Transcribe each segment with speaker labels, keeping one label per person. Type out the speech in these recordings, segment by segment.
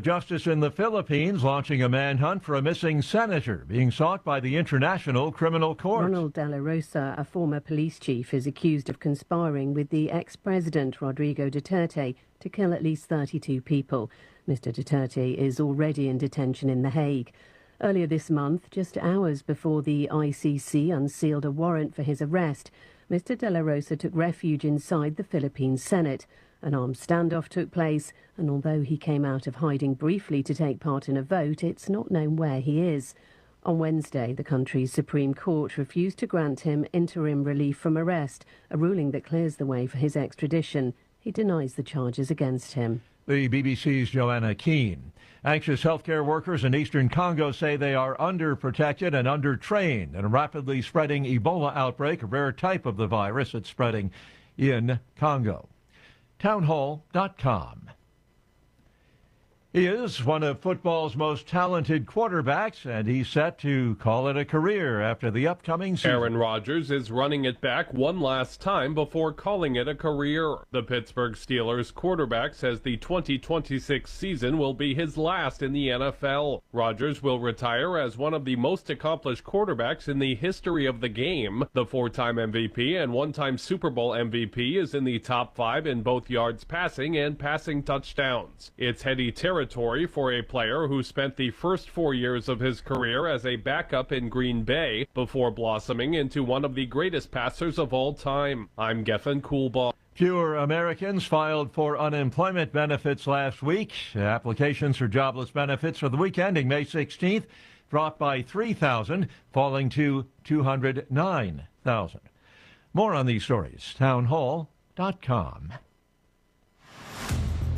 Speaker 1: Justice in the Philippines launching a manhunt for a missing senator being sought by the International Criminal Court.
Speaker 2: Ronald De La Rosa, a former police chief, is accused of conspiring with the ex-president Rodrigo Duterte to kill at least 32 people. Mr. Duterte is already in detention in The Hague. Earlier this month, just hours before the ICC unsealed a warrant for his arrest, Mr. De La Rosa took refuge inside the Philippine Senate. An armed standoff took place, and although he came out of hiding briefly to take part in a vote, it's not known where he is. On Wednesday, the country's Supreme Court refused to grant him interim relief from arrest, a ruling that clears the way for his extradition. He denies the charges against him.
Speaker 1: The BBC's Joanna Keane. Anxious healthcare workers in eastern Congo say they are underprotected and undertrained in a rapidly spreading Ebola outbreak, a rare type of the virus that's spreading in Congo. Townhall.com. He is one of football's most talented quarterbacks, and he's set to call it a career after the upcoming season.
Speaker 3: Aaron Rodgers is running it back one last time before calling it a career. The Pittsburgh Steelers quarterback says the 2026 season will be his last in the NFL. Rodgers will retire as one of the most accomplished quarterbacks in the history of the game. The four-time MVP and one-time Super Bowl MVP is in the top 5 in both yards passing and passing touchdowns. It's heady territory for a player who spent the first 4 years of his career as a backup in Green Bay before blossoming into one of the greatest passers of all time. I'm Geffen Coolbaugh.
Speaker 1: Fewer Americans filed for unemployment benefits last week. Applications for jobless benefits for the week ending May 16th dropped by 3,000, falling to 209,000. More on these stories. Townhall.com.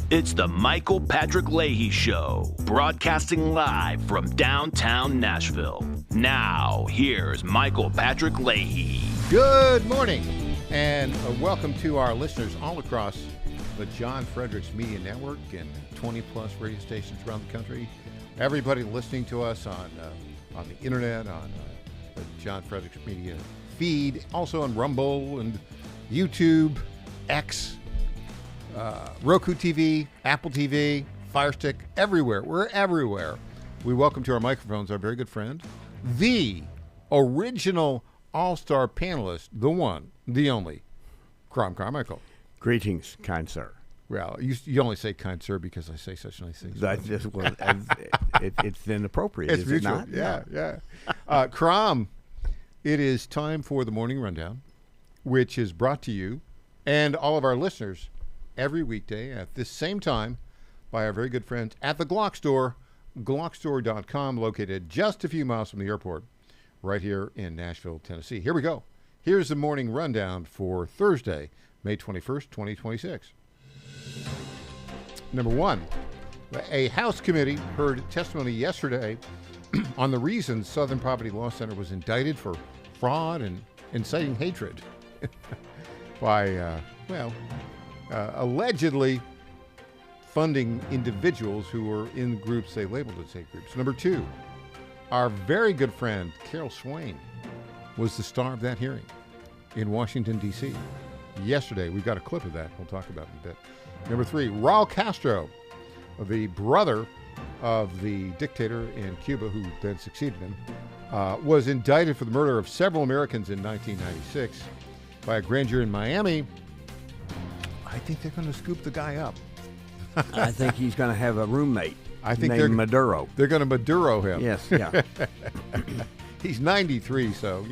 Speaker 4: It's the Michael Patrick Leahy Show, broadcasting live from downtown Nashville. Now, here's Michael Patrick Leahy.
Speaker 5: Good morning, and welcome to our listeners all across the John Fredericks Media Network and 20-plus radio stations around the country. Everybody listening to us on the internet, on the John Fredericks Media feed, also on Rumble and YouTube, X, Roku TV, Apple TV, Firestick, everywhere. We're everywhere. We welcome to our microphones our very good friend, the original all-star panelist, the one, the only, Crom Carmichael.
Speaker 6: Greetings, kind sir.
Speaker 5: Well, you only say kind sir because I say such nice things.
Speaker 6: That's just, well, it's then appropriate,
Speaker 5: it's
Speaker 6: is
Speaker 5: mutual.
Speaker 6: it not?
Speaker 5: Yeah. Crom, it is time for the Morning Rundown, which is brought to you and all of our listeners every weekday at this same time by our very good friends at the Glock Store, glockstore.com, located just a few miles from the airport right here in Nashville, Tennessee. Here we go. Here's the morning rundown for Thursday, May 21st, 2026. Number one, a House committee heard testimony yesterday on the reasons Southern Poverty Law Center was indicted for fraud and inciting hatred by, allegedly funding individuals who were in groups they labeled as hate groups. Number two, our very good friend Carol Swain was the star of that hearing in Washington, D.C. yesterday. We got a clip of that we'll talk about in a bit. Number three, Raul Castro, the brother of the dictator in Cuba who then succeeded him, was indicted for the murder of several Americans in 1996 by a grand jury in Miami. I think they're going to scoop the guy up.
Speaker 6: I think he's going to have a roommate
Speaker 5: named
Speaker 6: Maduro.
Speaker 5: They're going to Maduro him.
Speaker 6: Yes, yeah.
Speaker 5: He's 93, so,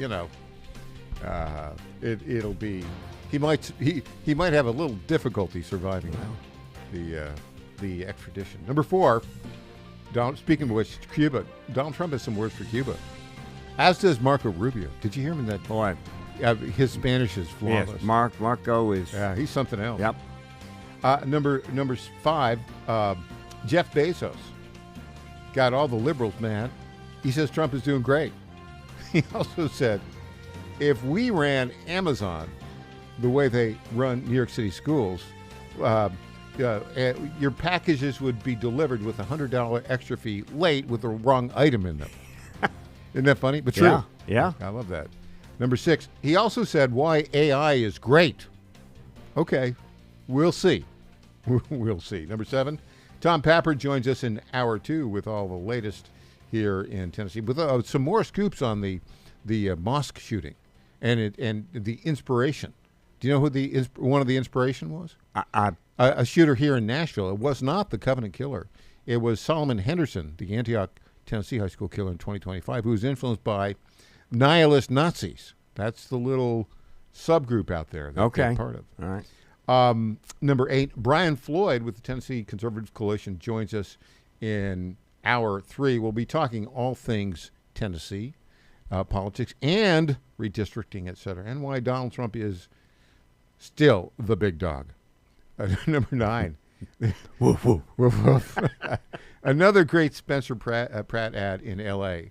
Speaker 5: it'll be... He might have a little difficulty surviving the extradition. Number four, speaking of which, Cuba. Donald Trump has some words for Cuba, as does Marco Rubio. Did you hear him in that?
Speaker 6: Boy.
Speaker 5: His Spanish is flawless.
Speaker 6: Yes, Marco is...
Speaker 5: Yeah, he's something else.
Speaker 6: Yep.
Speaker 5: Number five, Jeff Bezos got all the liberals mad. He says Trump is doing great. He also said, if we ran Amazon the way they run New York City schools, your packages would be delivered with a $100 extra fee late with the wrong item in them. Isn't that funny? But true.
Speaker 6: Yeah.
Speaker 5: I love that. Number six, he also said why AI is great. Okay, we'll see. We'll see. Number seven, Tom Papper joins us in hour 2 with all the latest here in Tennessee, with some more scoops on the mosque shooting and the inspiration. Do you know who one of the inspiration was? A shooter here in Nashville. It was not the Covenant killer. It was Solomon Henderson, the Antioch, Tennessee high school killer in 2025, who was influenced by nihilist Nazis. That's the little subgroup out there that they're part of.
Speaker 6: All right.
Speaker 5: Number 8, Brian Floyd with the Tennessee Conservative Coalition joins us in hour 3. We'll be talking all things Tennessee, politics, and redistricting, et cetera, and why Donald Trump is still the big dog. Number 9.
Speaker 6: Woof, woof.
Speaker 5: Woof, woof. Another great Spencer Pratt ad in L.A.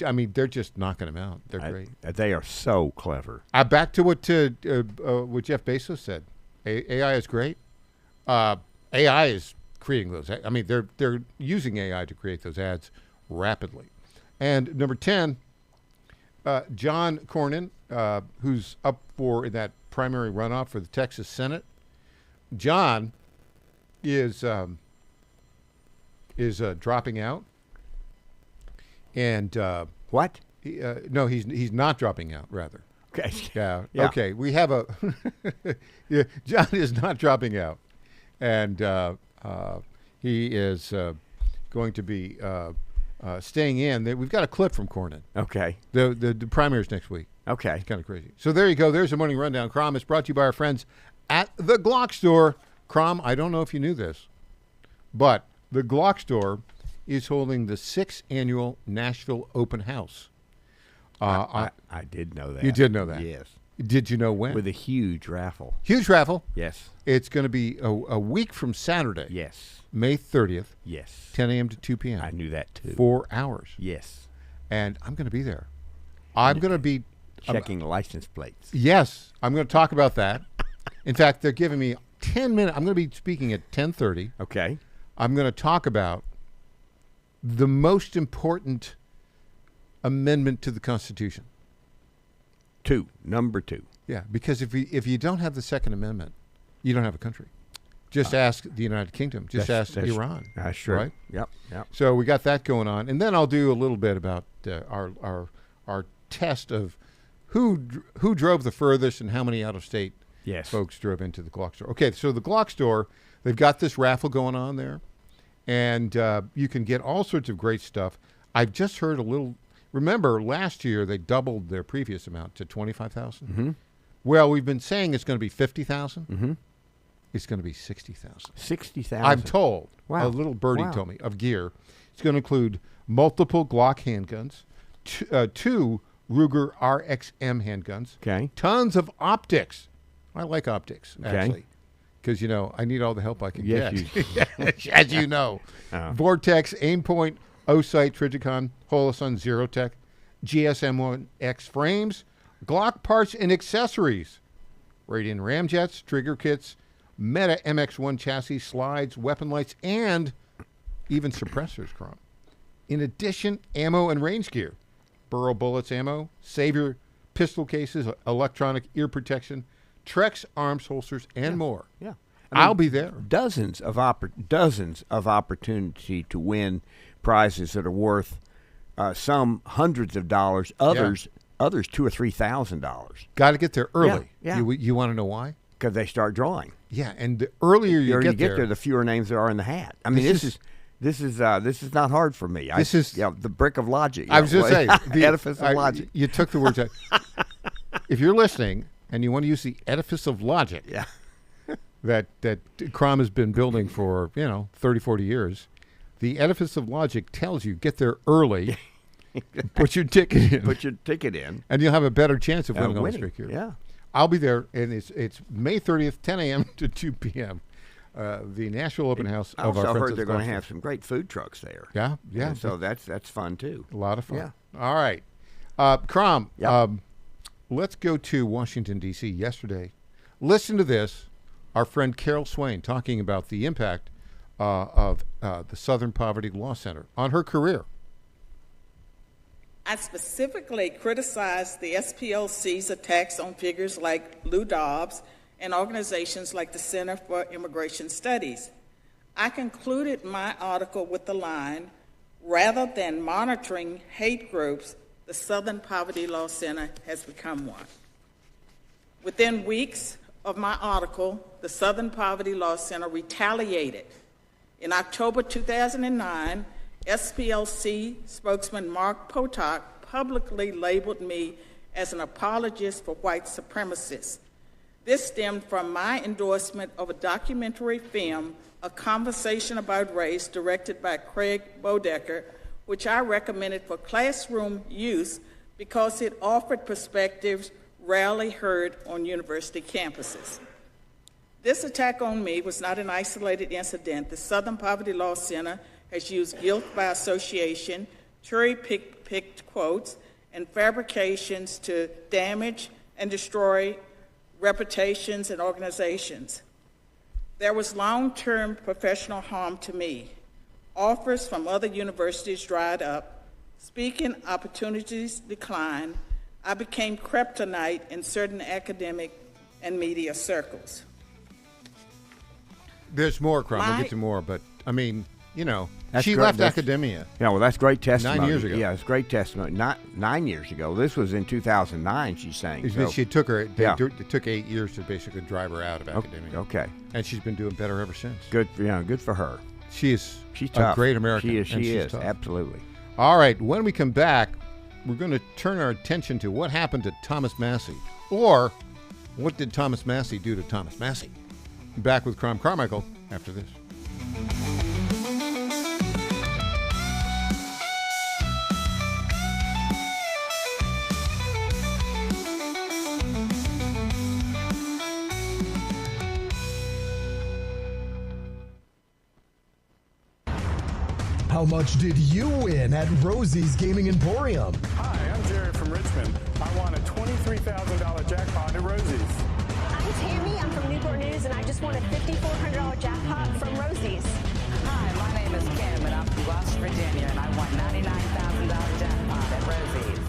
Speaker 5: I mean, they're just knocking them out. They're great.
Speaker 6: They are so clever.
Speaker 5: Back to what Jeff Bezos said. AI is great. AI is creating those. I mean, they're using AI to create those ads rapidly. And number 10, John Cornyn, who's up in that primary runoff for the Texas Senate. John is dropping out. And
Speaker 6: what?
Speaker 5: No, he's not dropping out. Rather,
Speaker 6: Okay.
Speaker 5: yeah.
Speaker 6: Yeah.
Speaker 5: Okay, we have a. Yeah, John is not dropping out, and he is going to be staying in. We've got a clip from Cornyn.
Speaker 6: Okay.
Speaker 5: The primaries next week.
Speaker 6: Okay.
Speaker 5: It's kind of crazy. So there you go. There's a morning rundown. Crom is brought to you by our friends at the Glock Store. Crom, I don't know if you knew this, but the Glock Store is holding the 6th annual Nashville Open House.
Speaker 6: I did know that.
Speaker 5: You did know that?
Speaker 6: Yes.
Speaker 5: Did you know when?
Speaker 6: With a huge raffle.
Speaker 5: Huge raffle.
Speaker 6: Yes.
Speaker 5: It's going to be a week from Saturday.
Speaker 6: Yes.
Speaker 5: May 30th.
Speaker 6: Yes.
Speaker 5: 10 a.m. to 2 p.m.
Speaker 6: I knew that too.
Speaker 5: 4 hours.
Speaker 6: Yes.
Speaker 5: And I'm going to be there. I'm going to be
Speaker 6: checking license plates.
Speaker 5: Yes. I'm going to talk about that. In fact, they're giving me 10 minutes. I'm going to be speaking at 10:30.
Speaker 6: Okay.
Speaker 5: I'm going to talk about the most important amendment to the Constitution.
Speaker 6: Number 2.
Speaker 5: Yeah, because if you don't have the Second Amendment, you don't have a country. Just ask the United Kingdom. Just ask Iran.
Speaker 6: That's true.
Speaker 5: Right?
Speaker 6: Yep.
Speaker 5: So we got that going on, and then I'll do a little bit about our test of who drove the furthest and how many out-of-state folks drove into the Glock Store. Okay, so the Glock Store, they've got this raffle going on there, and you can get all sorts of great stuff. I've just heard a little. Remember, last year they doubled their previous amount to $25,000.
Speaker 6: Mm-hmm.
Speaker 5: Well, we've been saying it's going to be $50,000.
Speaker 6: Mm-hmm.
Speaker 5: It's going to be $60,000.
Speaker 6: $60,000.
Speaker 5: I'm told.
Speaker 6: Wow.
Speaker 5: A little birdie told me of gear. It's going to include multiple Glock handguns, two Ruger RXM handguns,
Speaker 6: Okay.
Speaker 5: tons of optics. I like optics,
Speaker 6: Okay.
Speaker 5: actually, because, I need all the help I can
Speaker 6: Yes,
Speaker 5: get. As you know. Vortex, Aimpoint, O-Sight, Trijicon, Holosun, Zerotech, GSM-1X frames, Glock parts and accessories, Radian ramjets, trigger kits, Meta MX-1 chassis, slides, weapon lights, and even suppressors, Crom. In addition, ammo and range gear, Burrow bullets ammo, Savior pistol cases, electronic ear protection, Trex arms holsters, and more.
Speaker 6: Yeah.
Speaker 5: I'll be there.
Speaker 6: Dozens of opportunity to win prizes that are worth some hundreds of dollars, others $2,000 or $3,000.
Speaker 5: Got to get there early.
Speaker 6: Yeah.
Speaker 5: You want to know why?
Speaker 6: Because they start drawing.
Speaker 5: Yeah, and the earlier you get there,
Speaker 6: the fewer names there are in the hat. I mean, this is not hard for me.
Speaker 5: This is
Speaker 6: the brick of logic.
Speaker 5: I was just saying
Speaker 6: the edifice of logic.
Speaker 5: You took the words out. If you're listening and you want to use the edifice of logic, that Crom has been building for 30, 40 years, the edifice of logic tells you get there early. Put your ticket in. And you'll have a better chance of winning all the straight gear.
Speaker 6: Yeah.
Speaker 5: I'll be there, and it's May 30th, 10 a.m. to 2 p.m. The Nashville Open House of our friends.
Speaker 6: I also heard
Speaker 5: at
Speaker 6: they're going to
Speaker 5: Glock
Speaker 6: have some great food trucks there.
Speaker 5: Yeah.
Speaker 6: And so that's fun too.
Speaker 5: A lot of fun.
Speaker 6: Yeah.
Speaker 5: All right. Crom,
Speaker 6: Yep.
Speaker 5: let's go to Washington, D.C. yesterday. Listen to this. Our friend Carol Swain talking about the impact of the Southern Poverty Law Center on her career.
Speaker 7: I specifically criticized the SPLC's attacks on figures like Lou Dobbs and organizations like the Center for Immigration Studies. I concluded my article with the line, rather than monitoring hate groups, the Southern Poverty Law Center has become one. Within weeks of my article, the Southern Poverty Law Center retaliated. In October 2009, SPLC spokesman Mark Potok publicly labeled me as an apologist for white supremacists. This stemmed from my endorsement of a documentary film, A Conversation About Race, directed by Craig Bodecker, which I recommended for classroom use because it offered perspectives rarely heard on university campuses. This attack on me was not an isolated incident. The Southern Poverty Law Center has used guilt by association, cherry-picked quotes, and fabrications to damage and destroy reputations and organizations. There was long-term professional harm to me. Offers from other universities dried up. Speaking opportunities declined. I became kryptonite in certain academic and media circles.
Speaker 5: There's more, Crum. We'll get to more, but I mean, you know, she
Speaker 6: great.
Speaker 5: left academia.
Speaker 6: Yeah, well, that's great testimony.
Speaker 5: 9 years ago.
Speaker 6: Yeah, it's great testimony. Not 9 years ago. This was in 2009, she's saying. So.
Speaker 5: She took her.
Speaker 6: Yeah.
Speaker 5: It took 8 years to basically drive her out of academia.
Speaker 6: Okay.
Speaker 5: And she's been doing better ever since.
Speaker 6: Good. Good for her.
Speaker 5: She's
Speaker 6: tough.
Speaker 5: a great American.
Speaker 6: She is.
Speaker 5: and she's tough.
Speaker 6: Absolutely.
Speaker 5: All right. When we come back, we're going to turn our attention to what happened to Thomas Massey, or what did Thomas Massey do to Thomas Massey? Back with Crum Carmichael after this.
Speaker 8: How much did you win at Rosie's Gaming Emporium?
Speaker 9: Hi, I'm Jerry from Richmond. I won a $23,000 jackpot at Rosie's.
Speaker 10: I'm Tammy. I'm from Newport News, and I just won a $5,400 jackpot from Rosie's.
Speaker 11: Hi, my name is Kim, and I'm from West Virginia, and I won $99,000 jackpot at Rosie's.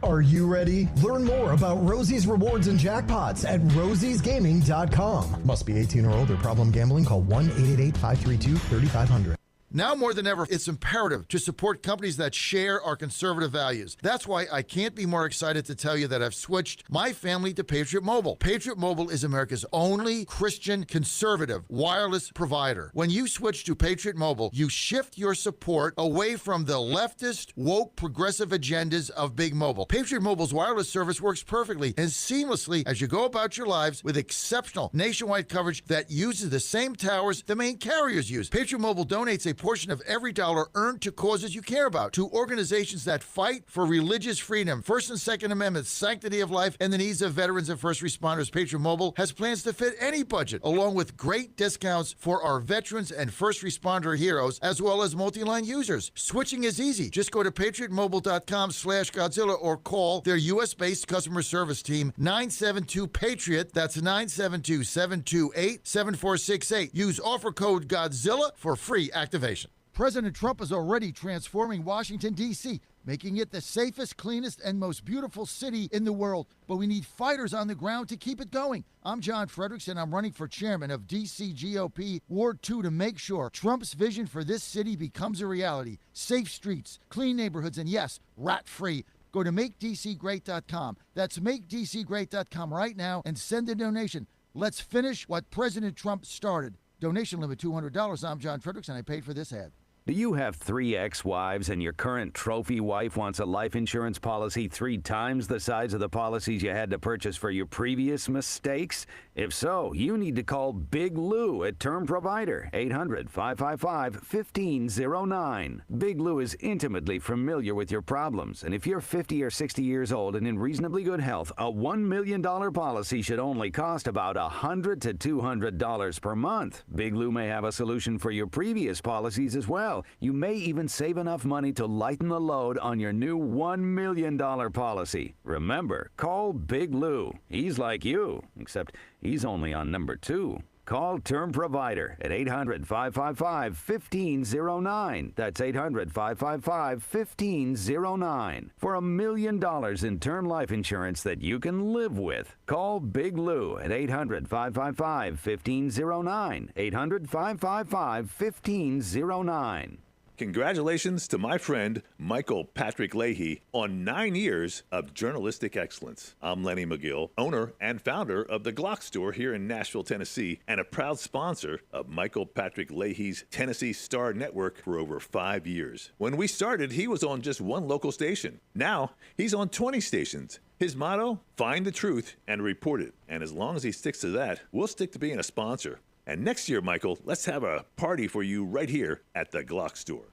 Speaker 8: Are you ready? Learn more about Rosie's rewards and jackpots at rosiesgaming.com. Must be 18 or older. Problem gambling? Call 1-888-532-3500.
Speaker 12: Now more than ever, it's imperative to support companies that share our conservative values. That's why I can't be more excited to tell you that I've switched my family to Patriot Mobile. Patriot Mobile is America's only Christian conservative wireless provider. When you switch to Patriot Mobile, you shift your support away from the leftist, woke, progressive agendas of Big Mobile. Patriot Mobile's wireless service works perfectly and seamlessly as you go about your lives with exceptional nationwide coverage that uses the same towers the main carriers use. Patriot Mobile donates a portion of every dollar earned to causes you care about, to organizations that fight for religious freedom, First and Second Amendments, sanctity of life, and the needs of veterans and first responders. Patriot Mobile has plans to fit any budget, along with great discounts for our veterans and first responder heroes, as well as multi-line users. Switching is easy. Just go to patriotmobile.com/Godzilla or call their U.S.-based customer service team, 972-PATRIOT. That's 972-728-7468. Use offer code Godzilla for free activation.
Speaker 13: President Trump is already transforming Washington, D.C., making it the safest, cleanest, and most beautiful city in the world. But we need fighters on the ground to keep it going. I'm John Fredericks, and I'm running for chairman of D.C. GOP Ward 2 to make sure Trump's vision for this city becomes a reality. Safe streets, clean neighborhoods, and yes, rat-free. Go to MakeDCGreat.com. That's MakeDCGreat.com right now and send a donation. Let's finish what President Trump started. Donation limit $200. I'm John Fredericks, and I paid for this ad.
Speaker 14: Do you have 3 ex-wives and your current trophy wife wants a life insurance policy 3 times the size of the policies you had to purchase for your previous mistakes? If so, you need to call Big Lou at Term Provider, 800-555-1509. Big Lou is intimately familiar with your problems, and if you're 50 or 60 years old and in reasonably good health, a $1 million policy should only cost about $100 to $200 per month. Big Lou may have a solution for your previous policies as well. You may even save enough money to lighten the load on your new $1 million policy. Remember, call Big Lou. He's like you, except he's only on number 2. Call Term Provider at 800-555-1509. That's 800-555-1509 for $1 million in term life insurance that you can live with. Call Big Lou at 800-555-1509. 800-555-1509.
Speaker 15: Congratulations to my friend Michael Patrick Leahy on 9 years of journalistic excellence. I'm Lenny McGill, owner and founder of the Glock Store here in Nashville, Tennessee, and a proud sponsor of Michael Patrick Leahy's Tennessee Star Network for over 5 years. When we started, he was on just one local station. Now, he's on 20 stations. His motto, find the truth and report it. And as long as he sticks to that, we'll stick to being a sponsor. And next year, Michael, let's have a party for you right here at the Glock Store.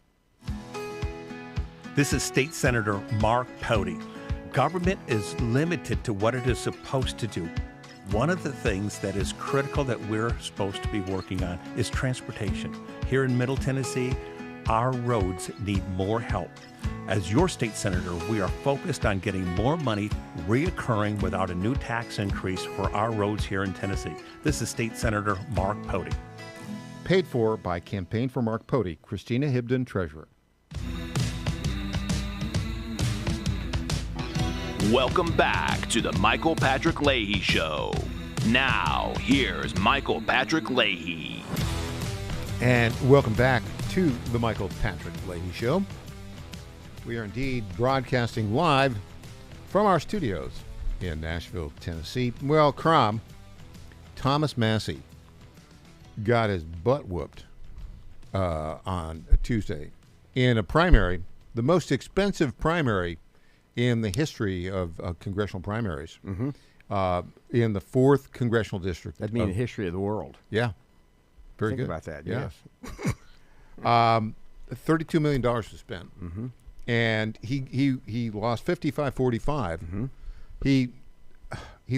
Speaker 16: This is State Senator Mark Pody. Government is limited to what it is supposed to do. One of the things that is critical that we're supposed to be working on is transportation. Here in Middle Tennessee, our roads need more help. As your state senator, we are focused on getting more money reoccurring without a new tax increase for our roads here in Tennessee. This is State Senator Mark Pody.
Speaker 5: Paid for by Campaign for Mark Pody, Christina Hibden, Treasurer.
Speaker 4: Welcome back to the Michael Patrick Leahy Show. Now, here's Michael Patrick Leahy.
Speaker 5: And welcome back to the Michael Patrick Leahy Show. We are indeed broadcasting live from our studios in Nashville, Tennessee. Well, Crom, Thomas Massie got his butt whooped on Tuesday in a primary, the most expensive primary in the history of congressional primaries, in the 4th Congressional District.
Speaker 6: That'd mean the history of the world.
Speaker 5: Yeah. Very
Speaker 6: Think
Speaker 5: good.
Speaker 6: about that,
Speaker 5: yeah.
Speaker 6: yes.
Speaker 5: $32 million was spent. And he lost 55-45. He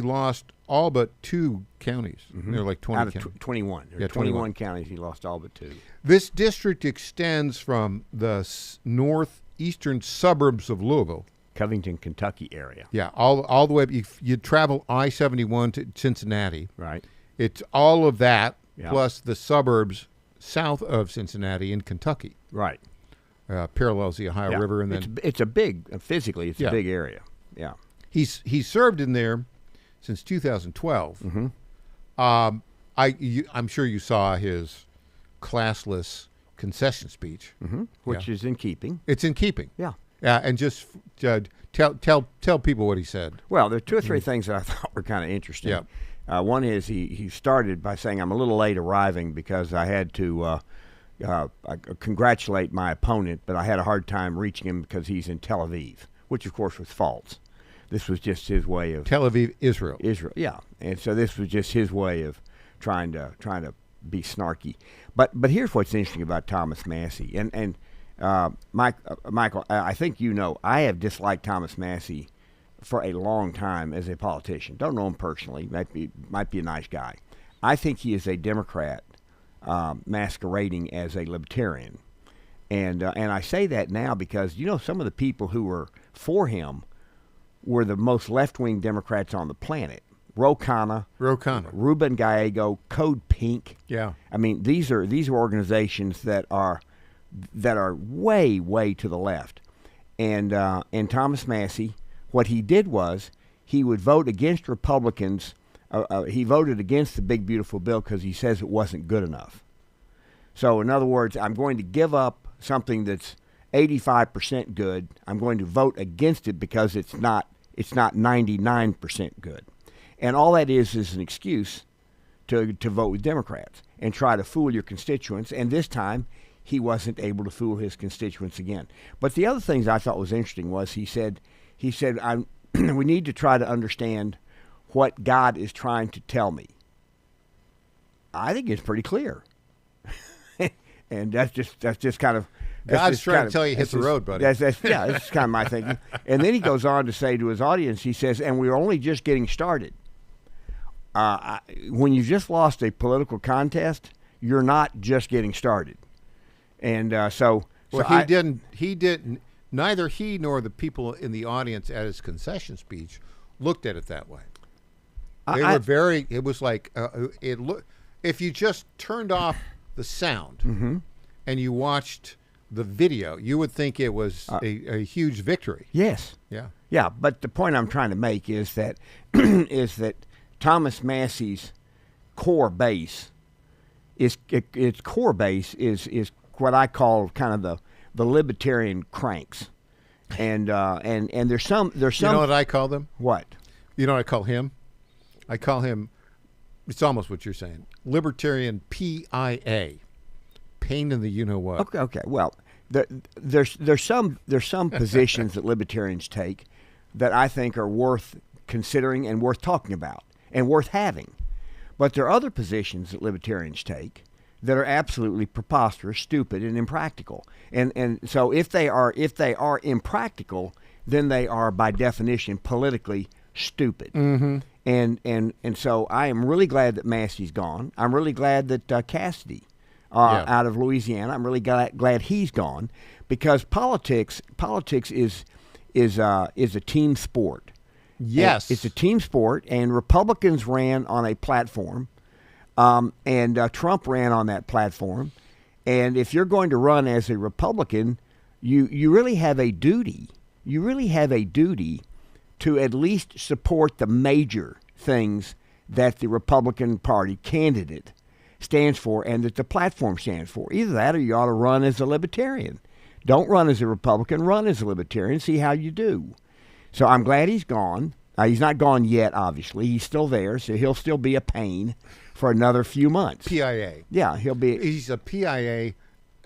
Speaker 5: lost all but 2 counties. There were like 20
Speaker 6: out of
Speaker 5: counties.
Speaker 6: 21. There
Speaker 5: Yeah,
Speaker 6: were 21 counties. He lost all but 2.
Speaker 5: This district extends from the northeastern suburbs of Louisville,
Speaker 6: Covington, Kentucky area.
Speaker 5: Yeah, all the way. You travel I-71 to Cincinnati.
Speaker 6: Right.
Speaker 5: It's all of that
Speaker 6: Yeah.
Speaker 5: plus the suburbs south of Cincinnati in Kentucky.
Speaker 6: Right.
Speaker 5: Parallels the Ohio
Speaker 6: Yeah.
Speaker 5: River, and then
Speaker 6: it's a big physically. It's
Speaker 5: Yeah.
Speaker 6: a big area. Yeah.
Speaker 5: He's served in there since 2012. I'm sure you saw his classless concession speech,
Speaker 6: Which is in keeping.
Speaker 5: It's in keeping.
Speaker 6: Yeah.
Speaker 5: Yeah, and just tell people what he said.
Speaker 6: Well, there are 2 or 3 things that I thought were kind of interesting.
Speaker 5: Yeah.
Speaker 6: One is he started by saying, I'm a little late arriving because I had to congratulate my opponent, but I had a hard time reaching him because he's in Tel Aviv, which, of course, was false. This was just his way of...
Speaker 5: Tel Aviv, Israel.
Speaker 6: Israel, yeah. And so this was just his way of trying to be snarky. But here's what's interesting about Thomas Massie. And Michael, I think you know, I have disliked Thomas Massie for a long time as a politician. Don't know him personally. Might be a nice guy. I think he is a Democrat masquerading as a libertarian. And I say that now because, you know, some of the people who were for him were the most left-wing Democrats on the planet. Ro Khanna, Ruben Gallego, Code Pink.
Speaker 5: Yeah.
Speaker 6: I mean, these are organizations that are way to the left. And Thomas Massie, what he did was he would vote against Republicans. He voted against the big, beautiful bill because he says it wasn't good enough. So, in other words, I'm going to give up something that's 85% good. I'm going to vote against it because it's not 99% good. And all that is an excuse to vote with Democrats and try to fool your constituents. And this time, he wasn't able to fool his constituents again. But the other things I thought was interesting was he said, we need to try to understand what God is trying to tell me. I think it's pretty clear. And that's just kind of...
Speaker 5: God's trying to tell you hit the road, buddy.
Speaker 6: That's kind of my thinking. And then he goes on to say to his audience, he says, and we're only just getting started. When you just lost a political contest, you're not just getting started. And
Speaker 5: he didn't. Neither he nor the people in the audience at his concession speech looked at it that way. They were very. It was like if you just turned off the sound and you watched the video, you would think it was a huge victory.
Speaker 6: Yes.
Speaker 5: Yeah.
Speaker 6: Yeah, but the point I'm trying to make is that is that Thomas Massey's core base is what I call kind of the libertarian cranks. And there's some
Speaker 5: You know what I call them?
Speaker 6: What?
Speaker 5: You know what I call him? I call him, it's almost what you're saying, libertarian PIA. Pain in the you-know-what.
Speaker 6: Okay. Well, there's some positions that libertarians take that I think are worth considering and worth talking about and worth having. But there are other positions that libertarians take that are absolutely preposterous, stupid, and impractical. And so if they are impractical, then they are by definition politically stupid.
Speaker 5: Mm-hmm.
Speaker 6: And so I am really glad that Massey's gone. I'm really glad that Cassidy out of Louisiana. I'm really glad he's gone, because politics is a team sport.
Speaker 5: Yes,
Speaker 6: it's a team sport, and Republicans ran on a platform, and Trump ran on that platform. And if you're going to run as a Republican, you really have a duty. You really have a duty to at least support the major things that the Republican Party candidate stands for and that the platform stands for. Either that or you ought to run as a libertarian. Don't run as a Republican, run as a libertarian, see how you do. So I'm glad he's gone. He's not gone yet, obviously. He's still there, so he'll still be a pain for another few months.
Speaker 5: PIA.
Speaker 6: Yeah, he'll be.
Speaker 5: He's a PIA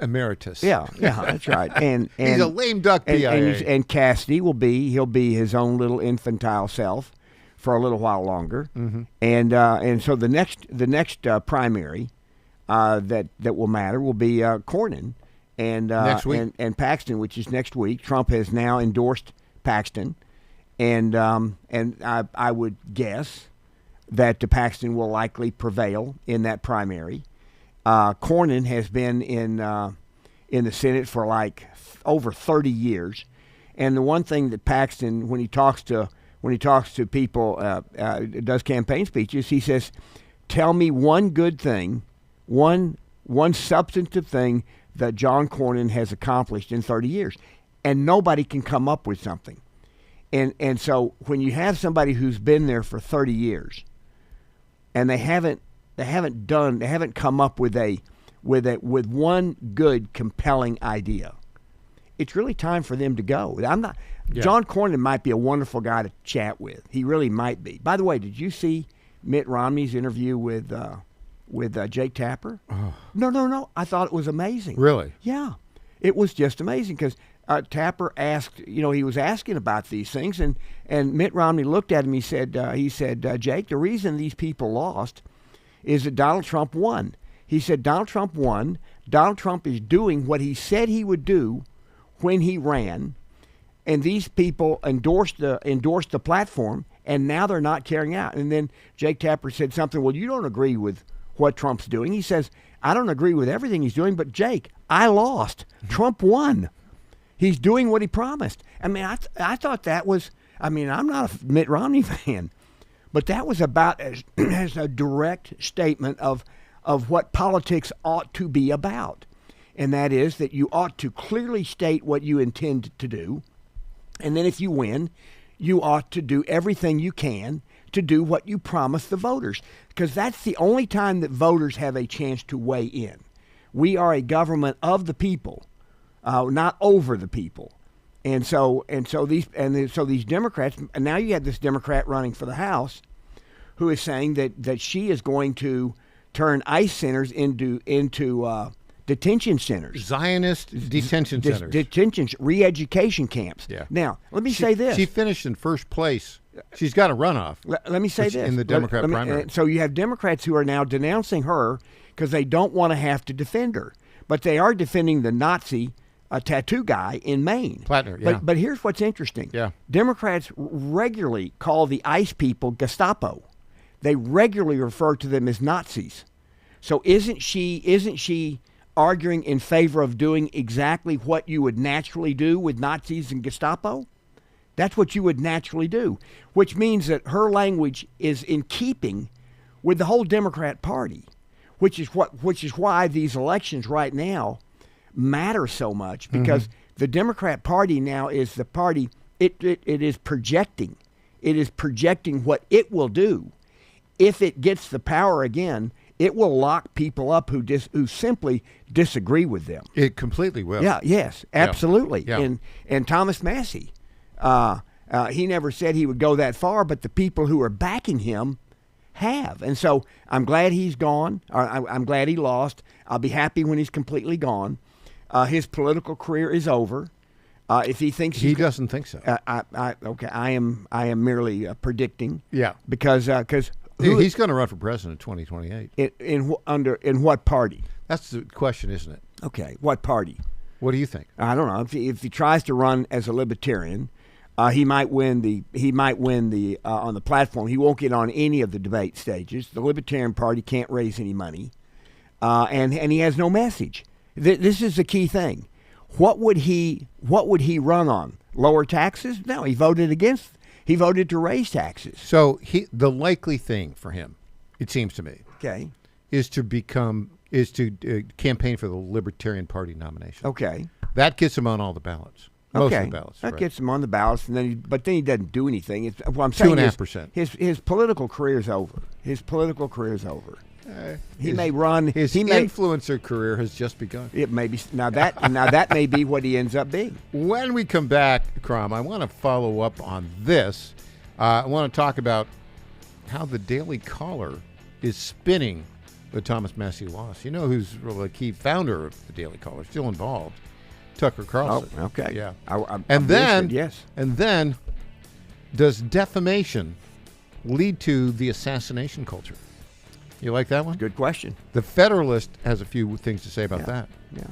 Speaker 5: emeritus.
Speaker 6: Yeah, that's right. And
Speaker 5: he's a lame duck PIA.
Speaker 6: And Cassidy he'll be his own little infantile self for a little while longer.
Speaker 5: Mm-hmm.
Speaker 6: And so the next primary that will matter will be Cornyn and
Speaker 5: next week.
Speaker 6: and Paxton, which is next week. Trump has now endorsed Paxton, and I would guess that Paxton will likely prevail in that primary. Cornyn has been in the Senate for like over 30 years, and the one thing that Paxton, when he talks to people, does campaign speeches, he says, "Tell me one good thing, one substantive thing that John Cornyn has accomplished in 30 years," and nobody can come up with something. And so when you have somebody who's been there for 30 years, and they haven't come up with one good, compelling idea, it's really time for them to go. John Cornyn might be a wonderful guy to chat with. He really might be. By the way, did you see Mitt Romney's interview with Jake Tapper?
Speaker 5: Oh.
Speaker 6: No. I thought it was amazing.
Speaker 5: Really?
Speaker 6: Yeah, it was just amazing because Tapper asked, he was asking about these things, and Mitt Romney looked at him. He said, Jake, the reason these people lost is that Donald Trump won. He said Donald Trump won. Donald Trump is doing what he said he would do when he ran, and these people endorsed the platform, and now they're not carrying out. And then Jake Tapper said something, well, you don't agree with what Trump's doing. He says, I don't agree with everything he's doing, but Jake, I lost. Trump won. He's doing what he promised. I mean, I thought that was, I'm not a Mitt Romney fan, but that was about as a direct statement of what politics ought to be about. And that is that you ought to clearly state what you intend to do. And then if you win, you ought to do everything you can to do what you promised the voters. Because that's the only time that voters have a chance to weigh in. We are a government of the people, not over the people. And so these Democrats, and now you have this Democrat running for the House who is saying that she is going to turn ICE centers into detention centers.
Speaker 5: Zionist detention centers.
Speaker 6: Re-education camps.
Speaker 5: Yeah.
Speaker 6: Now, let me say this.
Speaker 5: She finished in first place. She's got a runoff.
Speaker 6: Let me say this.
Speaker 5: In the Democrat primary.
Speaker 6: So you have Democrats who are now denouncing her because they don't want to have to defend her. But they are defending the Nazi tattoo guy in Maine.
Speaker 5: Plattner, yeah.
Speaker 6: But here's what's interesting.
Speaker 5: Yeah.
Speaker 6: Democrats regularly call the ICE people Gestapo. They regularly refer to them as Nazis. So isn't she arguing in favor of doing exactly what you would naturally do with Nazis and Gestapo? That's what you would naturally do, which means that her language is in keeping with the whole Democrat Party, which is why these elections right now matter so much, because the Democrat Party now is the party. It is projecting. It is projecting what it will do if it gets the power again. It will lock people up who simply disagree with them.
Speaker 5: It completely will.
Speaker 6: Yeah. Yes. Absolutely.
Speaker 5: Yeah.
Speaker 6: And Thomas Massey, he never said he would go that far, but the people who are backing him have. And so I'm glad he's gone. I'm glad he lost. I'll be happy when he's completely gone. His political career is over. If he thinks
Speaker 5: he doesn't think so.
Speaker 6: Okay. I am merely predicting.
Speaker 5: Yeah.
Speaker 6: Because
Speaker 5: he's going to run for president in 2028.
Speaker 6: In what party?
Speaker 5: That's the question, isn't it?
Speaker 6: Okay. What party?
Speaker 5: What do you think?
Speaker 6: I don't know. If he tries to run as a libertarian, he might win the on the platform. He won't get on any of the debate stages. The Libertarian Party can't raise any money, and he has no message. This is the key thing. What would he run on? Lower taxes? No, he voted against. He voted to raise taxes.
Speaker 5: So the likely thing for him, it seems to me,
Speaker 6: okay,
Speaker 5: is to campaign for the Libertarian Party nomination.
Speaker 6: Okay,
Speaker 5: that gets him on all the ballots. Most
Speaker 6: okay,
Speaker 5: of the ballots.
Speaker 6: That
Speaker 5: right.
Speaker 6: gets him on the ballots, and then he doesn't do anything. What I'm saying
Speaker 5: 2.5%.
Speaker 6: His political career is over. His political career is over. He may run.
Speaker 5: His influencer career has just begun.
Speaker 6: It may be now that may be what he ends up being.
Speaker 5: When we come back, Crom, I want to follow up on this. I want to talk about how the Daily Caller is spinning the Thomas Massey loss. You know who's really a key founder of the Daily Caller, still involved? Tucker Carlson.
Speaker 6: Oh, okay.
Speaker 5: Yeah.
Speaker 6: And
Speaker 5: then, does defamation lead to the assassination culture? You like that one?
Speaker 6: Good question.
Speaker 5: The Federalist has a few things to say about that.
Speaker 6: Yeah.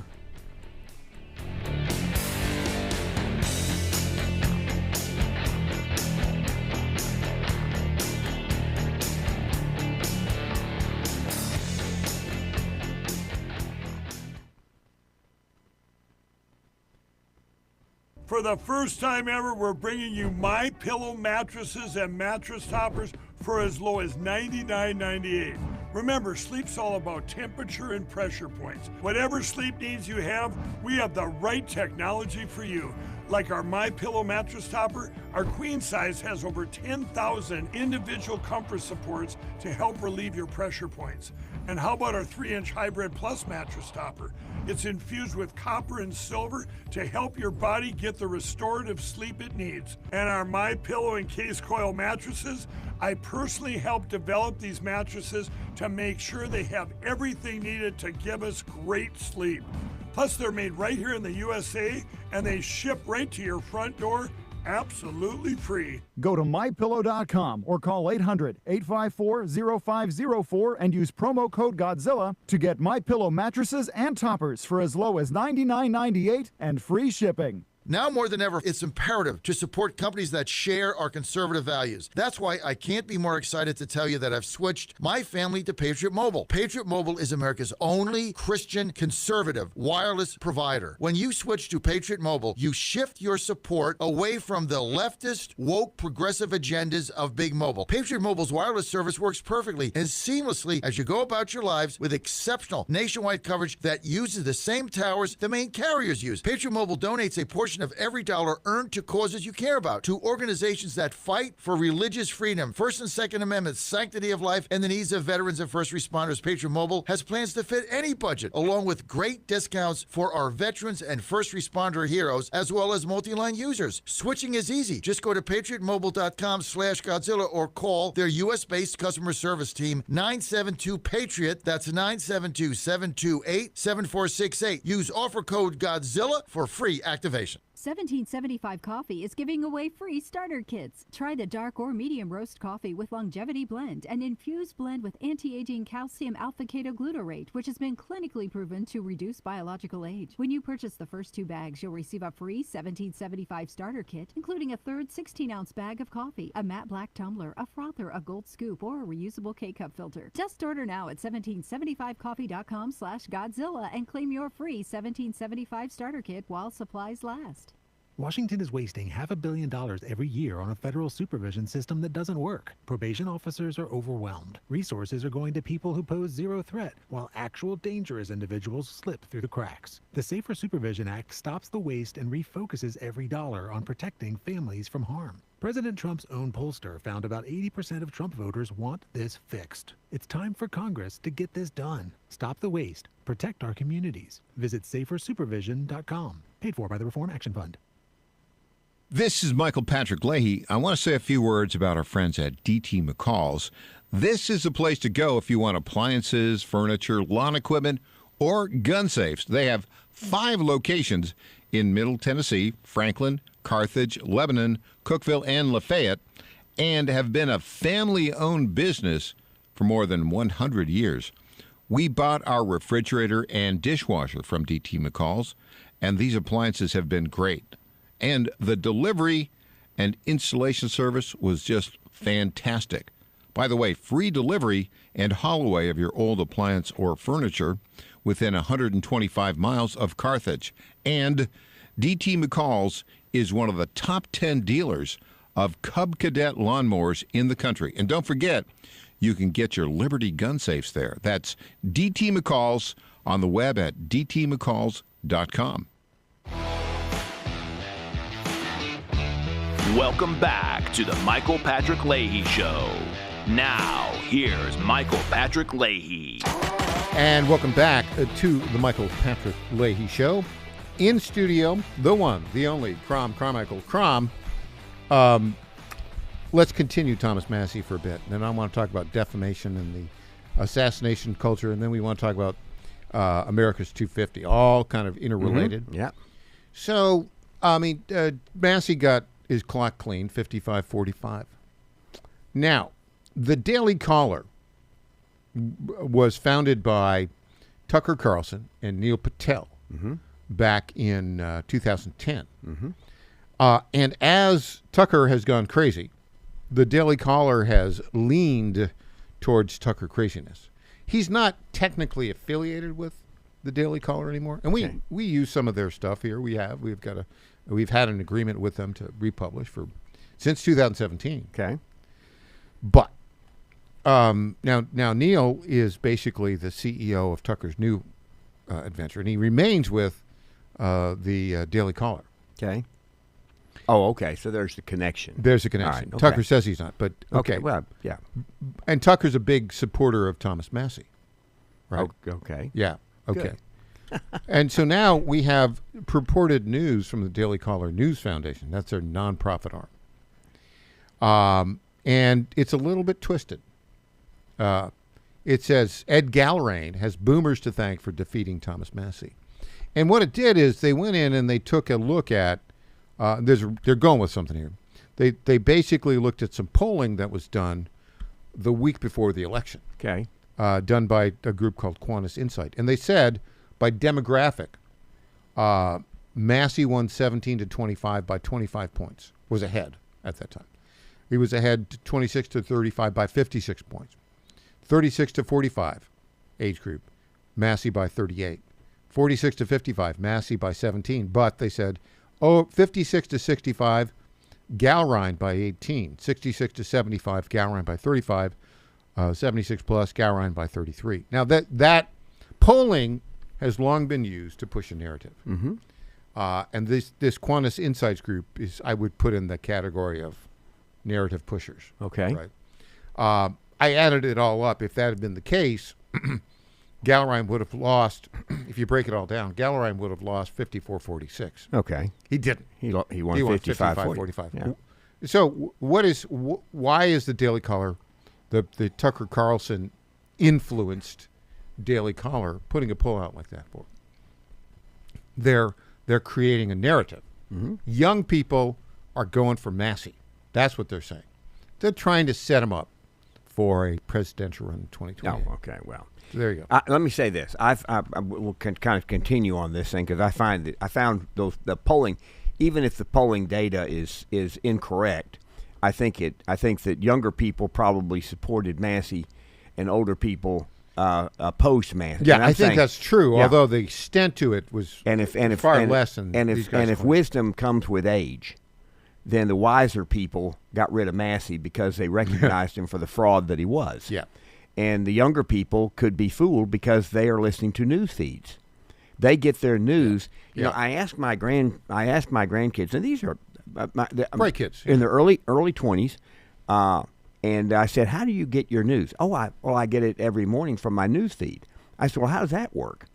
Speaker 17: For the first time ever, we're bringing you My Pillow mattresses and mattress toppers for as low as $99.98. Remember, sleep's all about temperature and pressure points. Whatever sleep needs you have, we have the right technology for you. Like our My Pillow mattress topper, our queen size has over 10,000 individual comfort supports to help relieve your pressure points. And how about our 3-inch Hybrid Plus mattress topper? It's infused with copper and silver to help your body get the restorative sleep it needs. And our My Pillow and Case Coil mattresses, I personally helped develop these mattresses to make sure they have everything needed to give us great sleep. Plus, they're made right here in the USA, and they ship right to your front door, absolutely free.
Speaker 18: Go to MyPillow.com or call 800-854-0504 and use promo code Godzilla to get MyPillow mattresses and toppers for as low as $99.98 and free shipping.
Speaker 12: Now more than ever, it's imperative to support companies that share our conservative values. That's why I can't be more excited to tell you that I've switched my family to Patriot Mobile. Patriot Mobile is America's only Christian conservative wireless provider. When you switch to Patriot Mobile, you shift your support away from the leftist, woke, progressive agendas of Big Mobile. Patriot Mobile's wireless service works perfectly and seamlessly as you go about your lives with exceptional nationwide coverage that uses the same towers the main carriers use. Patriot Mobile donates a portion of every dollar earned to causes you care about, to organizations that fight for religious freedom, First and Second Amendments, sanctity of life, and the needs of veterans and first responders. Patriot Mobile has plans to fit any budget, along with great discounts for our veterans and first responder heroes, as well as multi-line users. Switching is easy. Just go to patriotmobile.com/Godzilla or call their U.S.-based customer service team, 972-PATRIOT. That's 972-728-7468. Use offer code Godzilla for free activation.
Speaker 19: 1775 Coffee is giving away free starter kits. Try the dark or medium roast coffee with longevity blend, an infused blend with anti-aging calcium alpha-ketoglutarate, which has been clinically proven to reduce biological age. When you purchase the first 2 bags, you'll receive a free 1775 starter kit, including a third 16-ounce bag of coffee, a matte black tumbler, a frother, a gold scoop, or a reusable K-cup filter. Just order now at 1775coffee.com/Godzilla and claim your free 1775 starter kit while supplies last.
Speaker 20: Washington is wasting $500 million every year on a federal supervision system that doesn't work. Probation officers are overwhelmed. Resources are going to people who pose zero threat, while actual dangerous individuals slip through the cracks. The Safer Supervision Act stops the waste and refocuses every dollar on protecting families from harm. President Trump's own pollster found about 80% of Trump voters want this fixed. It's time for Congress to get this done. Stop the waste. Protect our communities. Visit safersupervision.com. Paid for by the Reform Action Fund.
Speaker 5: This is Michael Patrick Leahy. I want to say a few words about our friends at DT McCall's. This is the place to go if you want appliances, furniture, lawn equipment, or gun safes. They have 5 locations in Middle Tennessee, Franklin, Carthage, Lebanon, Cookeville, and Lafayette, and have been a family-owned business for more than 100 years. We bought our refrigerator and dishwasher from DT McCall's, and these appliances have been great. And the delivery and installation service was just fantastic. By the way, free delivery and haul away of your old appliance or furniture within 125 miles of Carthage. And DT McCall's is one of the top 10 dealers of Cub Cadet lawnmowers in the country. And don't forget, you can get your Liberty gun safes there. That's DT McCall's on the web at dtmccalls.com.
Speaker 4: Welcome back to the Michael Patrick Leahy Show. Now, here's Michael Patrick Leahy.
Speaker 5: And welcome back to the Michael Patrick Leahy Show. In studio, the one, the only, Carmichael Crom. Let's continue Thomas Massey for a bit. And then I want to talk about defamation and the assassination culture. And then we want to talk about America's 250, all kind of interrelated.
Speaker 6: Mm-hmm. Yeah.
Speaker 5: So, I mean, Massey got his clock clean, 55-45. Now, the Daily Caller was founded by Tucker Carlson and Neil Patel back in 2010. And as Tucker has gone crazy, the Daily Caller has leaned towards Tucker craziness. He's not technically affiliated with the Daily Caller anymore, and we use some of their stuff here. We've had an agreement with them to republish since 2017.
Speaker 6: Okay,
Speaker 5: but now Neil is basically the CEO of Tucker's new adventure, and he remains with the Daily Caller.
Speaker 6: Okay. Oh, okay. So there's the connection.
Speaker 5: There's a connection.
Speaker 6: Right, okay.
Speaker 5: Tucker says he's not, but okay.
Speaker 6: Well, yeah.
Speaker 5: And Tucker's a big supporter of Thomas Massey, right?
Speaker 6: Oh, okay.
Speaker 5: Yeah. Okay. And so now we have purported news from the Daily Caller News Foundation. That's their nonprofit arm. And it's a little bit twisted. It says Ed Gallrain has boomers to thank for defeating Thomas Massey. And what it did is they went in and they took a look at, they're going with something here. They basically looked at some polling that was done the week before the election.
Speaker 6: Okay.
Speaker 5: Done by a group called Quantus Insight. And they said, by demographic, Massey won 17-25 by 25 points, was ahead at that time. He was ahead 26-35 by 56 points. 36-45 age group, Massey by 38. 46-55, Massey by 17. But they said, 56-65, Gallrein by 18. 66-75, Gallrein by 35. 76 plus, Gallrein by 33. Now that polling has long been used to push a narrative. And this Quantus Insights group is, I would put in the category of narrative pushers.
Speaker 6: Okay.
Speaker 5: Right. I added it all up. If that had been the case, Gallrein would have lost, if you break it all down, Gallrein would have lost 54-46.
Speaker 6: Okay.
Speaker 5: He didn't.
Speaker 6: He won 55-45.
Speaker 5: Yeah. So why is the Daily Caller, the Tucker Carlson influenced Daily Caller, putting a poll out like that for? They're creating a narrative. Young people are going for Massey. That's what they're saying. They're trying to set him up for a presidential run in 2020.
Speaker 6: Oh, okay. Well,
Speaker 5: so there you go.
Speaker 6: Let me say this. I will kind of continue on this thing because I found the polling, even if the polling data is incorrect, I think that younger people probably supported Massey, and older people postman.
Speaker 5: Yeah,
Speaker 6: And I'm
Speaker 5: I think
Speaker 6: saying-
Speaker 5: that's true.
Speaker 6: Yeah.
Speaker 5: Although the extent to it was far less than these guys
Speaker 6: if
Speaker 5: claim.
Speaker 6: wisdom comes with age, then the wiser people got rid of Massey because they recognized him for the fraud that he was.
Speaker 5: Yeah.
Speaker 6: And the younger people could be fooled because they are listening to news feeds. They get their news. You know, I asked my grandkids, and these are
Speaker 5: great kids
Speaker 6: in their early 20s. And I said, "How do you get your news?" "Oh, I get it every morning from my news feed." I said, "Well, how does that work?"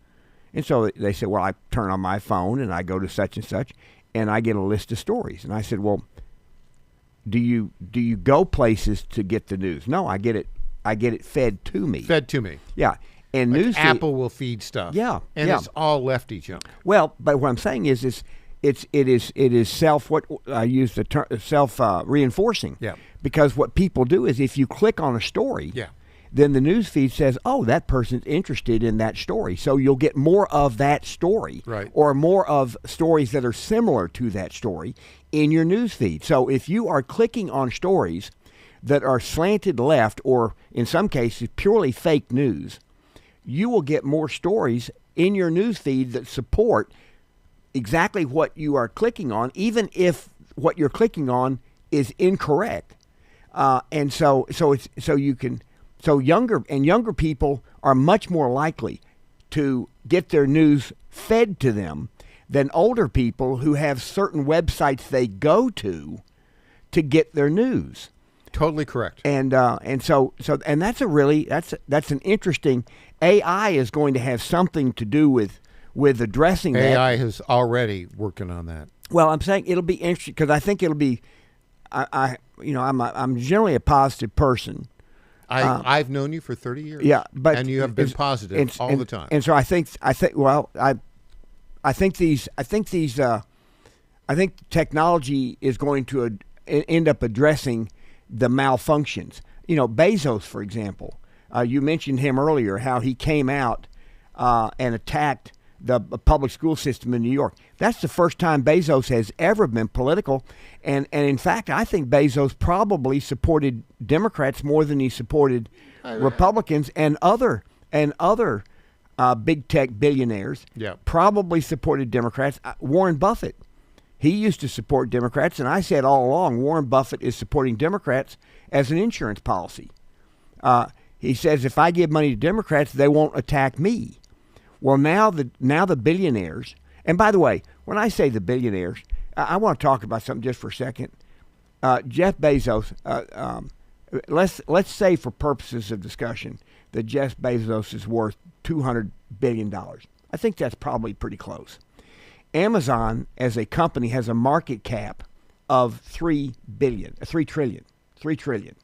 Speaker 6: And so they said, "Well, I turn on my phone and I go to such and such, and I get a list of stories." And I said, "Well, do you go places to get the news?" "No, I get it fed to me."
Speaker 5: Fed to me.
Speaker 6: Yeah. And
Speaker 5: Like
Speaker 6: news
Speaker 5: Apple will feed stuff.
Speaker 6: Yeah.
Speaker 5: And
Speaker 6: yeah.
Speaker 5: it's all lefty junk.
Speaker 6: Well, but what I'm saying is it is self, what I use the term self reinforcing.
Speaker 5: Yeah.
Speaker 6: Because what people do is if you click on a story, then the news feed says, "Oh, that person's interested in that story," so you'll get more of that story,
Speaker 5: Right.
Speaker 6: or more of stories that are similar to that story in your news feed. So if you are clicking on stories that are slanted left, or in some cases purely fake news, you will get more stories in your news feed that support exactly what you are clicking on, even if what you're clicking on is incorrect. And so younger people are much more likely to get their news fed to them than older people who have certain websites they go to get their news.
Speaker 5: Totally correct.
Speaker 6: And that's an interesting. AI is going to have something to do with addressing that.
Speaker 5: AI is already working on that.
Speaker 6: Well, I'm saying it'll be interesting because I think it'll be. I'm generally a positive person.
Speaker 5: I've known you for 30 years.
Speaker 6: Yeah, but
Speaker 5: and you have been positive all the time.
Speaker 6: And so I think technology is going to end up addressing the malfunctions. You know, Bezos, for example. You mentioned him earlier, how he came out and attacked the public school system in New York. That's the first time Bezos has ever been political. And in fact, I think Bezos probably supported Democrats more than he supported Republicans and other big tech billionaires.
Speaker 5: Yeah.
Speaker 6: Probably supported Democrats. Warren Buffett, he used to support Democrats, and I said all along Warren Buffett is supporting Democrats as an insurance policy. He says, if I give money to Democrats, they won't attack me. Well, now the billionaires, and by the way, when I say the billionaires, I want to talk about something just for a second. Jeff Bezos, let's say for purposes of discussion that Jeff Bezos is worth $200 billion. I think that's probably pretty close. Amazon as a company has a market cap of $3 trillion.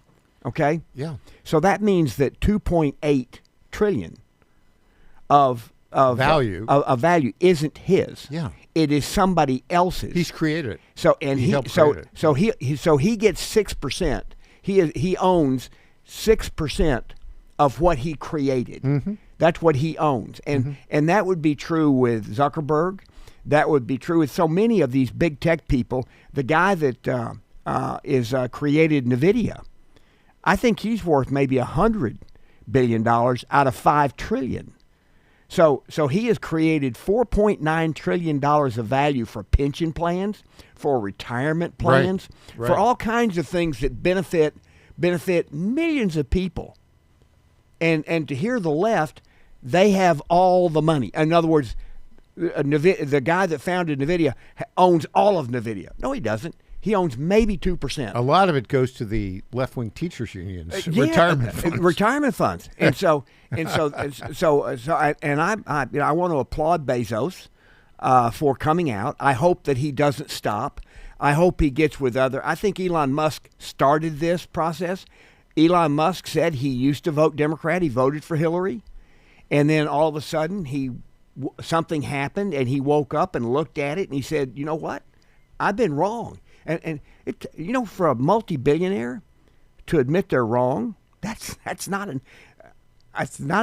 Speaker 6: Okay?
Speaker 5: Yeah.
Speaker 6: So that means that 2.8 trillion of
Speaker 5: value
Speaker 6: isn't his.
Speaker 5: Yeah.
Speaker 6: It is somebody else's.
Speaker 5: He's created it.
Speaker 6: So and he
Speaker 5: helped create it.
Speaker 6: so he gets 6%. He owns 6% of what he created.
Speaker 5: Mm-hmm.
Speaker 6: That's what he owns. And that would be true with Zuckerberg. That would be true with so many of these big tech people. The guy that created NVIDIA, I think he's worth maybe $100 billion out of $5 trillion. So he has created $4.9 trillion of value for pension plans, for retirement plans,
Speaker 5: Right.
Speaker 6: for all kinds of things that benefit millions of people. And to hear the left, they have all the money. In other words, the guy that founded NVIDIA owns all of NVIDIA. No, he doesn't. He owns maybe 2%.
Speaker 5: A lot of it goes to the left-wing teachers unions,
Speaker 6: Yeah,
Speaker 5: retirement funds.
Speaker 6: And I want to applaud Bezos for coming out. I hope that he doesn't stop. I hope he gets with other. I think Elon Musk started this process. Elon Musk said he used to vote Democrat. He voted for Hillary, and then all of a sudden something happened, and he woke up and looked at it, and he said, "You know what? I've been wrong." And for a multi-billionaire to admit they're wrong, that's not an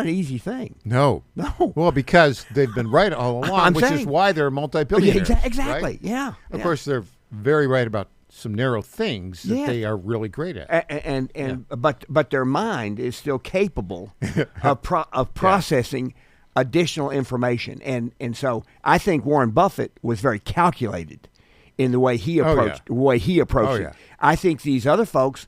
Speaker 6: easy thing.
Speaker 5: No. Well, because they've been right all along, is why they're multi-billionaires.
Speaker 6: Exactly.
Speaker 5: Right?
Speaker 6: Yeah.
Speaker 5: Of course, they're very right about some narrow things that they are really great at.
Speaker 6: But their mind is still capable of processing additional information. And so I think Warren Buffett was very calculated in the way he approached it. I think these other folks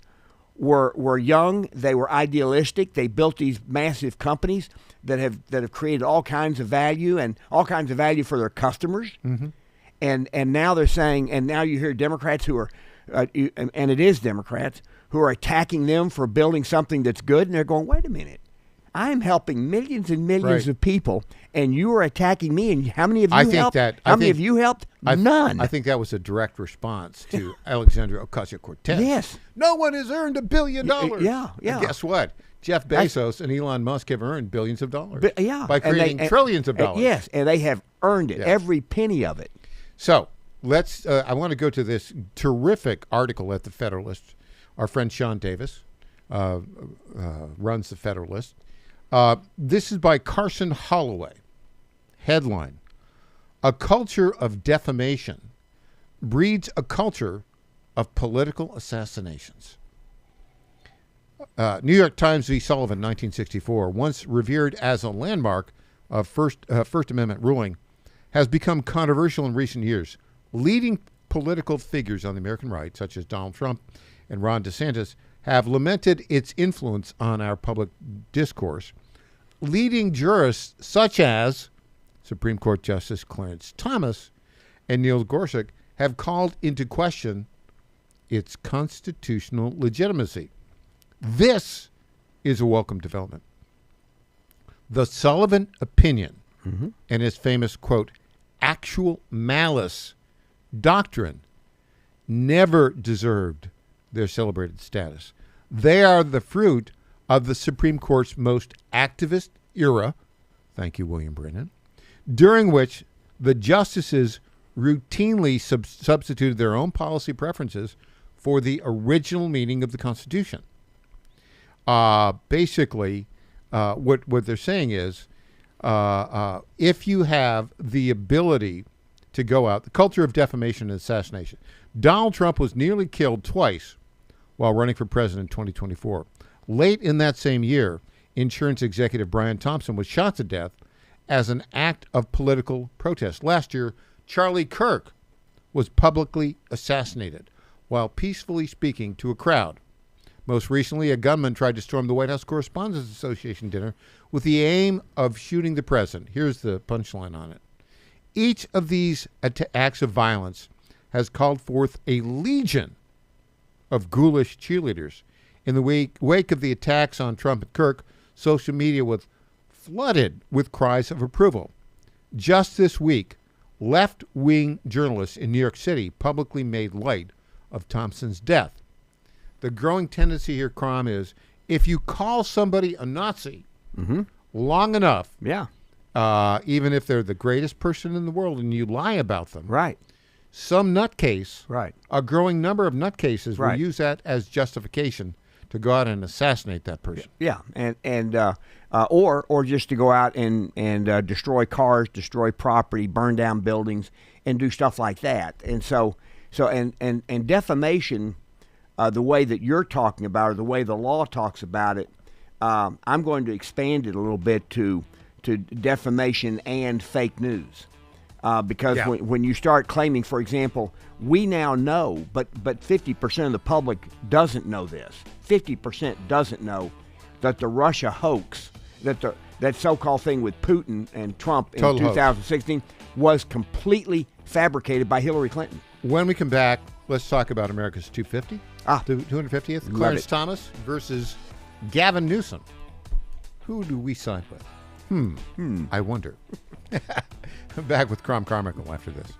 Speaker 6: were young, they were idealistic, they built these massive companies that have created all kinds of value and all kinds of value for their customers.
Speaker 5: Mm-hmm.
Speaker 6: And now they're saying, and now you hear Democrats who are, and it is Democrats, who are attacking them for building something that's good, and they're going, wait a minute, I'm helping millions and millions of people, and you are attacking me, and how many of you helped? How many of you helped? None.
Speaker 5: I think that was a direct response to Alexandria Ocasio-Cortez.
Speaker 6: Yes.
Speaker 5: No one has earned $1 billion.
Speaker 6: Yeah.
Speaker 5: And guess what? Jeff Bezos and Elon Musk have earned billions of dollars by creating trillions of dollars.
Speaker 6: Yes, and they have earned it, every penny of it.
Speaker 5: So let's. I want to go to this terrific article at the Federalist. Our friend Sean Davis runs the Federalist. This is by Carson Holloway. Headline: A culture of defamation breeds a culture of political assassinations. New York Times v. Sullivan, 1964, once revered as a landmark of First Amendment ruling, has become controversial in recent years. Leading political figures on the American right, such as Donald Trump and Ron DeSantis, have lamented its influence on our public discourse. Leading jurists such as Supreme Court Justice Clarence Thomas and Neil Gorsuch have called into question its constitutional legitimacy. This is a welcome development. The Sullivan opinion and his famous, quote, actual malice doctrine never deserved their celebrated status. They are the fruit of the Supreme Court's most activist era, thank you, William Brennan, during which the justices routinely substituted their own policy preferences for the original meaning of the Constitution. Basically, what they're saying is, if you have the ability to go out, the culture of defamation and assassination. Donald Trump was nearly killed twice while running for president in 2024. Late in that same year, insurance executive Brian Thompson was shot to death as an act of political protest. Last year, Charlie Kirk was publicly assassinated while peacefully speaking to a crowd. Most recently, a gunman tried to storm the White House Correspondents Association dinner with the aim of shooting the president. Here's the punchline on it. Each of these acts of violence has called forth a legion of ghoulish cheerleaders. In the wake of the attacks on Trump and Kirk, social media was flooded with cries of approval. Just this week, left-wing journalists in New York City publicly made light of Thompson's death. The growing tendency here, Crom, is if you call somebody a Nazi long enough, even if they're the greatest person in the world and you lie about them, some nutcase, a growing number of nutcases will use that as justification to go out and assassinate that person.
Speaker 6: Yeah, or just to go out and destroy cars, destroy property, burn down buildings, and do stuff like that. And so defamation, the way that you're talking about, or the way the law talks about it, I'm going to expand it a little bit to defamation and fake news. Because when you start claiming, for example, we now know, but 50% of the public doesn't know this. 50% doesn't know that the Russia hoax, that so-called thing with Putin and Trump in 2016 was completely fabricated by Hillary Clinton.
Speaker 5: When we come back, let's talk about America's 250. 250th. Clarence Thomas versus Gavin Newsom. Who do we side with? I wonder. Back with Crom Carmichael after this.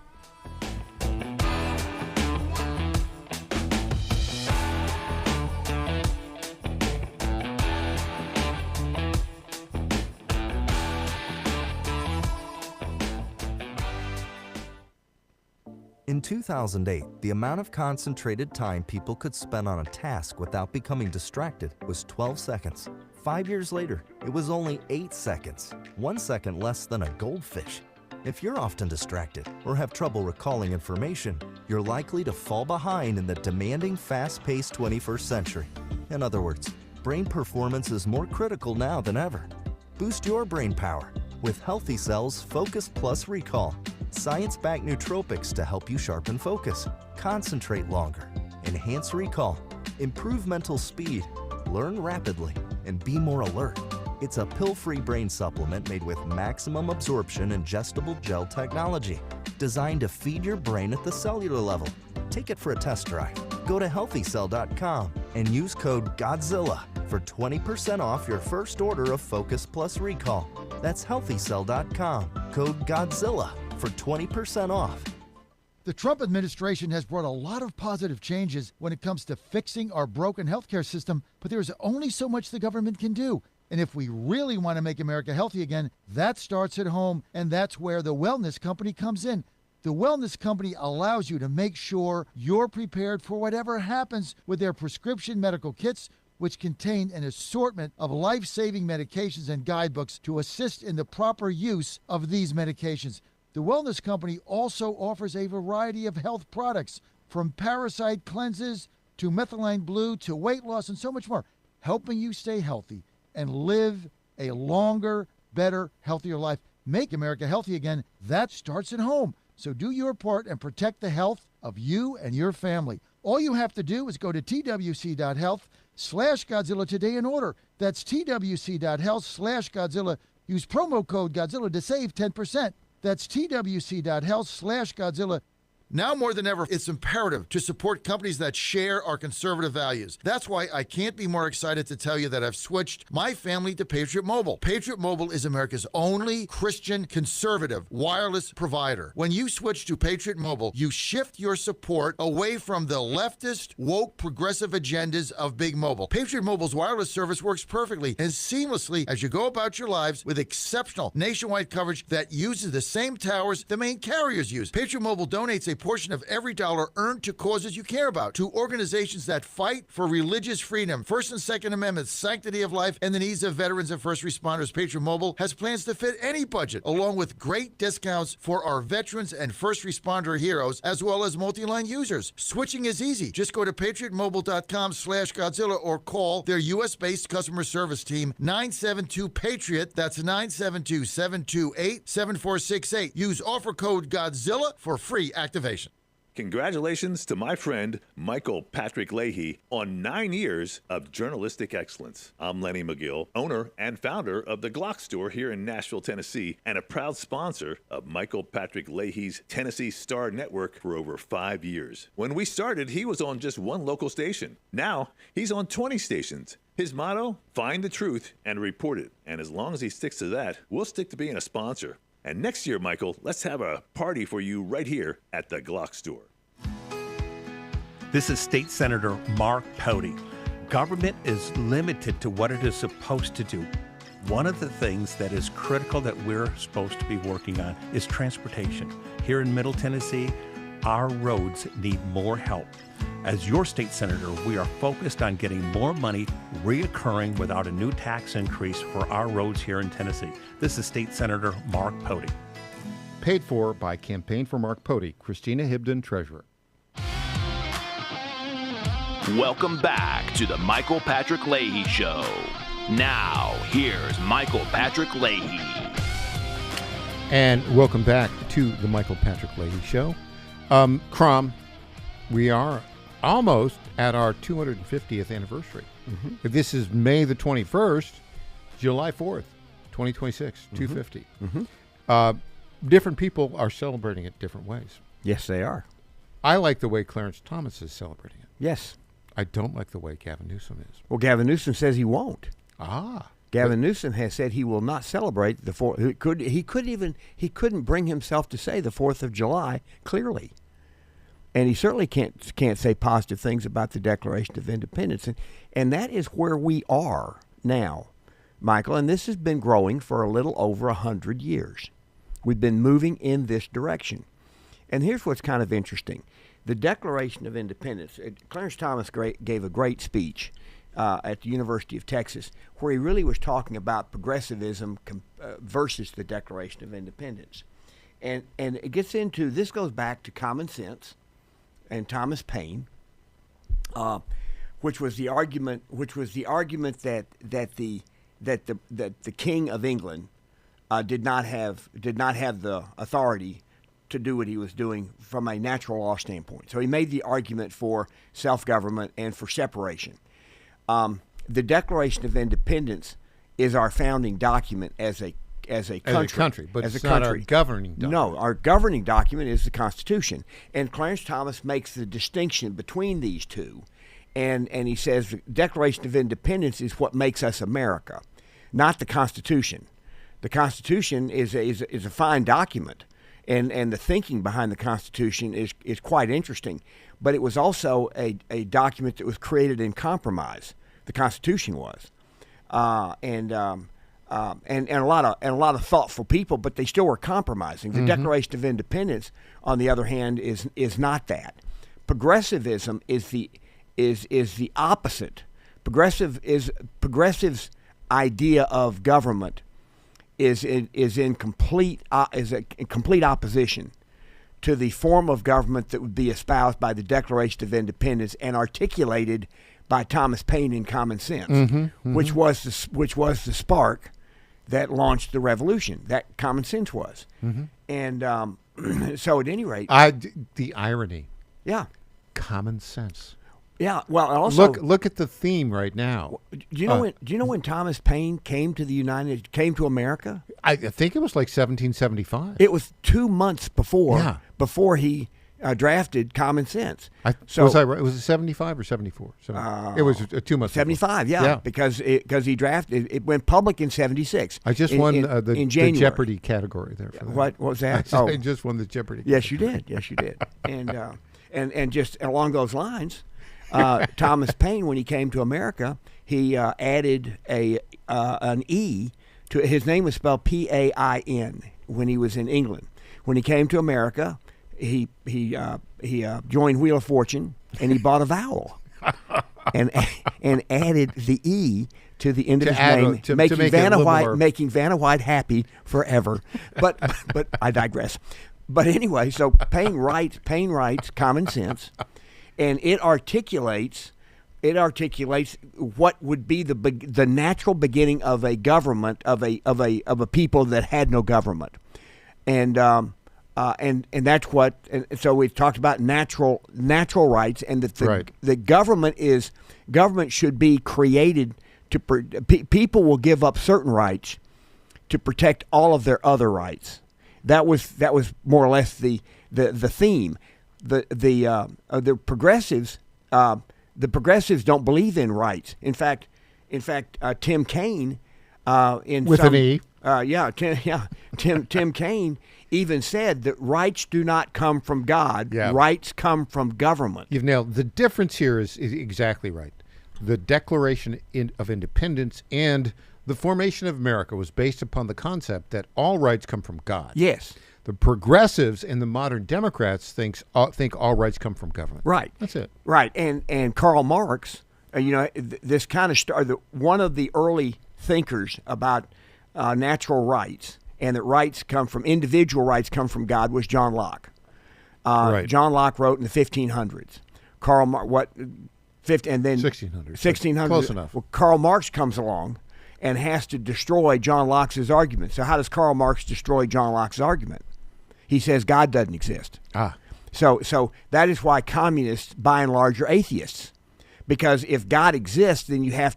Speaker 21: In 2008, the amount of concentrated time people could spend on a task without becoming distracted was 12 seconds. 5 years later, it was only 8 seconds, 1 second less than a goldfish. If you're often distracted or have trouble recalling information, you're likely to fall behind in the demanding, fast-paced 21st century. In other words, brain performance is more critical now than ever. Boost your brain power with Healthy Cell's Focus Plus Recall. Science-backed nootropics to help you sharpen focus, concentrate longer, enhance recall, improve mental speed, learn rapidly, and be more alert. It's a pill-free brain supplement made with maximum absorption ingestible gel technology, designed to feed your brain at the cellular level. Take it for a test drive. Go to healthycell.com and use code GODZILLA for 20% off your first order of Focus Plus Recall. That's healthycell.com, code GODZILLA for 20% off.
Speaker 13: The Trump administration has brought a lot of positive changes when it comes to fixing our broken healthcare system, but there's only so much the government can do. And if we really want to make America healthy again, that starts at home, and that's where the Wellness Company comes in. The Wellness Company allows you to make sure you're prepared for whatever happens with their prescription medical kits, which contain an assortment of life-saving medications and guidebooks to assist in the proper use of these medications. The Wellness Company also offers a variety of health products, from parasite cleanses to methylene blue to weight loss and so much more, helping you stay healthy and live a longer, better, healthier life. Make America healthy again. That starts at home. So do your part and protect the health of you and your family. All you have to do is go to twc.health/Godzilla today and order. That's twc.health/Godzilla. Use promo code Godzilla to save 10%. That's twc.health/Godzilla.
Speaker 12: Now more than ever, it's imperative to support companies that share our conservative values. That's why I can't be more excited to tell you that I've switched my family to Patriot Mobile. Patriot Mobile is America's only Christian conservative wireless provider. When you switch to Patriot Mobile, you shift your support away from the leftist, woke, progressive agendas of Big Mobile. Patriot Mobile's wireless service works perfectly and seamlessly as you go about your lives with exceptional nationwide coverage that uses the same towers the main carriers use. Patriot Mobile donates a portion of every dollar earned to causes you care about, to organizations that fight for religious freedom, First and Second Amendments, sanctity of life, and the needs of veterans and first responders. Patriot Mobile has plans to fit any budget, along with great discounts for our veterans and first responder heroes, as well as multi-line users. Switching is easy. Just go to patriotmobile.com/Godzilla or call their U.S.-based customer service team, 972-PATRIOT. That's 972-728-7468. Use offer code Godzilla for free activation.
Speaker 15: Congratulations to my friend Michael Patrick Leahy on 9 years of journalistic excellence. I'm Lenny McGill, owner and founder of the Glock Store here in Nashville, Tennessee, and a proud sponsor of Michael Patrick Leahy's Tennessee Star Network for over 5 years. When we started, he was on just one local station. Now, he's on 20 stations. His motto, find the truth and report it. And as long as he sticks to that, we'll stick to being a sponsor. And next year, Michael, let's have a party for you right here at the Glock Store.
Speaker 16: This is State Senator Mark Pody. Government is limited to what it is supposed to do. One of the things that is critical that we're supposed to be working on is transportation. Here in Middle Tennessee, our roads need more help. As your state senator, we are focused on getting more money reoccurring without a new tax increase for our roads here in Tennessee. This is State Senator Mark Pody.
Speaker 5: Paid for by Campaign for Mark Pody, Christina Hibden, Treasurer.
Speaker 4: Welcome back to the Michael Patrick Leahy Show. Now, here's Michael Patrick Leahy.
Speaker 5: And welcome back to the Michael Patrick Leahy Show. Crom, we are almost at our 250th anniversary.
Speaker 6: Mm-hmm.
Speaker 5: If this is May the 21st, July 4th, 2026, 250.
Speaker 6: Mm-hmm.
Speaker 5: Different people are celebrating it different ways.
Speaker 6: Yes, they are.
Speaker 5: I like the way Clarence Thomas is celebrating it.
Speaker 6: Yes.
Speaker 5: I don't like the way Gavin Newsom is.
Speaker 6: Well, Gavin Newsom says he won't. Gavin Newsom has said he will not celebrate the 4th. He couldn't bring himself to say the 4th of July clearly. And he certainly can't say positive things about the Declaration of Independence. And that is where we are now, Michael. And this has been growing for a little over 100 years. We've been moving in this direction. And here's what's kind of interesting. The Declaration of Independence, Clarence Thomas gave a great speech at the University of Texas where he really was talking about progressivism versus the Declaration of Independence. And it gets into, this goes back to common sense and Thomas Paine, which was the argument that the King of England did not have the authority to do what he was doing from a natural law standpoint. So he made the argument for self-government and for separation. The Declaration of Independence is our founding document as a country,
Speaker 5: but it's not our governing document.
Speaker 6: No, our governing document is the Constitution. And Clarence Thomas makes the distinction between these two. And he says the Declaration of Independence is what makes us America, not the Constitution. The Constitution is a fine document, and the thinking behind the Constitution is quite interesting. But it was also a document that was created in compromise. The Constitution was, and a lot of thoughtful people, but they still were compromising. The Declaration of Independence, on the other hand, is not that. Progressivism is the opposite. Progressive's idea of government is in complete opposition to the form of government that would be espoused by the Declaration of Independence and articulated by Thomas Paine in Common Sense, which was the spark that launched the revolution. That Common Sense was, and so at any rate,
Speaker 5: the irony.
Speaker 6: Yeah,
Speaker 5: common sense.
Speaker 6: Yeah, well, and also
Speaker 5: look at the theme right now.
Speaker 6: Do you know when Thomas Paine came to America?
Speaker 5: I think it was like 1775.
Speaker 6: It was 2 months before he drafted Common Sense.
Speaker 5: Was I right? Was it 75 or 74? It was 2 months.
Speaker 6: 75, yeah, because he drafted it went public in 76.
Speaker 5: I just won the Jeopardy category there. For that.
Speaker 6: What was that?
Speaker 5: I just won the Jeopardy.
Speaker 6: Yes, you did. Yes, you did. And just along those lines. Thomas Paine, when he came to America, he added an E to his name was spelled Pain when he was in England. When he came to America, he joined Wheel of Fortune and he bought a vowel and added the E to the end of his name, making Vanna White happy forever. But I digress. But anyway, so Paine writes Common Sense. And it articulates what would be the natural beginning of a government of a people that had no government, and that's what. And so we talked about natural rights, and that the government should be created to people will give up certain rights to protect all of their other rights. That was more or less the theme. The progressives don't believe in rights. In fact, Tim Kaine Tim Kaine even said that rights do not come from God. Yeah. Rights come from government.
Speaker 5: You've nailed the difference here. Is exactly right. The Declaration of Independence and the formation of America was based upon the concept that all rights come from God.
Speaker 6: Yes.
Speaker 5: The progressives and the modern Democrats think all rights come from government.
Speaker 6: Right.
Speaker 5: That's it.
Speaker 6: Right. And Karl Marx, this kind of started, one of the early thinkers about natural rights and that individual rights come from God was John Locke. John Locke wrote in the 1500s. Karl Marx, and then 1600.
Speaker 5: Close enough.
Speaker 6: Well, Karl Marx comes along and has to destroy John Locke's argument. So how does Karl Marx destroy John Locke's argument? He says God doesn't exist. So that is why communists, by and large, are atheists, because if God exists, then you have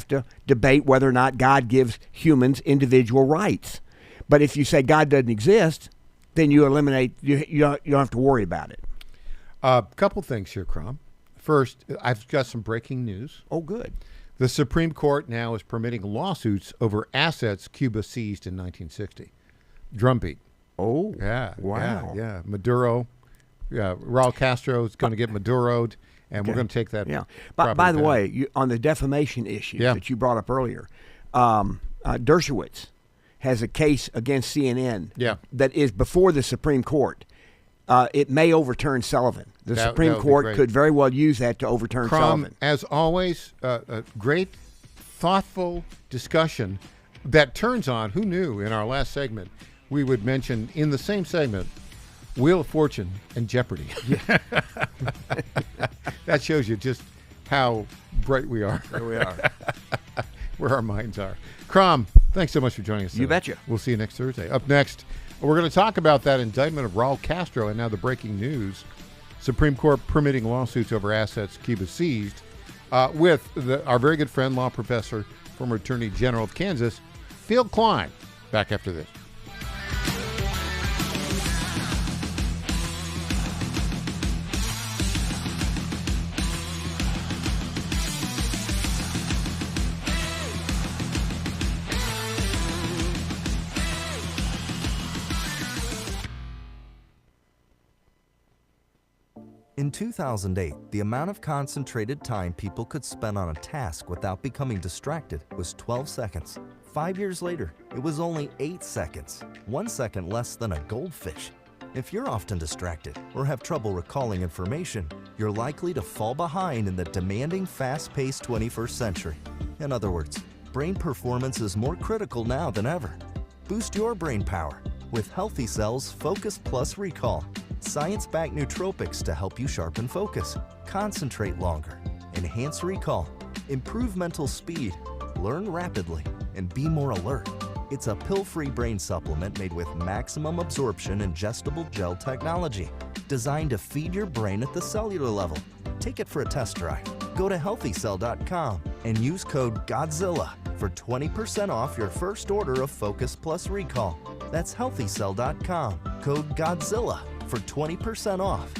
Speaker 6: to debate whether or not God gives humans individual rights. But if you say God doesn't exist, then you eliminate. You don't have to worry about it.
Speaker 5: A couple things here, Crom. First, I've got some breaking news.
Speaker 6: Oh, good.
Speaker 5: The Supreme Court now is permitting lawsuits over assets Cuba seized in 1960. Drumbeat.
Speaker 6: Oh,
Speaker 5: yeah.
Speaker 6: Wow.
Speaker 5: Yeah. Maduro. Yeah. Raul Castro is going to get Maduro'd, and we're going to take that.
Speaker 6: Yeah. By the way, on the defamation issue that you brought up earlier, Dershowitz has a case against CNN that is before the Supreme Court. It may overturn Sullivan. The Supreme Court could very well use that to overturn Sullivan.
Speaker 5: As always, a great, thoughtful discussion that turns on, who knew in our last segment, we would mention in the same segment Wheel of Fortune and Jeopardy. Yeah. That shows you just how bright we are.
Speaker 6: There we are.
Speaker 5: Where our minds are. Crom, thanks so much for joining us today.
Speaker 6: You betcha.
Speaker 5: We'll see you next Thursday. Up next, we're going to talk about that indictment of Raul Castro and now the breaking news. Supreme Court permitting lawsuits over assets Cuba seized with our very good friend, law professor, former Attorney General of Kansas, Phil Klein. Back after this.
Speaker 21: In 2008, the amount of concentrated time people could spend on a task without becoming distracted was 12 seconds. 5 years later, it was only 8 seconds, 1 second less than a goldfish. If you're often distracted or have trouble recalling information, you're likely to fall behind in the demanding, fast-paced 21st century. In other words, brain performance is more critical now than ever. Boost your brain power with Healthy Cell's Focus Plus Recall. Science-backed nootropics to help you sharpen focus, concentrate longer, enhance recall, improve mental speed, learn rapidly, and be more alert. It's a pill-free brain supplement made with maximum absorption ingestible gel technology, designed to feed your brain at the cellular level. Take it for a test drive. Go to healthycell.com and use code GODZILLA for 20% off your first order of Focus Plus Recall. That's healthycell.com, code GODZILLA for 20% off.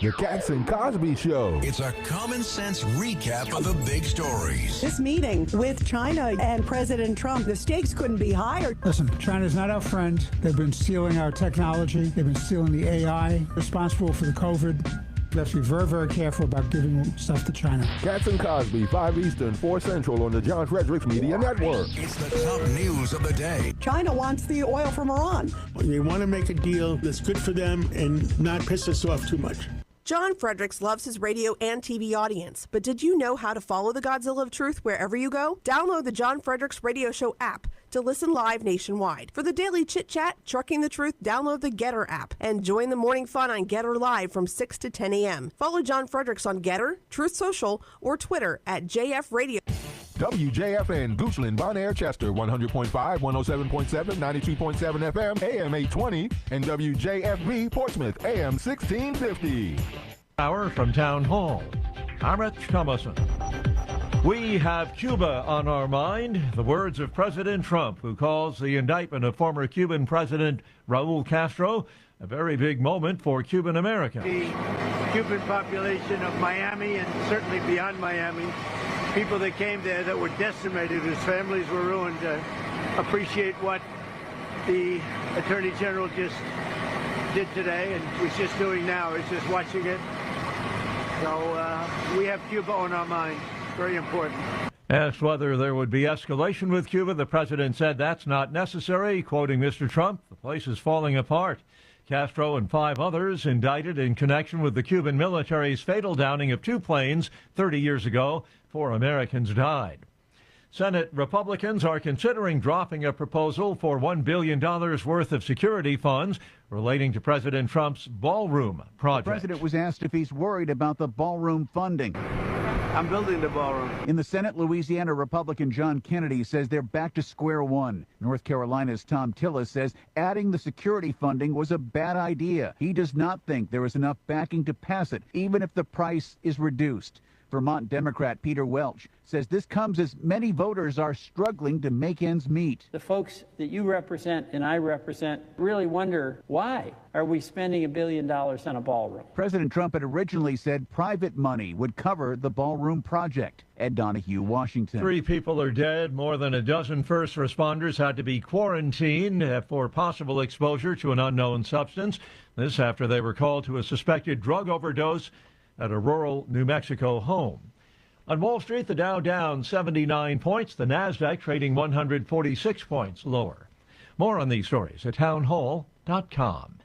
Speaker 2: The Cats and Cosby Show. It's a common sense recap of the big stories.
Speaker 22: This meeting with China and President Trump, the stakes couldn't be higher.
Speaker 23: Listen, China's not our friend. They've been stealing our technology. They've been stealing the AI, responsible for the COVID. We have to be very, very careful about giving stuff to China.
Speaker 2: Cats and Cosby, 5 Eastern, 4 Central on the John Fredericks Media Network. It's the top news of the day.
Speaker 22: China wants the oil from Iran.
Speaker 24: They want to make a deal that's good for them and not piss us off too much.
Speaker 25: John Fredericks loves his radio and TV audience, but did you know how to follow the Godzilla of Truth wherever you go? Download the John Fredericks Radio Show app to listen live nationwide. For the daily chit-chat, Trucking the Truth, download the Getter app and join the morning fun on Getter Live from 6 to 10 a.m. Follow John Fredericks on Getter, Truth Social, or Twitter at JF Radio.
Speaker 2: WJFN, Goochland, Bonaire, Chester, 100.5, 107.7, 92.7 FM, AM 820, and WJFB, Portsmouth, AM 1650.
Speaker 1: Hour from Town Hall. I'm Rich Thomason. We have Cuba on our mind. The words of President Trump, who calls the indictment of former Cuban President Raul Castro a very big moment for Cuban America.
Speaker 26: The Cuban population of Miami and certainly beyond Miami, people that came there that were decimated, whose families were ruined, appreciate what the Attorney General just did today and was just doing now, is just watching it. So we have Cuba on our mind. Very important.
Speaker 1: Asked whether there would be escalation with Cuba, the president said that's not necessary. Quoting Mr. Trump, the place is falling apart. Castro and 5 others indicted in connection with the Cuban military's fatal downing of 2 planes 30 years ago. 4 Americans died. Senate Republicans are considering dropping a proposal for $1 billion worth of security funds relating to President Trump's ballroom project.
Speaker 27: The president was asked if he's worried about the ballroom funding.
Speaker 26: I'm building the ballroom.
Speaker 27: In the Senate, Louisiana Republican John Kennedy says they're back to square one. North Carolina's Tom Tillis says adding the security funding was a bad idea. He does not think there is enough backing to pass it, even if the price is reduced. Vermont Democrat Peter Welch says this comes as many voters are struggling to make ends meet.
Speaker 28: The folks that you represent and I represent really wonder, why are we spending $1 billion on a ballroom?
Speaker 27: President Trump had originally said private money would cover the ballroom project. Ed Donahue, Washington.
Speaker 1: 3 people are dead. More than a dozen first responders had to be quarantined for possible exposure to an unknown substance. This after they were called to a suspected drug overdose at a rural New Mexico home. On Wall Street, the Dow down 79 points, the Nasdaq trading 146 points lower. More on these stories at townhall.com.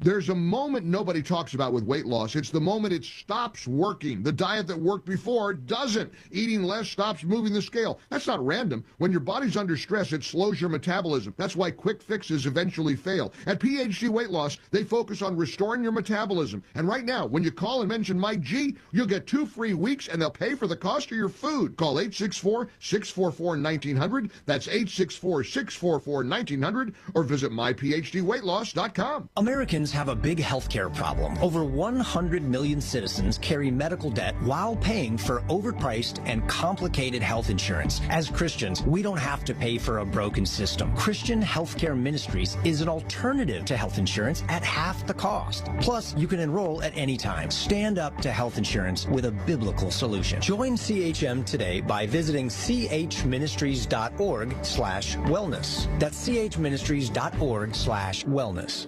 Speaker 3: There's a moment nobody talks about with weight loss. It's the moment it stops working. The diet that worked before doesn't. Eating less stops moving the scale. That's not random. When your body's under stress, it slows your metabolism. That's why quick fixes eventually fail. At PhD Weight Loss, they focus on restoring your metabolism. And right now, when you call and mention Mike G, you'll get 2 free weeks and they'll pay for the cost of your food. Call 864-644-1900. That's 864-644-1900 or visit myphdweightloss.com.
Speaker 7: Americans have a big healthcare problem. Over 100 million citizens carry medical debt while paying for overpriced and complicated health insurance. As Christians, we don't have to pay for a broken system. Christian Healthcare Ministries is an alternative to health insurance at half the cost. Plus, you can enroll at any time. Stand up to health insurance with a biblical solution. Join CHM today by visiting chministries.org/wellness. That's chministries.org/wellness.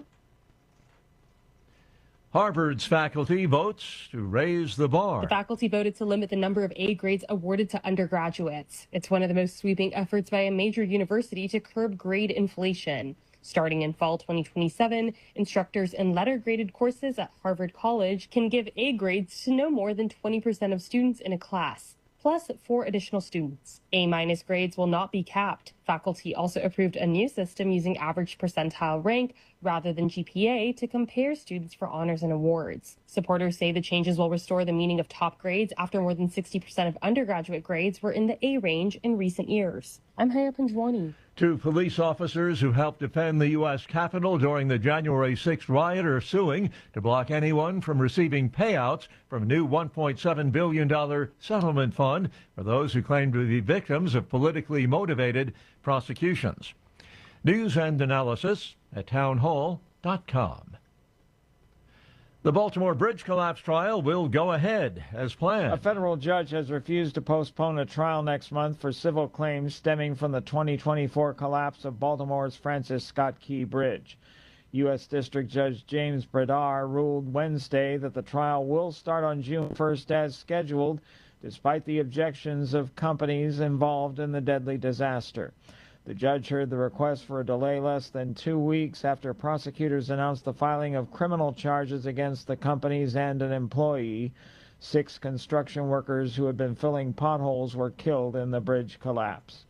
Speaker 1: Harvard's faculty votes to raise the bar.
Speaker 8: The faculty voted to limit the number of A grades awarded to undergraduates. It's one of the most sweeping efforts by a major university to curb grade inflation. Starting in fall 2027, instructors in letter-graded courses at Harvard College can give A grades to no more than 20% of students in a class, plus 4 additional students. A- grades will not be capped. Faculty also approved a new system using average percentile rank rather than GPA to compare students for honors and awards. Supporters say the changes will restore the meaning of top grades after more than 60% of undergraduate grades were in the A range in recent years. I'm Haya Panjwani.
Speaker 1: 2 police officers who helped defend the U.S. Capitol during the January 6th riot are suing to block anyone from receiving payouts from a new $1.7 billion settlement fund for those who claim to be victims of politically motivated prosecutions. News and analysis at townhall.com. The Baltimore Bridge collapse trial will go ahead as planned.
Speaker 9: A federal judge has refused to postpone a trial next month for civil claims stemming from the 2024 collapse of Baltimore's Francis Scott Key Bridge. U.S. District Judge James Bradar ruled Wednesday that the trial will start on June 1st as scheduled, despite the objections of companies involved in the deadly disaster. The judge heard the request for a delay less than 2 weeks after prosecutors announced the filing of criminal charges against the companies and an employee. 6 construction workers who had been filling potholes were killed in the bridge collapse.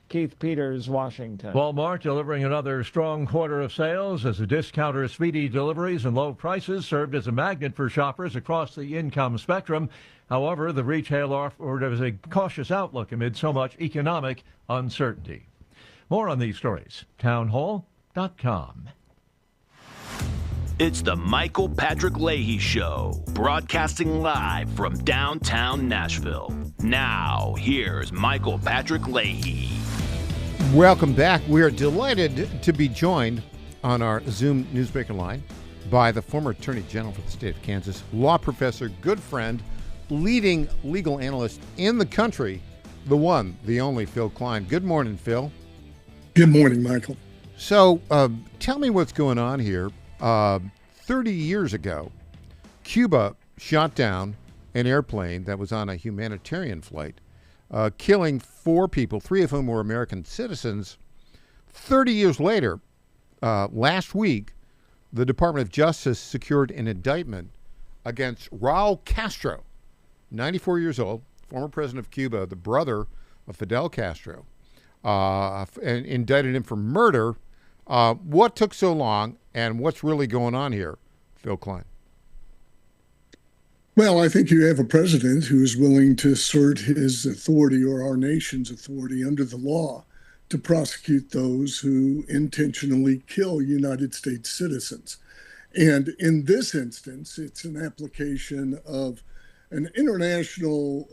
Speaker 9: Keith Peters, Washington.
Speaker 1: Walmart delivering another strong quarter of sales as a discounter's speedy deliveries and low prices served as a magnet for shoppers across the income spectrum. However, the retailer offered a cautious outlook amid so much economic uncertainty. More on these stories, townhall.com.
Speaker 4: It's the Michael Patrick Leahy Show, broadcasting live from downtown Nashville. Now, here's Michael Patrick Leahy.
Speaker 5: Welcome back. We are delighted to be joined on our Zoom Newsbreaker line by the former Attorney General for the state of Kansas, law professor, good friend, leading legal analyst in the country, the one, the only Phil Klein. Good morning, Phil.
Speaker 10: Good morning, Michael.
Speaker 5: So tell me what's going on here. 30 years ago, Cuba shot down an airplane that was on a humanitarian flight, killing 4 people, 3 of whom were American citizens. 30 years later, last week, the Department of Justice secured an indictment against Raul Castro, 94 years old, former president of Cuba, the brother of Fidel Castro, and indicted him for murder. What took so long, and what's really going on here, Phil Klein?
Speaker 10: Well, I think you have a president who is willing to assert his authority or our nation's authority under the law to prosecute those who intentionally kill United States citizens. And in this instance, it's an application of an international,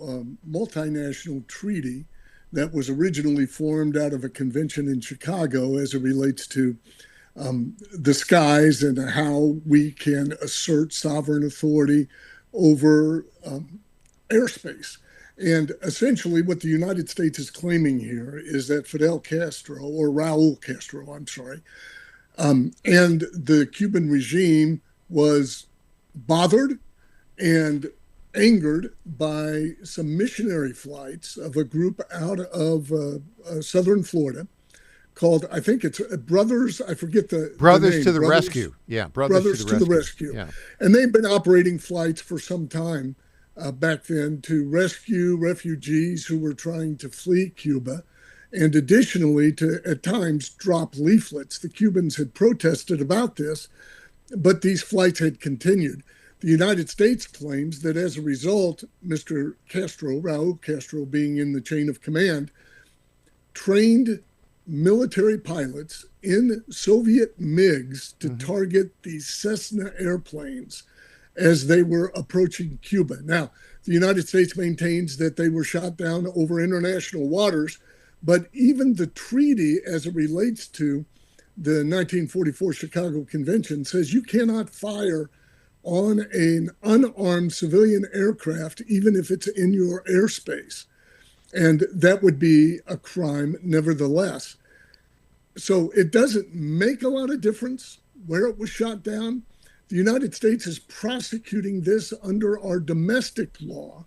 Speaker 10: multinational treaty that was originally formed out of a convention in Chicago as it relates to the skies and how we can assert sovereign authority over airspace. And essentially what the United States is claiming here is that Fidel Castro, or Raul Castro, I'm sorry, and the Cuban regime was bothered and angered by some missionary flights of a group out of southern Florida called, I think it's Brothers, I forget the
Speaker 5: Brothers
Speaker 10: name.
Speaker 5: to the Rescue. Yeah,
Speaker 10: Brothers to the Rescue.
Speaker 5: Yeah.
Speaker 10: And they've been operating flights for some time back then to rescue refugees who were trying to flee Cuba, and additionally to, at times, drop leaflets. The Cubans had protested about this, but these flights had continued. The United States claims that as a result, Mr. Castro, Raul Castro being in the chain of command, trained military pilots in Soviet MiGs to target these Cessna airplanes as they were approaching Cuba. Now, the United States maintains that they were shot down over international waters, but even the treaty as it relates to the 1944 Chicago Convention says you cannot fire on an unarmed civilian aircraft, even if it's in your airspace. And that would be a crime nevertheless. So it doesn't make a lot of difference where it was shot down. The United States is prosecuting this under our domestic law,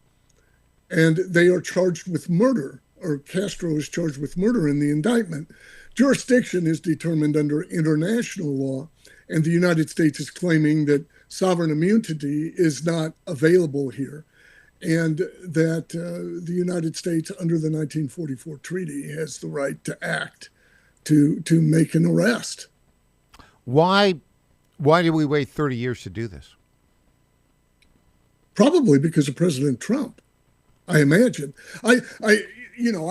Speaker 10: and they are charged with murder, or Castro is charged with murder in the indictment. Jurisdiction is determined under international law, and the United States is claiming that sovereign immunity is not available here, and that the United States, under the 1944 treaty, has the right to act to make an arrest.
Speaker 5: Why did we wait 30 years to do this?
Speaker 10: Probably because of President Trump, I imagine. I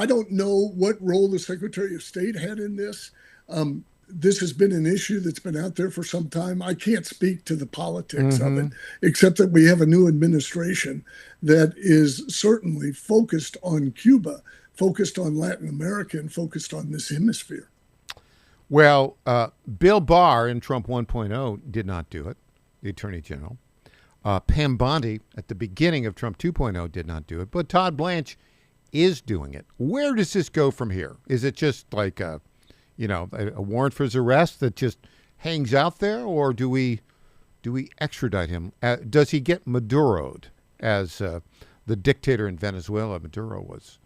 Speaker 10: don't know what role the Secretary of State had in this. This has been an issue that's been out there for some time. I can't speak to the politics of it, except that we have a new administration that is certainly focused on Cuba, focused on Latin America, and focused on this hemisphere.
Speaker 5: Well, Bill Barr in Trump 1.0 did not do it, the Attorney General. Pam Bondi at the beginning of Trump 2.0 did not do it, but Todd Blanche is doing it. Where does this go from here? Is it just like a warrant for his arrest that just hangs out there, or do we extradite him? Does he get Maduro'd as the dictator in Venezuela, Maduro was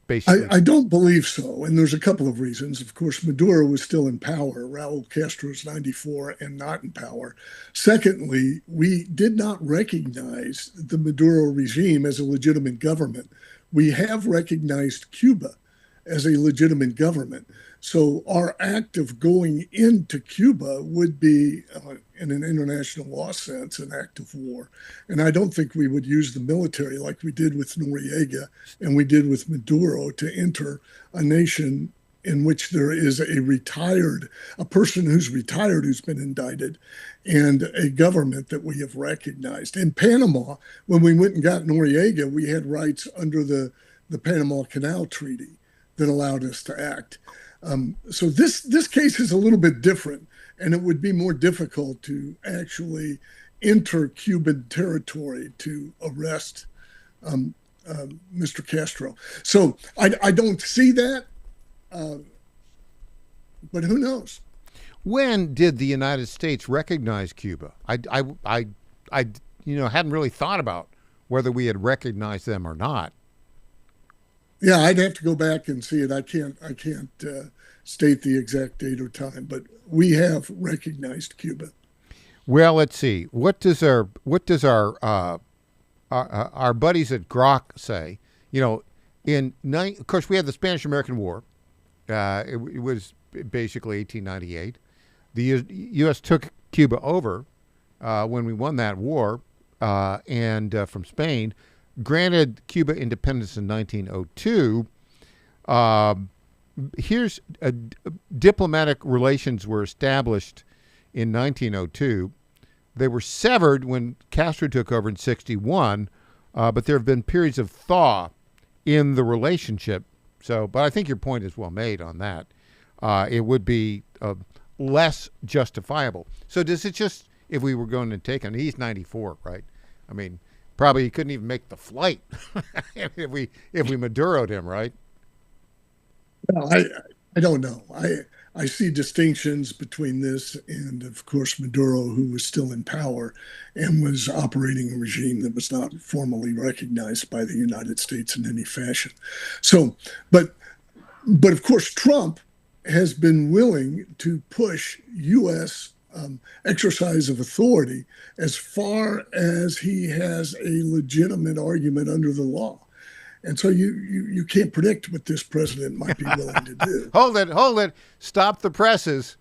Speaker 5: basically?
Speaker 10: I don't believe so, and there's a couple of reasons. Of course, Maduro was still in power. Raul Castro's 94 and not in power. Secondly, we did not recognize the Maduro regime as a legitimate government. We have recognized Cuba as a legitimate government. So our act of going into Cuba would be, in an international law sense, an act of war. And I don't think we would use the military like we did with Noriega and we did with Maduro to enter a nation in which there is a person who's retired who's been indicted, and a government that we have recognized. In Panama, when we went and got Noriega, we had rights under the Panama Canal Treaty that allowed us to act. So this case is a little bit different, and it would be more difficult to actually enter Cuban territory to arrest Mr. Castro. So I don't see that, but who knows?
Speaker 5: When did the United States recognize Cuba? I hadn't really thought about whether we had recognized them or not.
Speaker 10: Yeah, I'd have to go back and see it. I can't state the exact date or time, but we have recognized Cuba.
Speaker 5: Well, let's see. What does our buddies at Grok say? Of course, we had the Spanish-American War. It was basically 1898. The U.S. took Cuba over when we won that war, and from Spain. Granted Cuba independence in 1902. Diplomatic relations were established in 1902. They were severed when Castro took over in 1961, but there have been periods of thaw in the relationship. But I think your point is well made on that. It would be less justifiable. So does it just, if we were going to take him, he's 94, right? I mean, probably he couldn't even make the flight if we Maduro'd him, right?
Speaker 10: Well, I don't know. I see distinctions between this and, of course, Maduro, who was still in power and was operating a regime that was not formally recognized by the United States in any fashion. So, but of course, Trump has been willing to push U.S. Exercise of authority as far as he has a legitimate argument under the law. And so you can't predict what this president might be willing to do.
Speaker 5: Hold it. Stop the presses.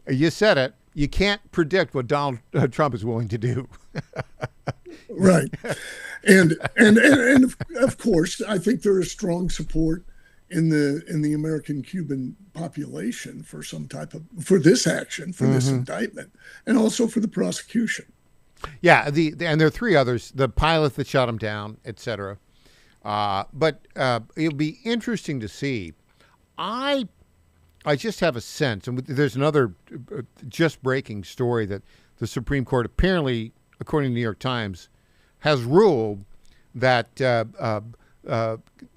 Speaker 5: You said it. You can't predict what Donald Trump is willing to do.
Speaker 10: Right. And of course, I think there is strong support in the American Cuban population for for this action, for this indictment, and also for the prosecution.
Speaker 5: Yeah, and there are three others: the pilot that shot him down, etc. But it'll be interesting to see. I just have a sense, and there's another just breaking story that the Supreme Court apparently, according to the New York Times, has ruled that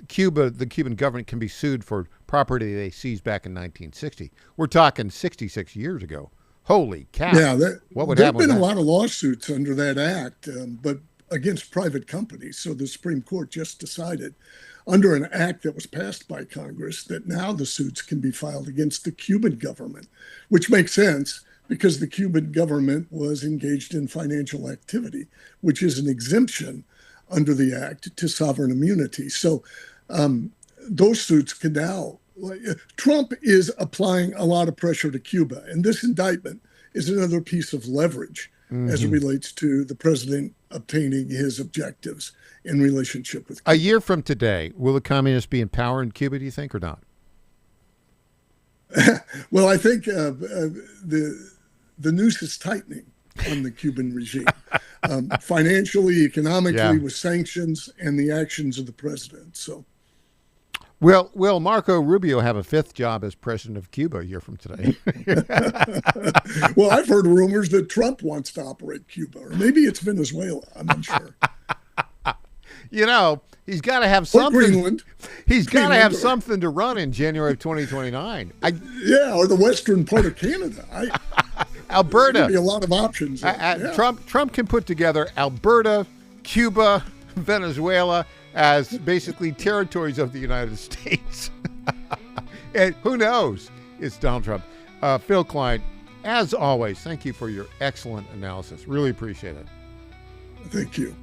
Speaker 5: Cuba, the Cuban government, can be sued for property they seized back in 1960. We're talking 66 years ago. Holy cow!
Speaker 10: Yeah,
Speaker 5: what would
Speaker 10: there
Speaker 5: happen?
Speaker 10: There have been a lot of lawsuits under that act, but against private companies. So the Supreme Court just decided, under an act that was passed by Congress, that now the suits can be filed against the Cuban government, which makes sense because the Cuban government was engaged in financial activity, which is an exemption under the act to sovereign immunity. So those suits can now, Trump is applying a lot of pressure to Cuba, and this indictment is another piece of leverage as it relates to the president obtaining his objectives in relationship with Cuba.
Speaker 5: A year from today, will the communists be in power in Cuba, do you think, or not?
Speaker 10: Well, I think the noose is tightening on the Cuban regime, financially, economically, with sanctions and the actions of the president. So,
Speaker 5: will Marco Rubio have a fifth job as president of Cuba a year from today?
Speaker 10: Well, I've heard rumors that Trump wants to operate Cuba, or maybe it's Venezuela. I'm unsure.
Speaker 5: You know, he's got to have something.
Speaker 10: Greenland.
Speaker 5: He's got to have something to run in January of 2029.
Speaker 10: Yeah, or the western part of Canada.
Speaker 5: Alberta.
Speaker 10: There'd be a lot of options. Yeah.
Speaker 5: Trump can put together Alberta, Cuba, Venezuela as basically territories of the United States. And who knows? It's Donald Trump. Phil Klein, as always, thank you for your excellent analysis. Really appreciate it.
Speaker 10: Thank you.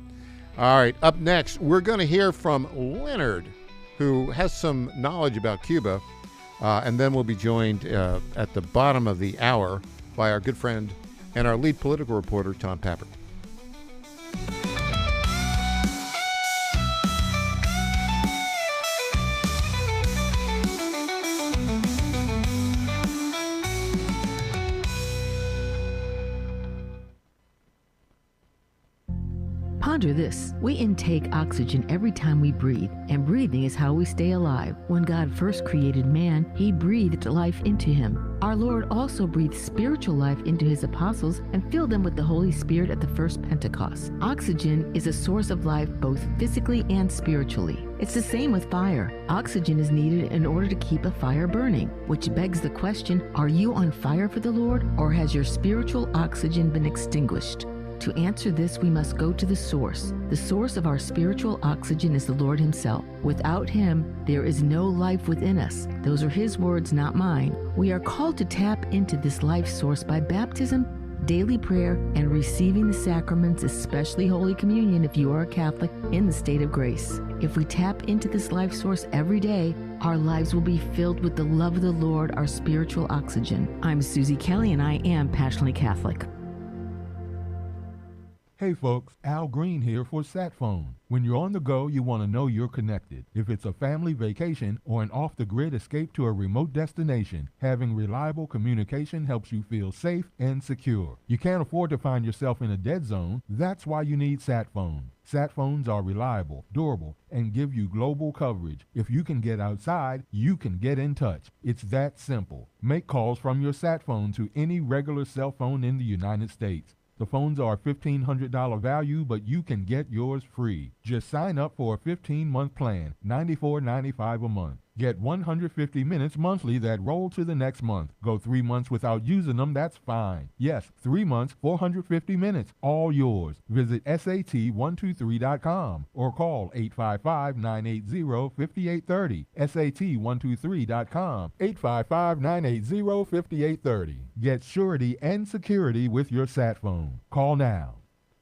Speaker 5: All right, up next, we're going to hear from Leonard, who has some knowledge about Cuba, and then we'll be joined at the bottom of the hour by our good friend and our lead political reporter, Tom Patrick.
Speaker 11: Ponder this. We intake oxygen every time we breathe, and breathing is how we stay alive. When God first created man, he breathed life into him. Our Lord also breathed spiritual life into his apostles and filled them with the Holy Spirit at the first Pentecost. Oxygen is a source of life both physically and spiritually. It's the same with fire. Oxygen is needed in order to keep a fire burning, which begs the question, are you on fire for the Lord, or has your spiritual oxygen been extinguished? To answer this, we must go to the source. The source of our spiritual oxygen is the Lord himself. Without him, there is no life within us. Those are his words, not mine. We are called to tap into this life source by baptism, daily prayer, and receiving the sacraments, especially Holy Communion if you are a Catholic, in the state of grace. If we tap into this life source every day, our lives will be filled with the love of the Lord, our spiritual oxygen. I'm Susie Kelly, and I am passionately Catholic.
Speaker 2: Hey folks, Al Green here for SatPhone. When you're on the go, you want to know you're connected. If it's a family vacation or an off-the-grid escape to a remote destination, having reliable communication helps you feel safe and secure. You can't afford to find yourself in a dead zone. That's why you need SatPhone. SatPhones are reliable, durable, and give you global coverage. If you can get outside, you can get in touch. It's that simple. Make calls from your SatPhone to any regular cell phone in the United States. The phones are a $1,500 value, but you can get yours free. Just sign up for a 15-month plan, $94.95 a month. Get 150 minutes monthly that roll to the next month. Go 3 months without using them, that's fine. Yes, 3 months, 450 minutes, all yours. Visit SAT123.com or call 855-980-5830. SAT123.com, 855-980-5830. Get surety and security with your sat phone. Call now.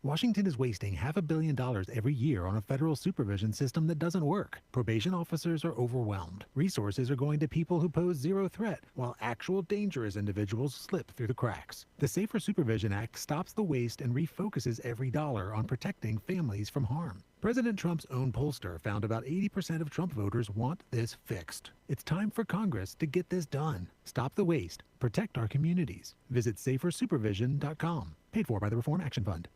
Speaker 12: Washington is wasting $500 million every year on a federal supervision system that doesn't work. Probation officers are overwhelmed. Resources are going to people who pose zero threat, while actual dangerous individuals slip through the cracks. The Safer Supervision Act stops the waste and refocuses every dollar on protecting families from harm. President Trump's own pollster found about 80% of Trump voters want this fixed. It's time for Congress to get this done. Stop the waste. Protect our communities. Visit safersupervision.com. Paid for by the Reform Action Fund.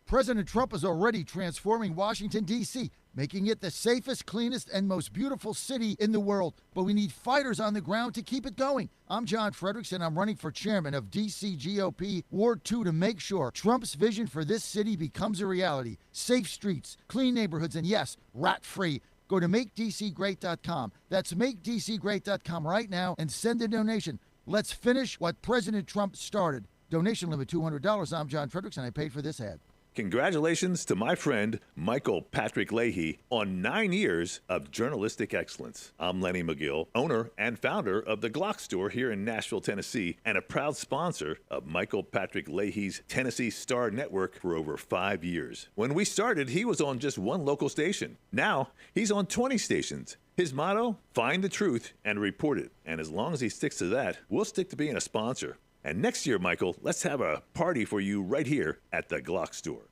Speaker 13: President Trump is already transforming Washington, D.C., making it the safest, cleanest, and most beautiful city in the world. But we need fighters on the ground to keep it going. I'm John Fredericks, and I'm running for chairman of D.C. GOP Ward 2 to make sure Trump's vision for this city becomes a reality. Safe streets, clean neighborhoods, and yes, rat-free. Go to MakeDCGreat.com. That's MakeDCGreat.com right now and send a donation. Let's finish what President Trump started. Donation limit $200. I'm John Fredericks, and I paid for this ad.
Speaker 14: Congratulations to my friend Michael Patrick Leahy on 9 years of journalistic excellence. I'm Lenny McGill, owner and founder of the Glock Store here in Nashville, Tennessee, and a proud sponsor of Michael Patrick Leahy's Tennessee Star Network for over 5 years. When we started, he was on just one local station. Now, he's on 20 stations. His motto, find the truth and report it. And as long as he sticks to that, we'll stick to being a sponsor. And next year, Michael, let's have a party for you right here at the Glock Store.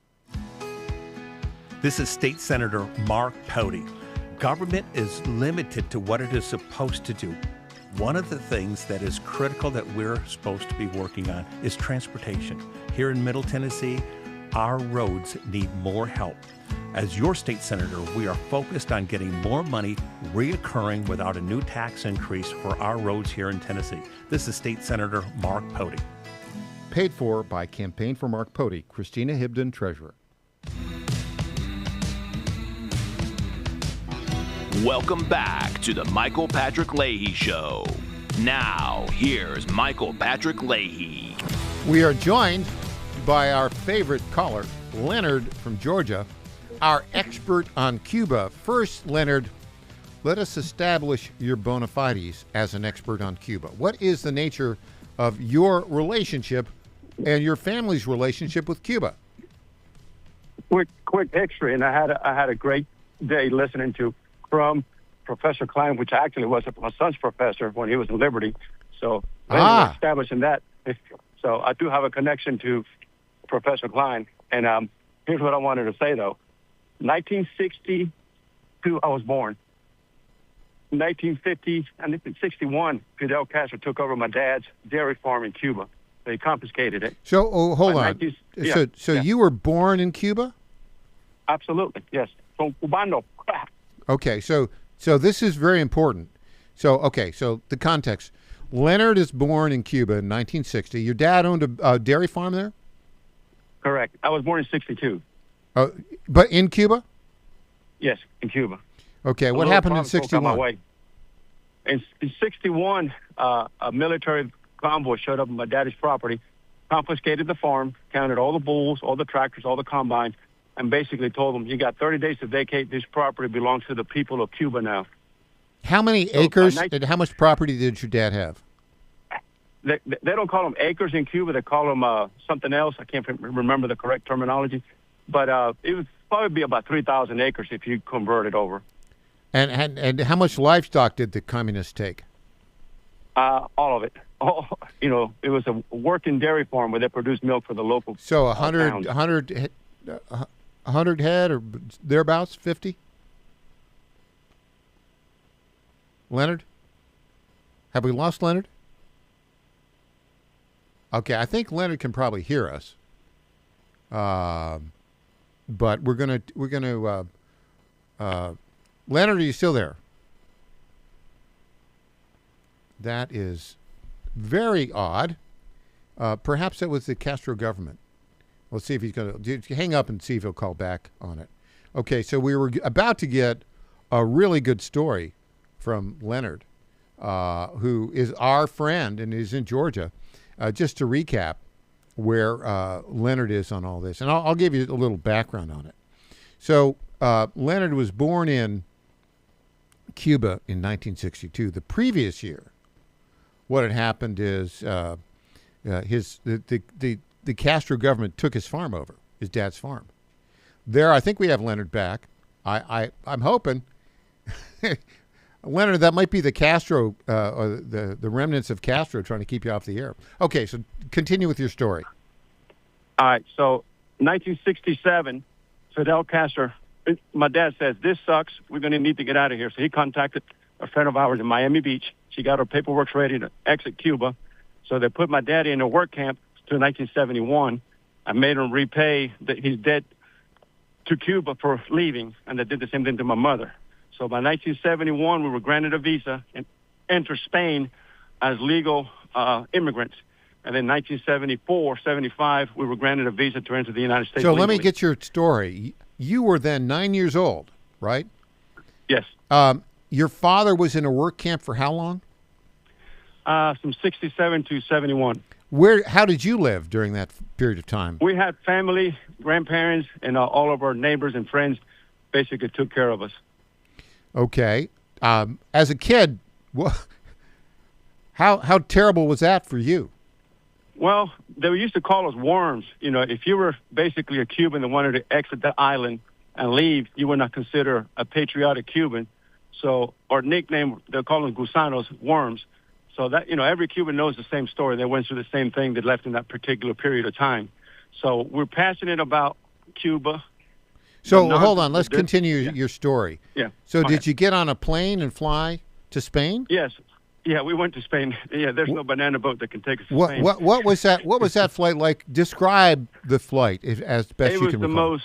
Speaker 16: This is State Senator Mark Pody. Government is limited to what it is supposed to do. One of the things that is critical that we're supposed to be working on is transportation. Here in Middle Tennessee, our roads need more help. As your state senator, we are focused on getting more money reoccurring without a new tax increase for our roads here in Tennessee. This is State Senator Mark Pody.
Speaker 5: Paid for by Campaign for Mark Pody, Christina Hibden, Treasurer.
Speaker 4: Welcome back to the Michael Patrick Leahy Show. Now, here's Michael Patrick Leahy.
Speaker 5: We are joined by our favorite caller, Leonard from Georgia, our expert on Cuba. First, Leonard, let us establish your bona fides as an expert on Cuba. What is the nature of your relationship and your family's relationship with Cuba?
Speaker 15: Quick history, and I had a great day listening to from Professor Klein, which actually was my son's professor when he was in Liberty. So anyway, establishing that. So I do have a connection to Professor Klein. And here's what I wanted to say, though. 1962, I was born. 1950, and 1961, Fidel Castro took over my dad's dairy farm in Cuba. They confiscated it.
Speaker 5: So, hold on. So you were born in Cuba?
Speaker 15: Absolutely, yes. From Cubano.
Speaker 5: Okay, so this is very important. So the context. Leonard is born in Cuba in 1960. Your dad owned a dairy farm there?
Speaker 15: Correct. I was born in 62.
Speaker 5: But in Cuba?
Speaker 15: Yes, in Cuba.
Speaker 5: Okay, what happened in 61?
Speaker 15: In 61, a military convoy showed up on my daddy's property, confiscated the farm, counted all the bulls, all the tractors, all the combines, and basically told them, you got 30 days to vacate this property. It belongs to the people of Cuba now.
Speaker 5: How many acres and how much property did your dad have?
Speaker 15: They don't call them acres in Cuba. They call them something else. I can't remember the correct terminology. But it would probably be about 3,000 acres if you convert it over.
Speaker 5: And how much livestock did the communists take?
Speaker 15: All of it. It was a working dairy farm where they produced milk for the local.
Speaker 5: So 100 head or thereabouts, 50? Leonard? Have we lost Leonard? Okay, I think Leonard can probably hear us. But we're gonna Leonard, are you still there? That is very odd. Perhaps that was the Castro government. Let's see if he's going to hang up and see if he'll call back on it. Okay, so we were about to get a really good story from Leonard, who is our friend and is in Georgia. Just to recap where Leonard is on all this. And I'll give you a little background on it. So Leonard was born in Cuba in 1962. The previous year, what had happened is the Castro government took his farm over, his dad's farm. There, I think we have Leonard back. I'm hoping. Leonard, that might be the Castro, or the remnants of Castro trying to keep you off the air. Okay, so continue with your story.
Speaker 15: All right, so 1967, Fidel Castro, my dad says, this sucks, we're going to need to get out of here. So he contacted a friend of ours in Miami Beach. She got her paperwork ready to exit Cuba. So they put my daddy in a work camp till 1971. I made him repay his debt to Cuba for leaving, and they did the same thing to my mother. So by 1971, we were granted a visa and entered Spain as legal immigrants. And then 1974, 75, we were granted a visa to enter the United States.
Speaker 5: So
Speaker 15: legally.
Speaker 5: let me get your story. You were then 9 years old, right?
Speaker 15: Yes.
Speaker 5: Your father was in a work camp for how long?
Speaker 15: From 67 to 71.
Speaker 5: How did you live during that period of time?
Speaker 15: We had family, grandparents, and all of our neighbors and friends basically took care of us.
Speaker 5: Okay. As a kid, how terrible was that for you?
Speaker 15: Well, they used to call us worms. You know, if you were basically a Cuban that wanted to exit the island and leave, you were not considered a patriotic Cuban. So our nickname, they're calling gusanos, worms. So that, every Cuban knows the same story. They went through the same thing that left in that particular period of time. So we're passionate about Cuba.
Speaker 5: So hold on, let's continue your story.
Speaker 15: Yeah.
Speaker 5: So did you get on a plane and fly to Spain?
Speaker 15: Yes. Yeah, we went to Spain. Yeah, there's no banana boat that can take us to Spain.
Speaker 5: What was that? What was that flight like? Describe the flight as best you can recall.
Speaker 15: It was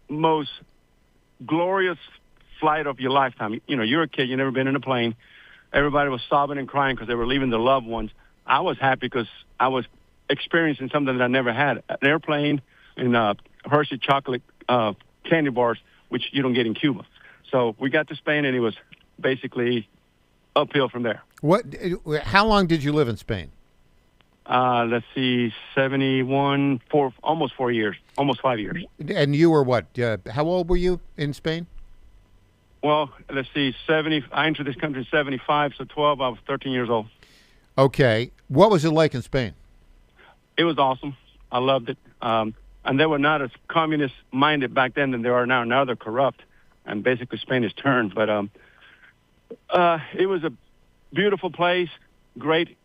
Speaker 15: the most glorious flight of your lifetime. You're a kid. You've never been in a plane. Everybody was sobbing and crying because they were leaving their loved ones. I was happy because I was experiencing something that I never had: an airplane and Hershey chocolate candy bars, which you don't get in Cuba. So we got to Spain, and it was basically uphill from there.
Speaker 5: How long did you live in Spain?
Speaker 15: Let's see, 71, almost 4 years, almost 5 years.
Speaker 5: And you were what? How old were you in Spain?
Speaker 15: Well, let's see, 70. I entered this country in 75, so 12. I was 13 years old.
Speaker 5: Okay. What was it like in Spain?
Speaker 15: It was awesome. I loved it. And they were not as communist-minded back then than they are now. Now they're corrupt, and basically Spain has turned. But it was a beautiful place, great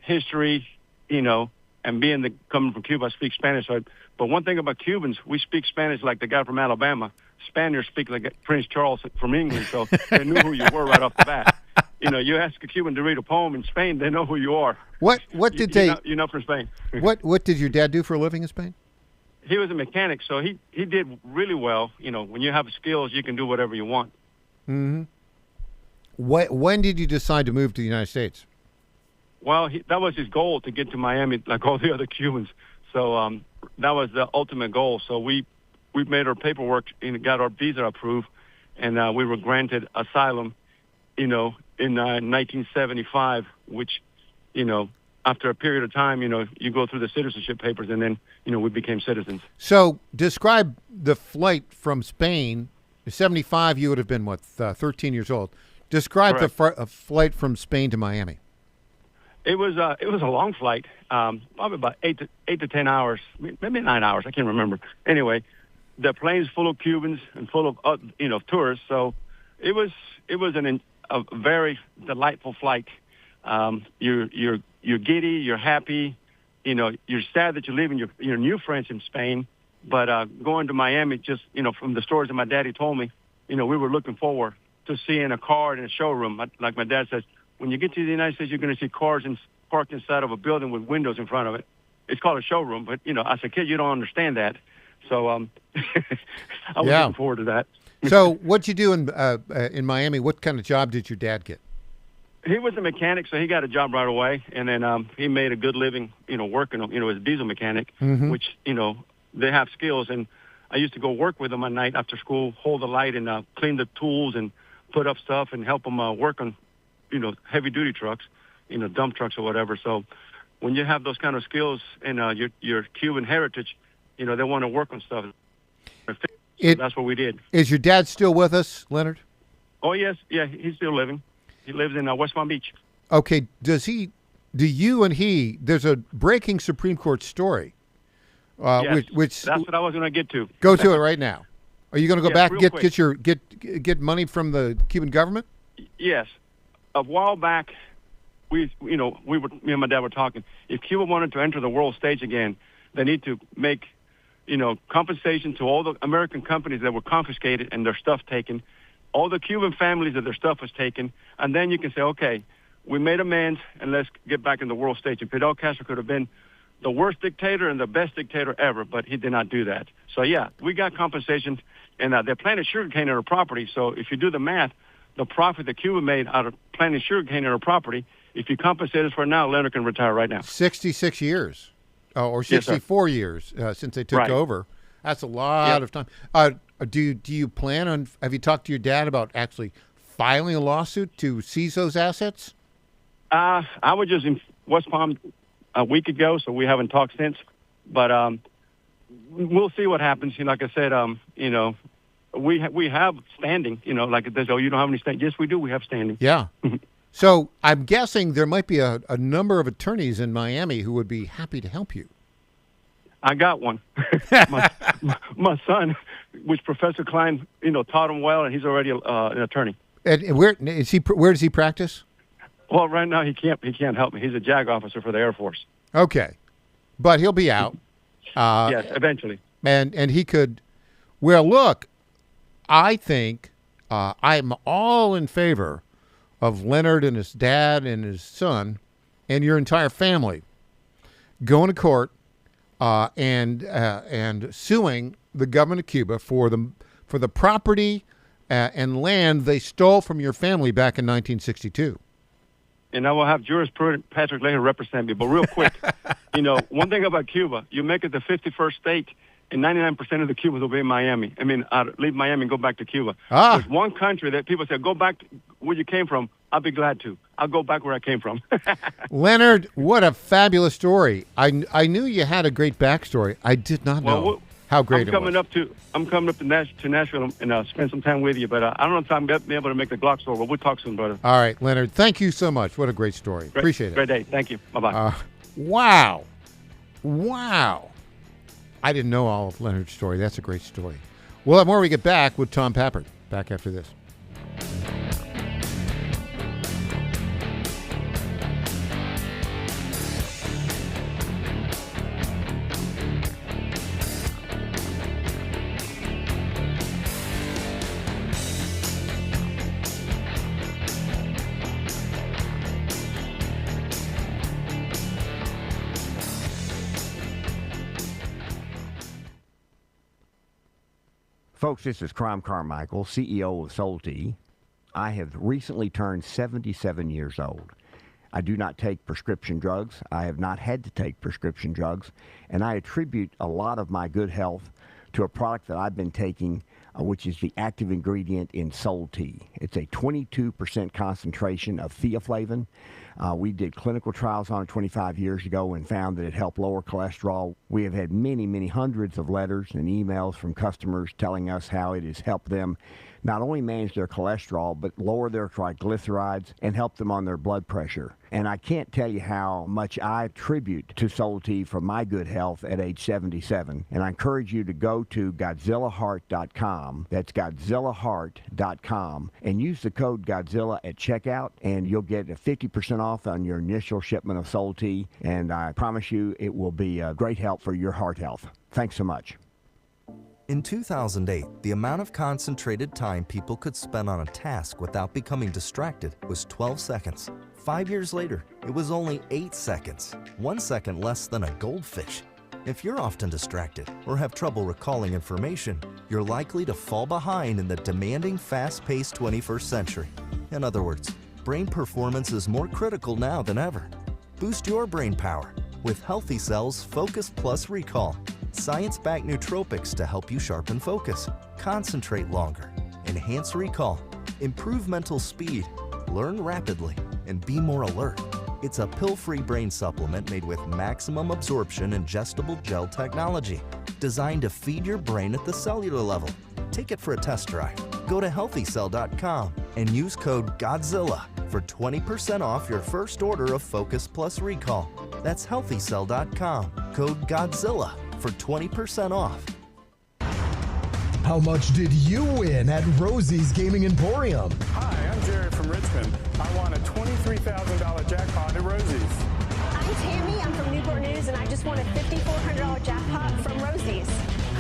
Speaker 15: history, and coming from Cuba, I speak Spanish. But one thing about Cubans, we speak Spanish like the guy from Alabama. Spaniards speak like Prince Charles from England, so they knew who you were right off the bat. You ask a Cuban to read a poem in Spain, they know who you are.
Speaker 5: What did they?
Speaker 15: You're not from Spain.
Speaker 5: What did your dad do for a living in Spain?
Speaker 15: He was a mechanic, so he did really well. When you have skills, you can do whatever you want.
Speaker 5: Mm-hmm. When did you decide to move to the United States?
Speaker 15: Well, that was his goal, to get to Miami like all the other Cubans. So that was the ultimate goal. So we made our paperwork and got our visa approved, and we were granted asylum, in 1975, which, after a period of time, you go through the citizenship papers, and then, we became citizens.
Speaker 5: So describe the flight from Spain. In 75, you would have been, 13 years old. Describe the flight from Spain to Miami.
Speaker 15: It was a long flight, probably about 8 to 10 hours, maybe 9 hours. I can't remember. Anyway, the plane's full of Cubans and full of tourists. So it was a very delightful flight. You're giddy, you're happy. You're sad that you're leaving your new friends in Spain, but going to Miami, just from the stories that my daddy told me, we were looking forward to seeing a car in a showroom. Like my dad says, when you get to the United States, you're going to see cars parked inside of a building with windows in front of it. It's called a showroom, but, as a kid, you don't understand that. So I was looking forward to that.
Speaker 5: So what'd you do in Miami? What kind of job did your dad get?
Speaker 15: He was a mechanic, so he got a job right away. And then he made a good living, working, as a diesel mechanic, which, they have skills. And I used to go work with him at night after school, hold the light and clean the tools and put up stuff and help them work on, heavy-duty trucks, dump trucks or whatever. So when you have those kind of skills and your Cuban heritage, they want to work on stuff. So that's what we did.
Speaker 5: Is your dad still with us, Leonard?
Speaker 15: Oh, yes. Yeah, he's still living. He lives in West Palm Beach.
Speaker 5: Okay. There's a breaking Supreme Court story.
Speaker 15: Yes,
Speaker 5: which
Speaker 15: that's what I was going to get to.
Speaker 5: Go to it right now. Are you going to go back and
Speaker 15: get
Speaker 5: money from the Cuban government?
Speaker 15: Yes. A while back, me and my dad were talking. If Cuba wanted to enter the world stage again, they need to make, compensation to all the American companies that were confiscated and their stuff taken, all the Cuban families that their stuff was taken, and then you can say, okay, we made amends and let's get back in the world stage. And Fidel Castro could have been the worst dictator and the best dictator ever, but he did not do that. So, yeah, we got compensation, and they're planting sugarcane on our property. So if you do the math, the profit that Cuba made out of planting sugarcane on our property, if you compensate us for it now, Leonard can retire right now.
Speaker 5: 66 years, or 64 years since they took over. That's a lot of time. Do you plan on, have you talked to your dad about actually filing a lawsuit to seize those assets?
Speaker 15: I was just in West Palm a week ago, so we haven't talked since. But we'll see what happens. Like I said, we have standing. Like they say, oh, you don't have any standing. Yes, we do. We have standing.
Speaker 5: Yeah. So I'm guessing there might be a number of attorneys in Miami who would be happy to help you.
Speaker 15: I got one. my son, which Professor Klein, taught him well, and he's already an attorney.
Speaker 5: And where is he? Where does he practice?
Speaker 15: Well, right now he can't help me. He's a JAG officer for the Air Force.
Speaker 5: Okay, but he'll be out.
Speaker 15: Yes, eventually.
Speaker 5: And he could. Well, look, I think I'm all in favor of Leonard and his dad and his son and your entire family going to court and suing the government of Cuba for the property and land they stole from your family back in 1962.
Speaker 15: And I will have jurisprudent Patrick Leahy represent me. But real quick, one thing about Cuba, you make it the 51st state, and 99% of the Cubans will be in Miami. I mean, leave Miami and go back to Cuba. There's one country that people say, go back to where you came from. I'll be glad to. I'll go back where I came from.
Speaker 5: Leonard, what a fabulous story. I knew you had a great backstory. I did not know how great it was.
Speaker 15: I'm coming up to Nashville and spend some time with you, but I don't know if I'm going to be able to make the Glock store, but we'll talk soon, brother.
Speaker 5: All right, Leonard, thank you so much. What a great story. Appreciate it.
Speaker 15: Great day. Thank you. Bye-bye.
Speaker 5: Wow. I didn't know all of Leonard's story. That's a great story. We'll have more when we get back with Tom Pappert. Back after this.
Speaker 6: Folks, this is Crom Carmichael, CEO of Solti. I have recently turned 77 years old. I do not take prescription drugs. I have not had to take prescription drugs, and I attribute a lot of my good health to a product that I've been taking, which is the active ingredient in Solti. It's a 22% concentration of theaflavin. We did clinical trials on it 25 years ago and found that it helped lower cholesterol. We have had many, many hundreds of letters and emails from customers telling us how it has helped them not only manage their cholesterol, but lower their triglycerides and help them on their blood pressure. And I can't tell you how much I attribute to Solti for my good health at age 77. And I encourage you to go to GodzillaHeart.com. That's GodzillaHeart.com. And use the code Godzilla at checkout, and you'll get a 50% off on your initial shipment of Solti. And I promise you it will be a great help for your heart health. Thanks so much.
Speaker 17: In 2008, the amount of concentrated time people could spend on a task without becoming distracted was 12 seconds. 5 years later, it was only 8 seconds, 1 second less than a goldfish. If you're often distracted or have trouble recalling information, you're likely to fall behind in the demanding, fast-paced 21st century. In other words, brain performance is more critical now than ever. Boost your brain power with Healthy Cells Focus Plus Recall. Science-backed nootropics to help you sharpen focus, concentrate longer, enhance recall, Improve mental speed, learn rapidly, and be more alert. It's a pill-free brain supplement made with maximum absorption ingestible gel technology, designed to feed your brain at the cellular level. Take it for a test drive. Go to healthycell.com and use code GODZILLA for 20% off your first order of Focus Plus Recall. That's healthycell.com, code GODZILLA for 20% off.
Speaker 18: How much did you win at Rosie's Gaming Emporium?
Speaker 19: Hi, I'm Jerry from Richmond. I won a $23,000 jackpot at Rosie's.
Speaker 20: I'm Tammy. I'm from Newport News, and I just won a $5,400 jackpot from Rosie's.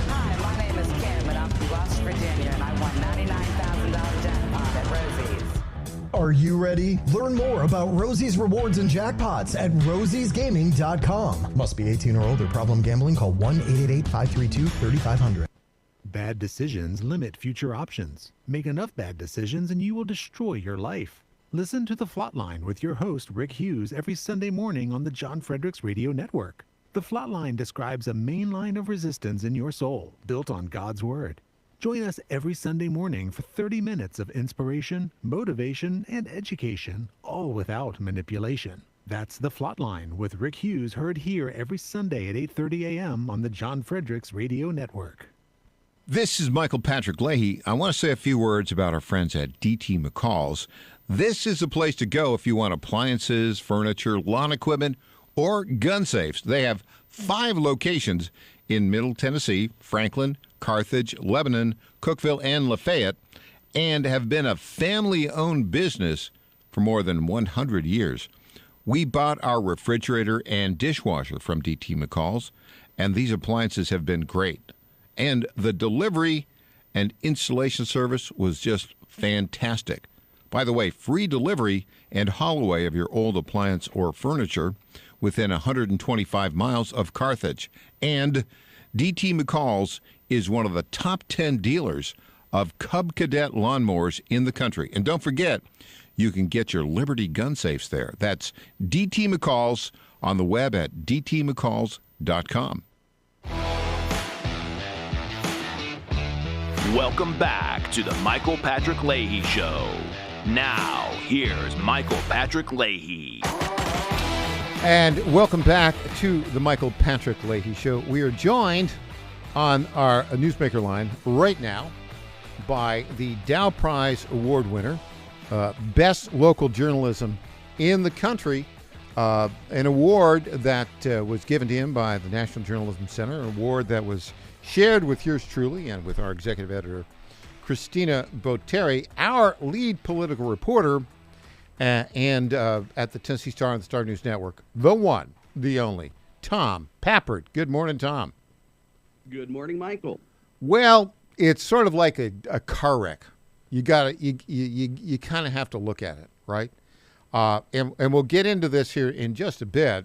Speaker 21: Hi, my name is Kim, and I'm from West Virginia, and I won $99,000 jackpot at Rosie's.
Speaker 18: Are you ready? Learn more about Rosie's rewards and jackpots at rosiesgaming.com. Must be 18 or older. Problem gambling? Call 1-888-532-3500.
Speaker 12: Bad decisions limit future options. Make enough bad decisions and you will destroy your life. Listen to The Flatline with your host, Rick Hughes, every Sunday morning on the John Fredericks Radio Network. The Flatline describes a main line of resistance in your soul, built on God's Word. Join us every Sunday morning for 30 minutes of inspiration, motivation, and education, all without manipulation. That's The Flatline with Rick Hughes, heard here every Sunday at 8:30 a.m. on the John Fredericks Radio Network.
Speaker 5: This is Michael Patrick Leahy. I want to say a few words about our friends at DT McCall's. This is the place to go if you want appliances, furniture, lawn equipment, or gun safes. They have 5 locations in Middle Tennessee, Franklin, Carthage, Lebanon, Cookeville, and Lafayette, and have been a family-owned business for more than 100 years. We bought our refrigerator and dishwasher from DT McCall's, and these appliances have been great. And the delivery and installation service was just fantastic. By the way, free delivery and haul away of your old appliance or furniture within 125 miles of Carthage. And DT McCall's is one of the top 10 dealers of Cub Cadet lawnmowers in the country. And don't forget, you can get your Liberty gun safes there. That's DT McCall's on the web at dtmccalls.com.
Speaker 4: Welcome back to the Michael Patrick Leahy Show. Now, here's Michael Patrick Leahy.
Speaker 5: And welcome back to the Michael Patrick Leahy Show. We are joined on our newsmaker line right now by the Dow Prize Award winner, Best Local Journalism in the country, an award that was given to him by the National Journalism Center, an award that was shared with yours truly and with our executive editor, Christina Botteri, our lead political reporter, and at the Tennessee Star and the Star News Network, the one, the only, Tom Pappert. Good morning, Tom.
Speaker 22: Good morning, Michael.
Speaker 5: Well, it's sort of like a car wreck. You kind of have to look at it, right? And we'll get into this here in just a bit.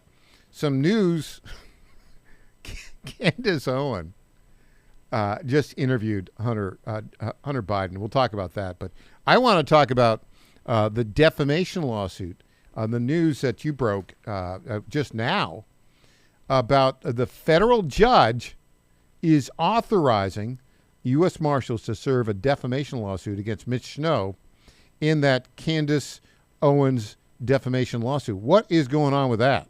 Speaker 5: Some news. Candace Owen just interviewed Hunter Biden. We'll talk about that. But I want to talk about the defamation lawsuit, the news that you broke just now about the federal judge is authorizing U.S. Marshals to serve a defamation lawsuit against Mitch Snow in that Candace Owens defamation lawsuit. What is going on with that?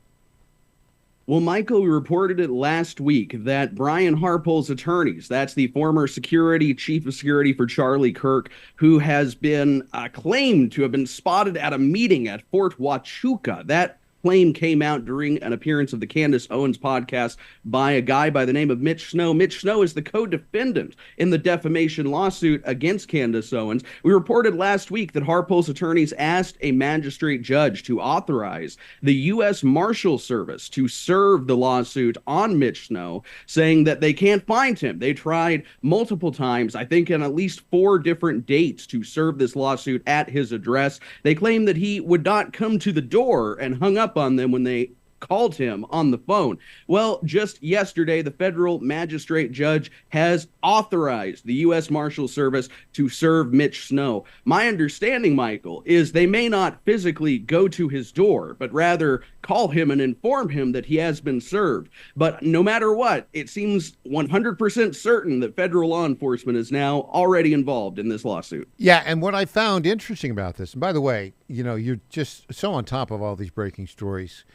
Speaker 22: Well, Michael, we reported it last week that Brian Harpole's attorneys, that's the former chief of security for Charlie Kirk, who has been claimed to have been spotted at a meeting at Fort Huachuca. That claim came out during an appearance of the Candace Owens podcast by a guy by the name of Mitch Snow. Mitch Snow is the co-defendant in the defamation lawsuit against Candace Owens. We reported last week that Harpole's attorneys asked a magistrate judge to authorize the U.S. Marshal Service to serve the lawsuit on Mitch Snow, saying that they can't find him. They tried multiple times, I think on at least 4 different dates, to serve this lawsuit at his address. They claim that he would not come to the door and hung up on them when they called him on the phone. Well, just yesterday, the federal magistrate judge has authorized the U.S. Marshal Service to serve Mitch Snow. My understanding, Michael, is they may not physically go to his door, but rather call him and inform him that he has been served. But no matter what, it seems 100% certain that federal law enforcement is now already involved in this lawsuit.
Speaker 5: Yeah, and what I found interesting about this, and by the way, you know, you're just so on top of all these breaking stories.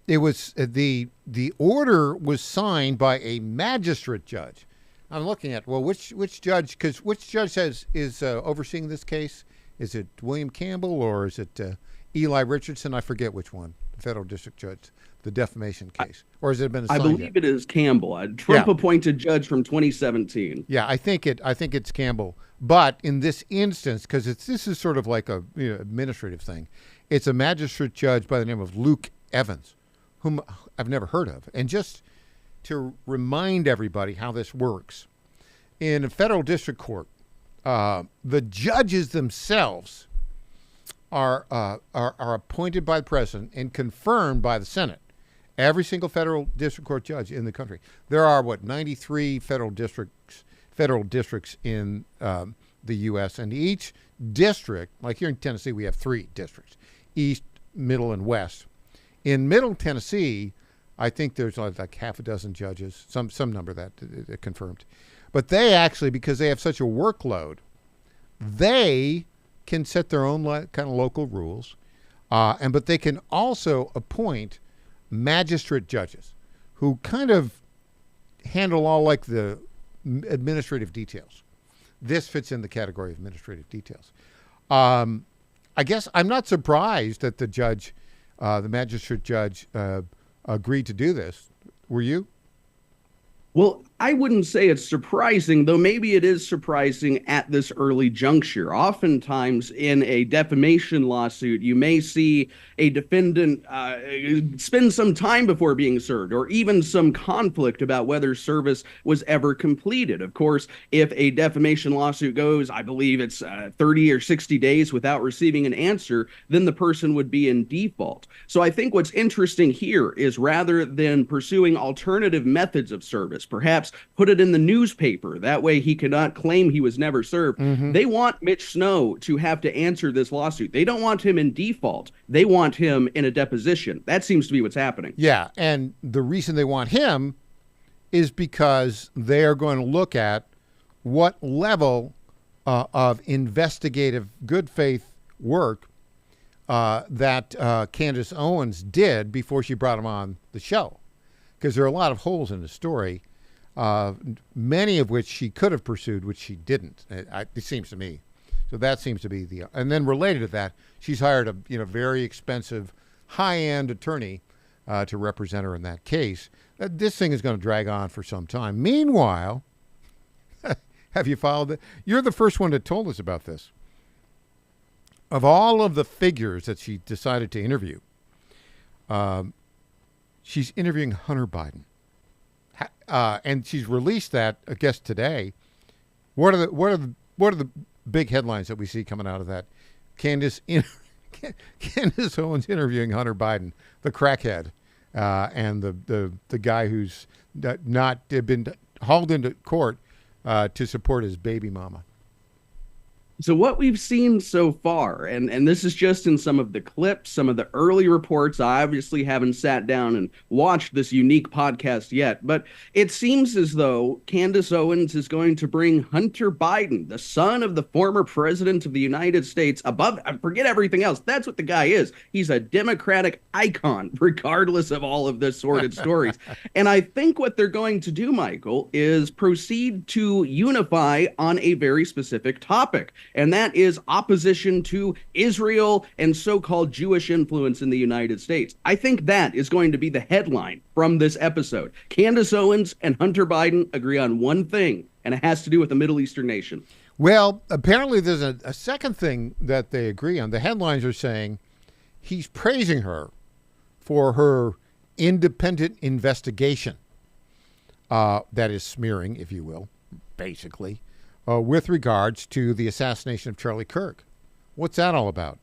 Speaker 5: It was the order was signed by a magistrate judge. I'm looking at, well, which judge? Because which judge is overseeing this case? Is it William Campbell or is it Eli Richardson? I forget which one. The federal district judge, the defamation case, or has it been assigned?
Speaker 22: I believe it is Campbell, a Trump-appointed judge from 2017.
Speaker 5: Yeah, I think it's Campbell. But in this instance, because this is sort of like a administrative thing, it's a magistrate judge by the name of Luke Evans, whom I've never heard of. And just to remind everybody how this works, in a federal district court, the judges themselves are appointed by the president and confirmed by the Senate. Every single federal district court judge in the country. There are 93 federal districts in the U.S. and each district, like here in Tennessee, we have 3 districts: East, Middle, and West. In Middle Tennessee, I think there's like half a dozen judges, some number that confirmed. But they actually, because they have such a workload, they can set their own kind of local rules, but they can also appoint magistrate judges who kind of handle all like the administrative details. This fits in the category of administrative details. I guess I'm not surprised that the judge, the magistrate judge, agreed to do this. Were you?
Speaker 22: Well, I wouldn't say it's surprising, though maybe it is surprising at this early juncture. Oftentimes in a defamation lawsuit, you may see a defendant spend some time before being served, or even some conflict about whether service was ever completed. Of course, if a defamation lawsuit goes, I believe it's 30 or 60 days without receiving an answer, then the person would be in default. So I think what's interesting here is rather than pursuing alternative methods of service, perhaps put it in the newspaper. That way he cannot claim he was never served. Mm-hmm. They want Mitch Snow to have to answer this lawsuit. They don't want him in default. They want him in a deposition. That seems to be what's happening.
Speaker 5: Yeah, and the reason they want him is because they are going to look at what level of investigative good faith work that Candace Owens did before she brought him on the show. Because there are a lot of holes in the story, many of which she could have pursued, which she didn't. It seems to me. So that seems to be and then related to that, she's hired a very expensive, high-end attorney to represent her in that case. This thing is going to drag on for some time. Meanwhile, have you followed it? You're the first one that told us about this. Of all of the figures that she decided to interview, she's interviewing Hunter Biden. And she's released that, I guess, today. What are the big headlines that we see coming out of that? Candace Owens interviewing Hunter Biden, the crackhead, and the guy who's not been hauled into court to support his baby mama.
Speaker 22: So what we've seen so far, and this is just in some of the clips, some of the early reports. I obviously haven't sat down and watched this unique podcast yet, but it seems as though Candace Owens is going to bring Hunter Biden, the son of the former president of the United States, above, forget everything else. That's what the guy is. He's a Democratic icon, regardless of all of the sordid stories. And I think what they're going to do, Michael, is proceed to unify on a very specific topic. And that is opposition to Israel and so-called Jewish influence in the United States. I think that is going to be the headline from this episode. Candace Owens and Hunter Biden agree on one thing, and it has to do with a Middle Eastern nation.
Speaker 5: Well, apparently there's a second thing that they agree on. The headlines are saying he's praising her for her independent investigation. That is smearing, if you will, basically. With regards to the assassination of Charlie Kirk. What's that all about?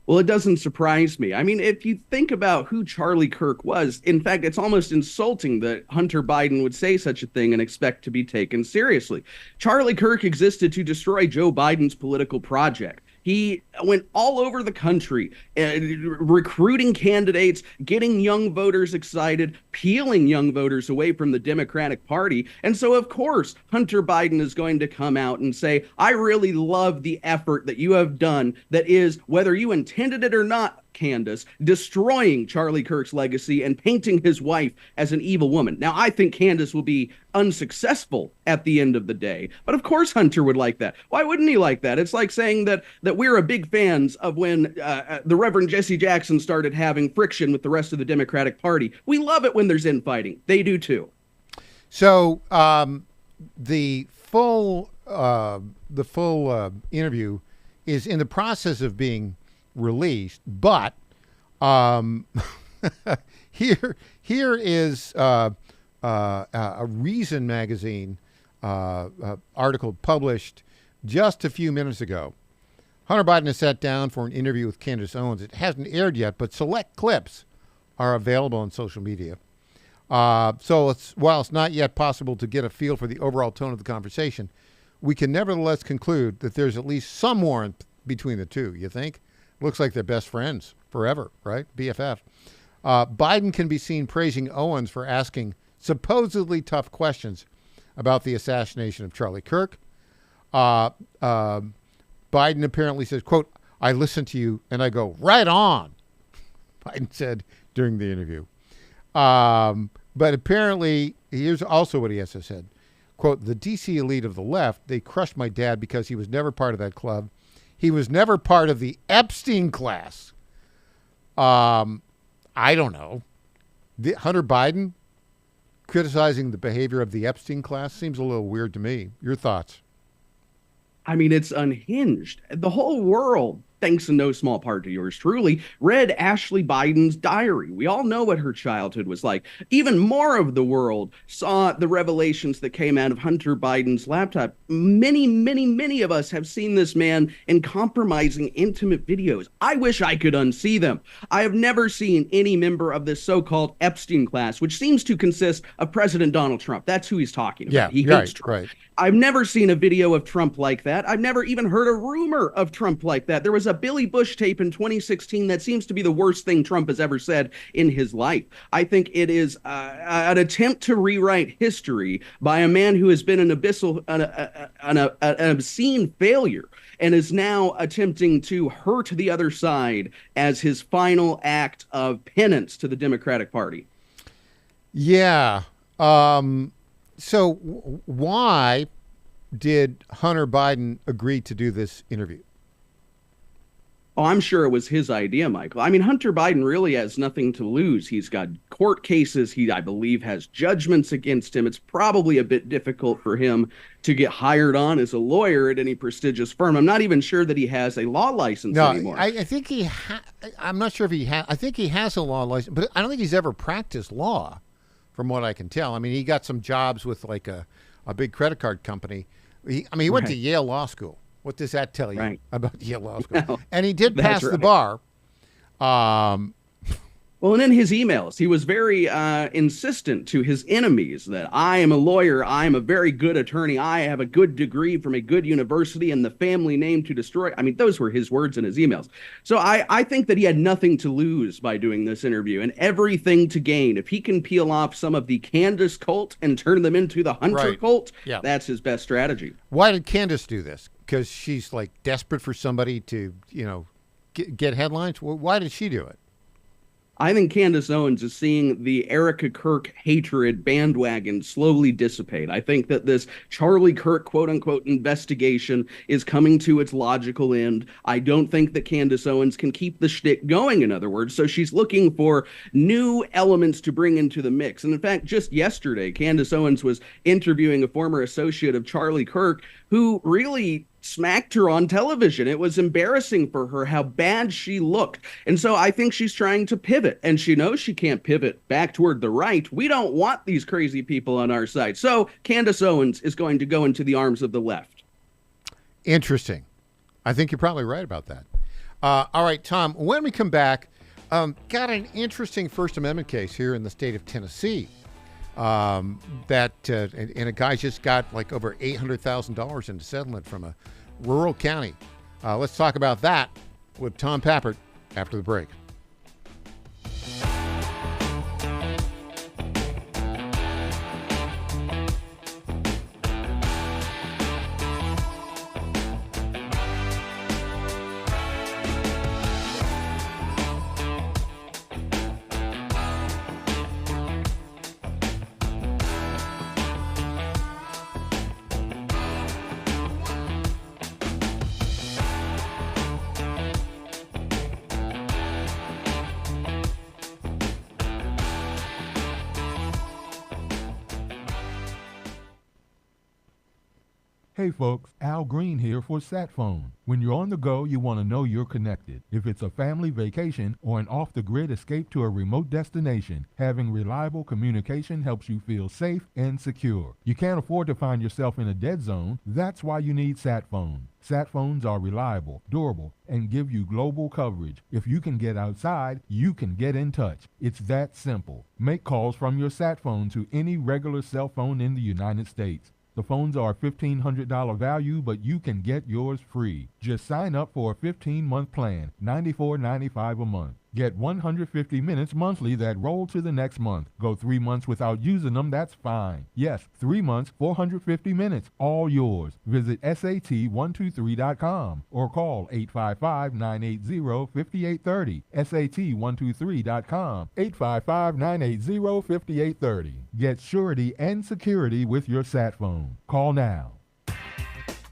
Speaker 22: Well, it doesn't surprise me. I mean, if you think about who Charlie Kirk was, in fact, it's almost insulting that Hunter Biden would say such a thing and expect to be taken seriously. Charlie Kirk existed to destroy Joe Biden's political project. He went all over the country, recruiting candidates, getting young voters excited, peeling young voters away from the Democratic Party. And so, of course, Hunter Biden is going to come out and say, I really love the effort that you have done that is, whether you intended it or not, Candace, destroying Charlie Kirk's legacy and painting his wife as an evil woman. Now, I think Candace will be unsuccessful at the end of the day, but of course Hunter would like that. Why wouldn't he like that? It's like saying that we're a big fans of when the Reverend Jesse Jackson started having friction with the rest of the Democratic Party. We love it when there's infighting. They do too.
Speaker 5: So the full interview is in the process of being released, but here is a Reason magazine article published just a few minutes ago. Hunter Biden has sat down for an interview with Candace Owens. It hasn't aired yet, but select clips are available on social media. So while it's not yet possible to get a feel for the overall tone of the conversation, we can nevertheless conclude that there's at least some warmth between the two. You think? Looks like they're best friends forever, right? BFF. Biden can be seen praising Owens for asking supposedly tough questions about the assassination of Charlie Kirk. Biden apparently says, quote, I listen to you and I go, right on, Biden said during the interview. But apparently, here's also what he has said. Quote, the D.C. elite of the left, they crushed my dad because he was never part of that club. He was never part of the Epstein class. I don't know. Hunter Biden criticizing the behavior of the Epstein class seems a little weird to me. Your thoughts?
Speaker 22: I mean, it's unhinged. The whole world, thanks in no small part to yours truly, read Ashley Biden's diary. We all know what her childhood was like. Even more of the world saw the revelations that came out of Hunter Biden's laptop. Many, many, many of us have seen this man in compromising intimate videos. I wish I could unsee them. I have never seen any member of this so-called Epstein class, which seems to consist of President Donald Trump. That's who he's talking about.
Speaker 5: Yeah,
Speaker 22: he hates Trump.
Speaker 5: Right.
Speaker 22: I've never seen a video of Trump like that. I've never even heard a rumor of Trump like that. There was a Billy Bush tape in 2016 that seems to be the worst thing Trump has ever said in his life. I think it is an attempt to rewrite history by a man who has been an obscene failure and is now attempting to hurt the other side as his final act of penance to the Democratic Party.
Speaker 5: Yeah. So why did Hunter Biden agree to do this interview?
Speaker 22: Oh, I'm sure it was his idea, Michael. I mean, Hunter Biden really has nothing to lose. He's got court cases. He, I believe, has judgments against him. It's probably a bit difficult for him to get hired on as a lawyer at any prestigious firm. I'm not even sure that he has a law license anymore.
Speaker 5: I think I'm not sure if he has. I think he has a law license, but I don't think he's ever practiced law, from what I can tell. I mean, he got some jobs with like a big credit card company. He went to Yale Law School. What does that tell you about Yale Law School? No, and he did pass the bar.
Speaker 22: Well, and in his emails, he was very insistent to his enemies that I am a lawyer, I am a very good attorney, I have a good degree from a good university and the family name to destroy. I mean, those were his words in his emails. So I think that he had nothing to lose by doing this interview and everything to gain. If he can peel off some of the Candace cult and turn them into the Hunter cult, that's his best strategy.
Speaker 5: Why did Candace do this? Because she's like desperate for somebody to, get headlines? Why did she do it?
Speaker 22: I think Candace Owens is seeing the Erica Kirk hatred bandwagon slowly dissipate. I think that this Charlie Kirk quote-unquote investigation is coming to its logical end. I don't think that Candace Owens can keep the shtick going, in other words, so she's looking for new elements to bring into the mix. And in fact, just yesterday, Candace Owens was interviewing a former associate of Charlie Kirk who really smacked her on television. It was embarrassing for her how bad she looked. And so I think she's trying to pivot, and she knows she can't pivot back toward the right. We don't want these crazy people on our side. So Candace Owens is going to go into the arms of the left.
Speaker 5: Interesting. I think you're probably right about that. All right, Tom, when we come back, got an interesting First Amendment case here in the state of Tennessee. And a guy just got like over $800,000 in settlement from a rural county. Let's talk about that with Tom Pappert after the break.
Speaker 2: Hey folks, Al Green here for SatPhone. When you're on the go, you want to know you're connected. If it's a family vacation or an off-the-grid escape to a remote destination, having reliable communication helps you feel safe and secure. You can't afford to find yourself in a dead zone. That's why you need SatPhone. SatPhones are reliable, durable, and give you global coverage. If you can get outside, you can get in touch. It's that simple. Make calls from your SatPhone to any regular cell phone in the United States. The phones are $1,500 value, but you can get yours free. Just sign up for a 15-month plan, $94.95 a month. Get 150 minutes monthly that roll to the next month. Go 3 months without using them, that's fine. Yes, 3 months, 450 minutes, all yours. Visit SAT123.com or call 855-980-5830. SAT123.com, 855-980-5830. Get surety and security with your SatPhone. Call now.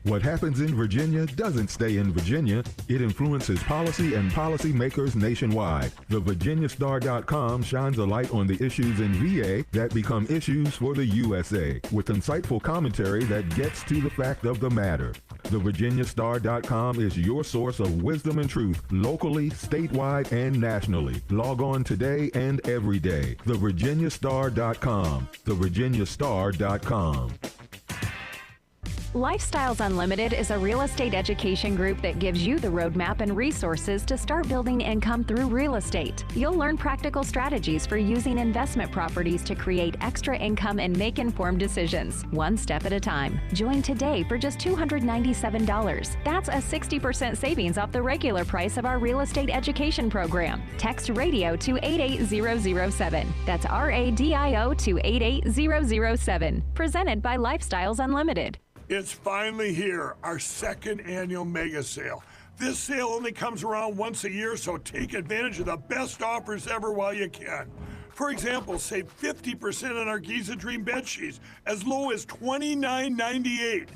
Speaker 3: What happens in Virginia doesn't stay in Virginia. It influences policy and policymakers nationwide. The VirginiaStar.com shines a light on the issues in VA that become issues for the USA, with insightful commentary that gets to the fact of the matter. The VirginiaStar.com is your source of wisdom and truth, locally, statewide, and nationally. Log on today and every day. The VirginiaStar.com. The VirginiaStar.com.
Speaker 7: Lifestyles Unlimited is a real estate education group that gives you the roadmap and resources to start building income through real estate. You'll learn practical strategies for using investment properties to create extra income and make informed decisions, one step at a time. Join today for just $297. That's a 60% savings off the regular price of our real estate education program. Text radio to 88007. That's RADIO to 88007. Presented by Lifestyles Unlimited.
Speaker 23: It's finally here, our second annual mega sale. This sale only comes around once a year, so take advantage of the best offers ever while you can. For example, save 50% on our Giza Dream bed sheets, as low as $29.98.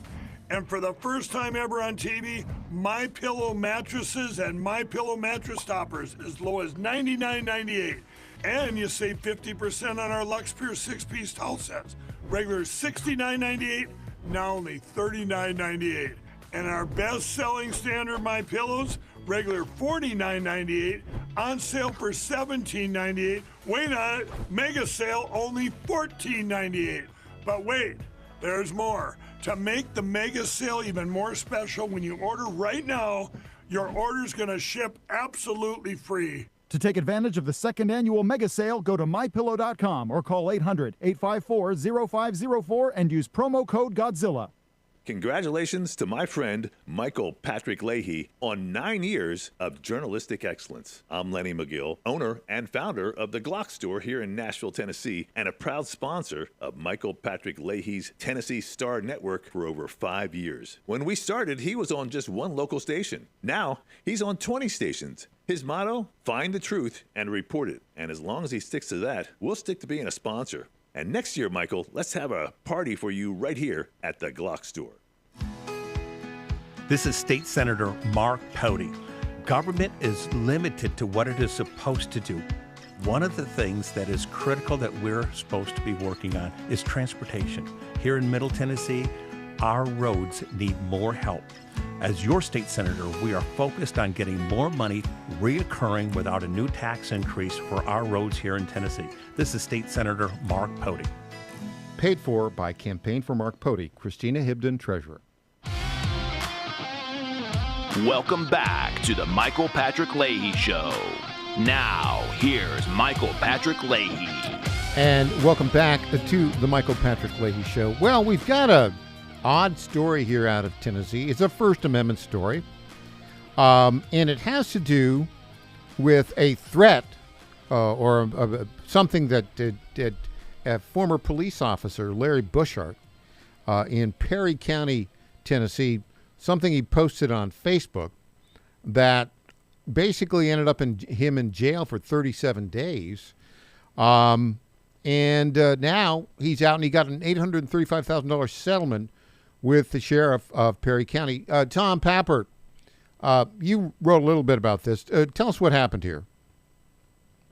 Speaker 23: And for the first time ever on TV, MyPillow mattresses and MyPillow mattress toppers, as low as $99.98. And you save 50% on our Lux Pure 6-piece towel sets, regular $69.98. Now only $39.98. And our best-selling standard MyPillows, regular $49.98, on sale for $17.98. Wait on it, mega sale only $14.98. But wait, there's more. To make the mega sale even more special, when you order right now, your order's gonna ship absolutely free.
Speaker 24: To take advantage of the second annual mega sale, go to MyPillow.com or call 800-854-0504 and use promo code Godzilla.
Speaker 14: Congratulations to my friend Michael Patrick Leahy on 9 years of journalistic excellence. I'm Lenny McGill, owner and founder of the Glock Store here in Nashville, Tennessee, and a proud sponsor of Michael Patrick Leahy's Tennessee Star Network for over 5 years. When we started, he was on just one local station. Now, he's on 20 stations. His motto, find the truth and report it. And as long as he sticks to that, we'll stick to being a sponsor. And next year, Michael, let's have a party for you right here at the Glock Store.
Speaker 16: This is State Senator Mark Pody. Government is limited to what it is supposed to do. One of the things that is critical that we're supposed to be working on is transportation. Here in Middle Tennessee, our roads need more help. As your state senator, we are focused on getting more money reoccurring without a new tax increase for our roads here in Tennessee. This is State Senator Mark Pody.
Speaker 5: Paid for by Campaign for Mark Pody, Christina Hibden, Treasurer.
Speaker 4: Welcome back to the Michael Patrick Leahy Show. Now, here's Michael Patrick Leahy.
Speaker 5: And welcome back to the Michael Patrick Leahy Show. Well, we've got a odd story here out of Tennessee. It's a First Amendment story. And it has to do with a threat or something that a former police officer, Larry Bushart, in Perry County, Tennessee, something he posted on Facebook that basically ended up him in jail for 37 days. And now he's out and he got an $835,000 settlement with the sheriff of Perry County. Tom Pappert, you wrote a little bit about this. Tell us what happened here.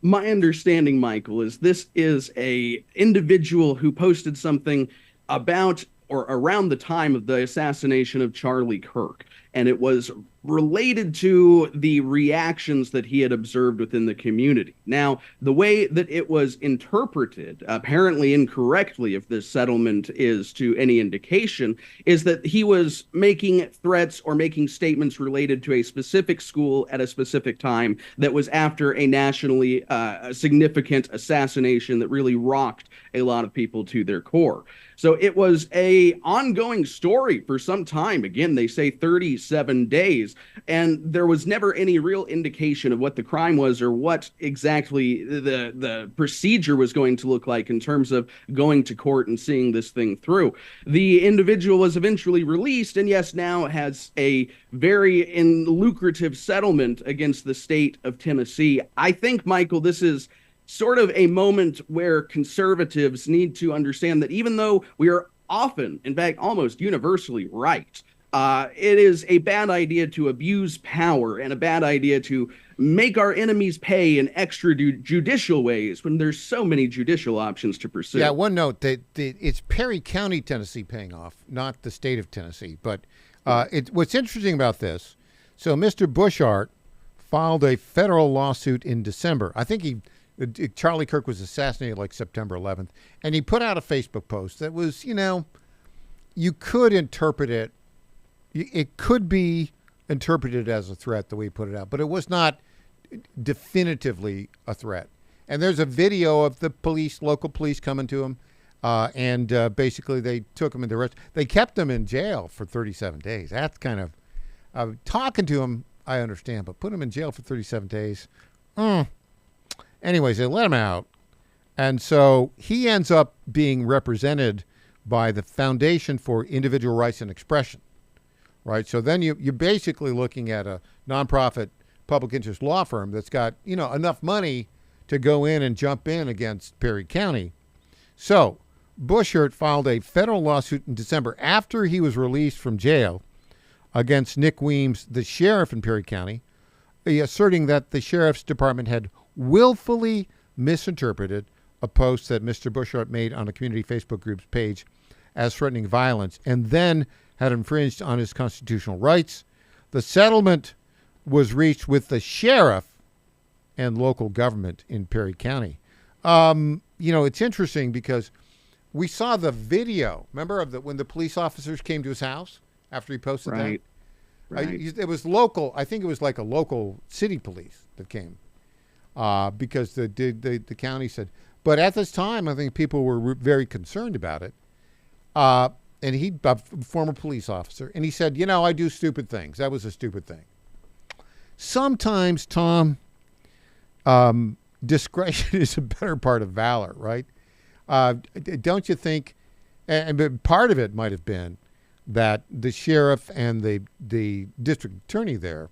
Speaker 22: My understanding, Michael, is this is a individual who posted something about or around the time of the assassination of Charlie Kirk. And it was related to the reactions that he had observed within the community. Now, the way that it was interpreted, apparently incorrectly, if this settlement is to any indication, is that he was making threats or making statements related to a specific school at a specific time that was after a nationally significant assassination that really rocked a lot of people to their core. So it was a ongoing story for some time. Again, they say 37 days, and there was never any real indication of what the crime was or what exactly the procedure was going to look like in terms of going to court and seeing this thing through. The individual was eventually released, and yes, now has a very lucrative settlement against the state of Tennessee. I think, Michael, this is sort of a moment where conservatives need to understand that even though we are often, in fact, almost universally right, it is a bad idea to abuse power and a bad idea to make our enemies pay in extrajudicial ways when there's so many judicial options to pursue.
Speaker 5: Yeah, one note, that it's Perry County, Tennessee paying off, not the state of Tennessee. But what's interesting about this, so Mr. Bushart filed a federal lawsuit in December. I think Charlie Kirk was assassinated like September 11th, and he put out a Facebook post that was, you could interpret it. It could be interpreted as a threat the way he put it out, but it was not definitively a threat. And there's a video of the local police coming to him, and basically they took him into arrest. They kept him in jail for 37 days. That's kind of talking to him, I understand, but put him in jail for 37 days. Anyways, they let him out. And so he ends up being represented by the Foundation for Individual Rights and Expression, right? So then you're basically looking at a nonprofit public interest law firm that's got, enough money to go in and jump in against Perry County. So Bushart filed a federal lawsuit in December after he was released from jail against Nick Weems, the sheriff in Perry County, asserting that the sheriff's department had willfully misinterpreted a post that Mr. Bushart made on a community Facebook group's page as threatening violence and then had infringed on his constitutional rights. The settlement was reached with the sheriff and local government in Perry County. It's interesting because we saw the video, remember, when the police officers came to his house after he posted that? Right. It was local. I think it was like a local city police that came. Because the county said, but at this time, I think people were very concerned about it. And he, a former police officer, and he said, I do stupid things. That was a stupid thing. Sometimes, Tom, discretion is a better part of valor, right? Don't you think? And part of it might have been that the sheriff and the district attorney there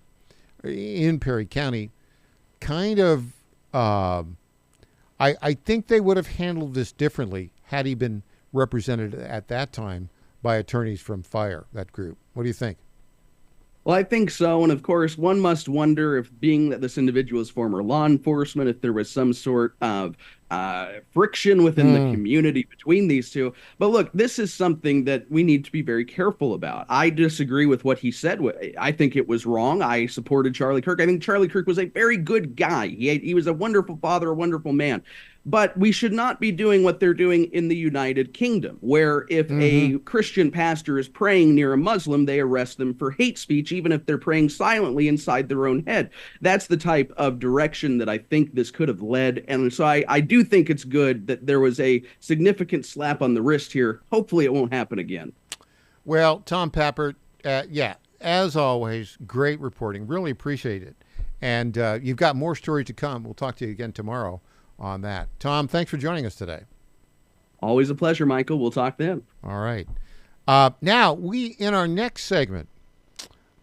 Speaker 5: in Perry County kind of, I think they would have handled this differently had he been represented at that time by attorneys from FIRE, that group. What do you think?
Speaker 22: Well, I think so. And of course, one must wonder if, being that this individual is former law enforcement, if there was some sort of friction within the community between these two. But look, this is something that we need to be very careful about. I disagree with what he said. I think it was wrong. I supported Charlie Kirk. I think Charlie Kirk was a very good guy. He was a wonderful father, a wonderful man. But we should not be doing what they're doing in the United Kingdom, where if a Christian pastor is praying near a Muslim, they arrest them for hate speech, even if they're praying silently inside their own head. That's the type of direction that I think this could have led. And so I do think it's good that there was a significant slap on the wrist here. Hopefully it won't happen again.
Speaker 5: Well, Tom Pappert, as always, great reporting. Really appreciate it. And you've got more stories to come. We'll talk to you again tomorrow on that. Tom, thanks for joining us today.
Speaker 22: Always a pleasure, Michael. We'll talk then.
Speaker 5: All right. Now, in our next segment,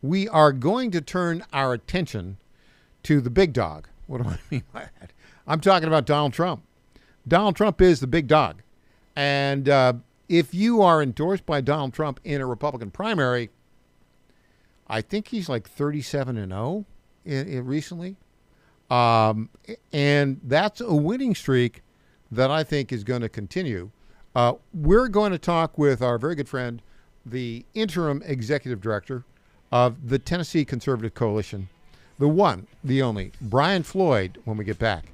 Speaker 5: we are going to turn our attention to the big dog. What do I mean by that? I'm talking about Donald Trump. Donald Trump is the big dog. And if you are endorsed by Donald Trump in a Republican primary, I think he's like 37-0 recently. And that's a winning streak that I think is going to continue. We're going to talk with our very good friend, the interim executive director of the Tennessee Conservative Coalition, the one, the only, Brian Floyd, when we get back.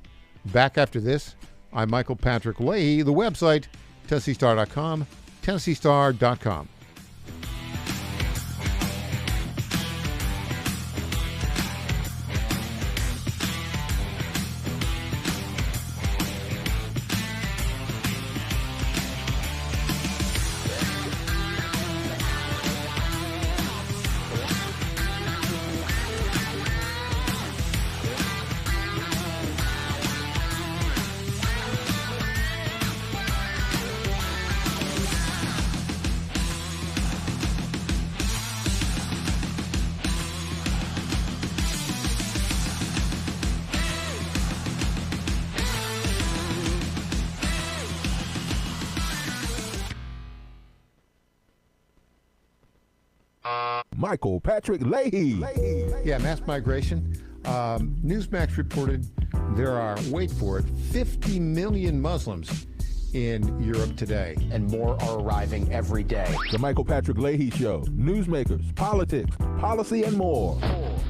Speaker 5: Back after this, I'm Michael Patrick Leahy, the website, TennesseeStar.com, TennesseeStar.com.
Speaker 3: Michael Patrick Leahy.
Speaker 5: Yeah, mass migration. Newsmax reported there are, wait for it, 50 million Muslims in Europe today.
Speaker 1: And more are arriving every day.
Speaker 3: The Michael Patrick Leahy Show. Newsmakers, politics, policy, and more.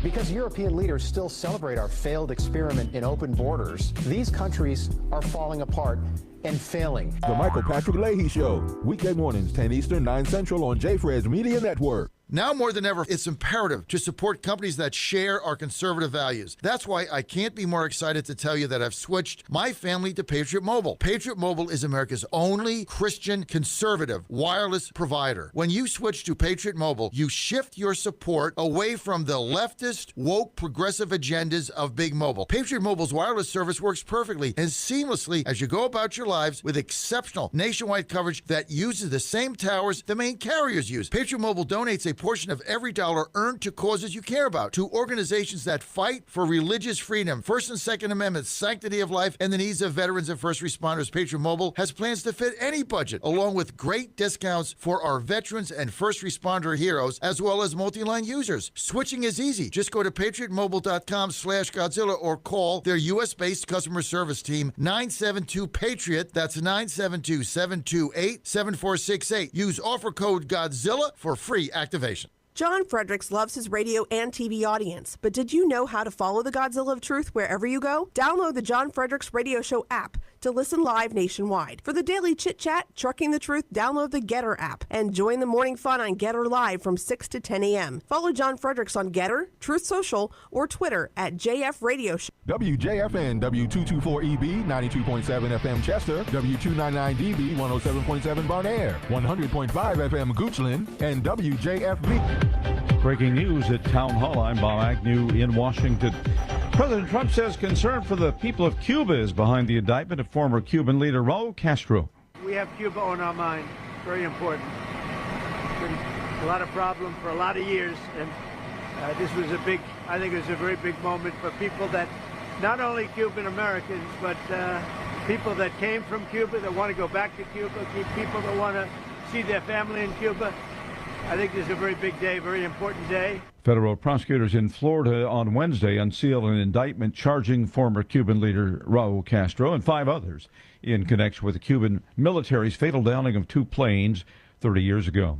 Speaker 1: Because European leaders still celebrate our failed experiment in open borders, these countries are falling apart and failing.
Speaker 3: The Michael Patrick Leahy Show. Weekday mornings, 10 Eastern, 9 Central on JFred's Media Network.
Speaker 13: Now more than ever, it's imperative to support companies that share our conservative values. That's why I can't be more excited to tell you that I've switched my family to Patriot Mobile. Patriot Mobile is America's only Christian conservative wireless provider. When you switch to Patriot Mobile, you shift your support away from the leftist, woke, progressive agendas of Big Mobile. Patriot Mobile's wireless service works perfectly and seamlessly as you go about your lives with exceptional nationwide coverage that uses the same towers the main carriers use. Patriot Mobile donates a portion of every dollar earned to causes you care about, to organizations that fight for religious freedom, First and Second Amendment, sanctity of life, and the needs of veterans and first responders. Patriot Mobile has plans to fit any budget, along with great discounts for our veterans and first responder heroes, as well as multi-line users. Switching is easy. Just go to patriotmobile.com/Godzilla or call their U.S.-based customer service team, 972-PATRIOT. That's 972-728-7468. Use offer code Godzilla for free activation.
Speaker 8: John Fredericks loves his radio and TV audience, but did you know how to follow the Godzilla of Truth wherever you go? Download the John Fredericks Radio Show app to listen live nationwide. For the daily chit-chat, Trucking the Truth, download the Getter app and join the morning fun on Getter Live from 6 to 10 a.m. Follow John Fredericks on Getter, Truth Social, or Twitter at JF Radio Show.
Speaker 3: WJFN, W224EB, 92.7 FM Chester, W299DB, 107.7 Bon Air, 100.5 FM Goochland, and WJFB.
Speaker 9: Breaking news at Town Hall. I'm Bob Agnew in Washington. President Trump says concern for the people of Cuba is behind the indictment of former Cuban leader Raul Castro.
Speaker 10: We have Cuba on our mind. Very important. Been a lot of problems for a lot of years, and this was I think it was a very big moment for people that, not only Cuban Americans, but people that came from Cuba that want to go back to Cuba, people that want to see their family in Cuba. I think this is a very big day, very important day.
Speaker 9: Federal prosecutors in Florida on Wednesday unsealed an indictment charging former Cuban leader Raul Castro and 5 others in connection with the Cuban military's fatal downing of 2 planes 30 years ago.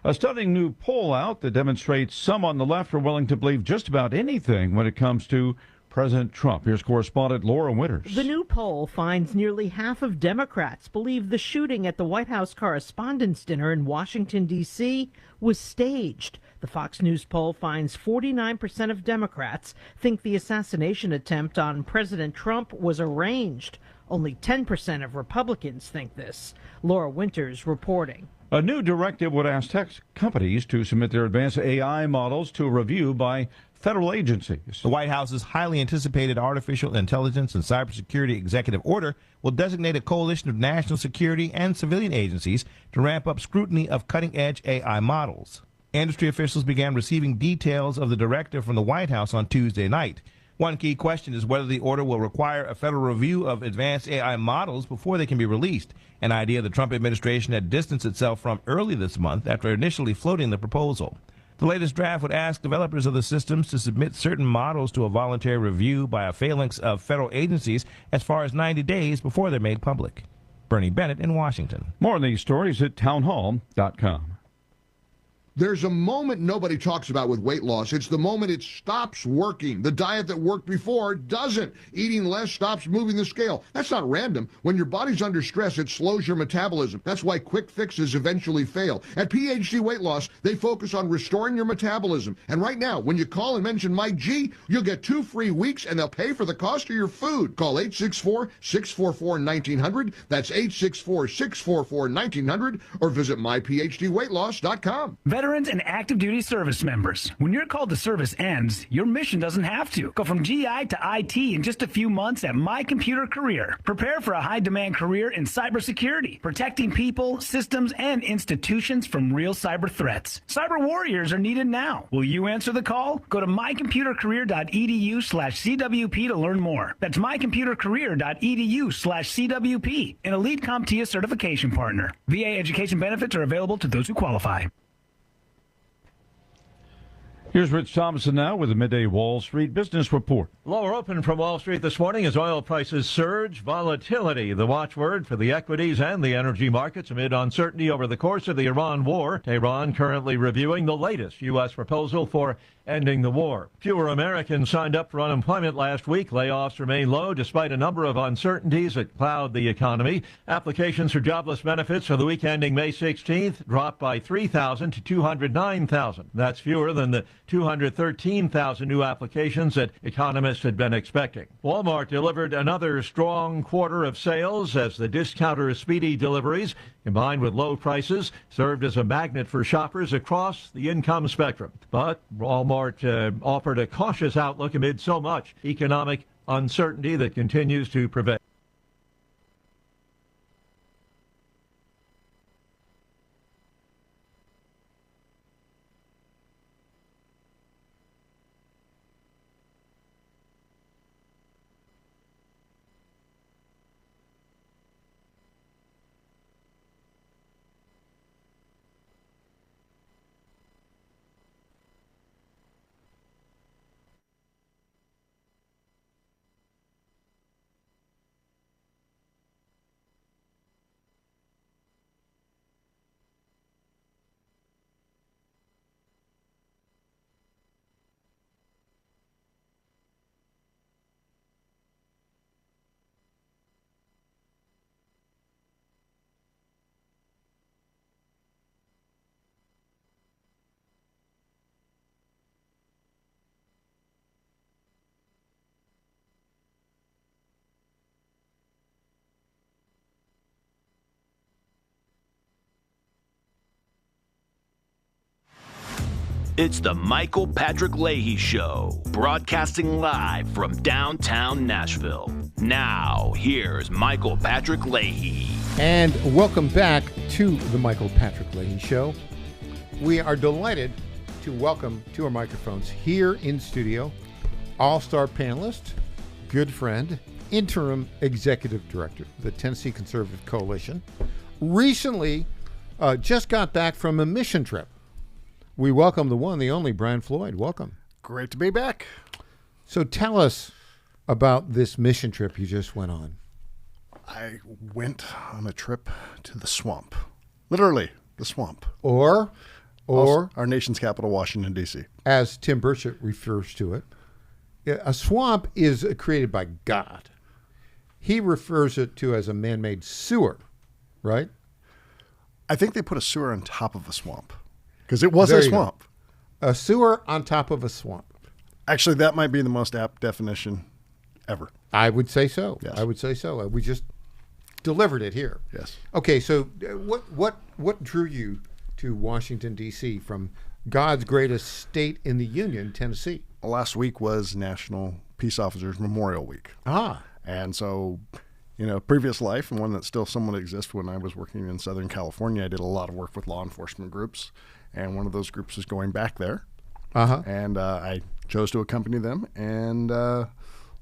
Speaker 9: A stunning new poll out that demonstrates some on the left are willing to believe just about anything when it comes to President Trump. Here's correspondent Laura Winters.
Speaker 6: The new poll finds nearly half of Democrats believe the shooting at the White House Correspondents' Dinner in Washington, D.C. was staged. The Fox News poll finds 49% of Democrats think the assassination attempt on President Trump was arranged. Only 10% of Republicans think this. Laura Winters reporting.
Speaker 9: A new directive would ask tech companies to submit their advanced AI models to a review by federal agencies.
Speaker 11: The White House's highly anticipated artificial intelligence and cybersecurity executive order will designate a coalition of national security and civilian agencies to ramp up scrutiny of cutting-edge AI models. Industry officials began receiving details of the directive from the White House on Tuesday night. One key question is whether the order will require a federal review of advanced AI models before they can be released, an idea the Trump administration had distanced itself from early this month after initially floating the proposal. The latest draft would ask developers of the systems to submit certain models to a voluntary review by a phalanx of federal agencies as far as 90 days before they're made public. Bernie Bennett in Washington.
Speaker 9: More on these stories at townhall.com.
Speaker 15: There's a moment nobody talks about with weight loss. It's the moment it stops working. The diet that worked before doesn't. Eating less stops moving the scale. That's not random. When your body's under stress, it slows your metabolism. That's why quick fixes eventually fail. At PhD Weight Loss, they focus on restoring your metabolism. And right now, when you call and mention Mike G, you'll get 2 free weeks and they'll pay for the cost of your food. Call 864-644-1900. That's 864-644-1900 or visit myphdweightloss.com.
Speaker 17: Veterans and active duty service members, when your call to service ends, your mission doesn't have to. Go from GI to IT in just a few months at My Computer Career. Prepare for a high-demand career in cybersecurity, protecting people, systems, and institutions from real cyber threats. Cyber warriors are needed now. Will you answer the call? Go to mycomputercareer.edu/CWP to learn more. That's mycomputercareer.edu/CWP, an elite CompTIA certification partner. VA education benefits are available to those who qualify.
Speaker 9: Here's Rich Thompson now with the Midday Wall Street Business Report.
Speaker 25: Lower open from Wall Street this morning as oil prices surge. Volatility, the watchword for the equities and the energy markets amid uncertainty over the course of the Iran war. Tehran currently reviewing the latest U.S. proposal for ending the war. Fewer Americans signed up for unemployment last week. Layoffs remain low despite a number of uncertainties that cloud the economy. Applications for jobless benefits for the week ending May 16th dropped by 3,000 to 209,000. That's fewer than the 213,000 new applications that economists had been expecting. Walmart delivered another strong quarter of sales as the discounter's speedy deliveries, combined with low prices, served as a magnet for shoppers across the income spectrum. But Walmart offered a cautious outlook amid so much economic uncertainty that continues to prevail.
Speaker 4: It's the Michael Patrick Leahy Show, broadcasting live from downtown Nashville. Now, here's Michael Patrick Leahy.
Speaker 5: And welcome back to the Michael Patrick Leahy Show. We are delighted to welcome to our microphones here in studio, all-star panelist, good friend, interim executive director of the Tennessee Conservative Coalition, recently just got back from a mission trip We welcome the one, the only Brian Floyd. Welcome.
Speaker 12: Great to be back.
Speaker 5: So tell us about this mission trip you just went on.
Speaker 12: I went on a trip to the swamp. Literally, the swamp.
Speaker 5: Or
Speaker 12: Also, our nation's capital, Washington, D.C.
Speaker 5: As Tim Burchett refers to it, a swamp is created by God. He refers it to as a man-made sewer, right?
Speaker 12: I think they put a sewer on top of a swamp because it was a swamp.
Speaker 5: A sewer on top of a swamp.
Speaker 12: Actually, that might be the most apt definition ever.
Speaker 5: I would say so.
Speaker 12: Yes.
Speaker 5: I would say so. We just delivered it here.
Speaker 12: Yes.
Speaker 5: Okay, so what drew you to Washington, D.C. from God's greatest state in the Union, Tennessee?
Speaker 12: Last week was National Peace Officers Memorial Week. And so, previous life, and one that still somewhat exists, when I was working in Southern California, I did a lot of work with law enforcement groups, and one of those groups is going back there. And I chose to accompany them. And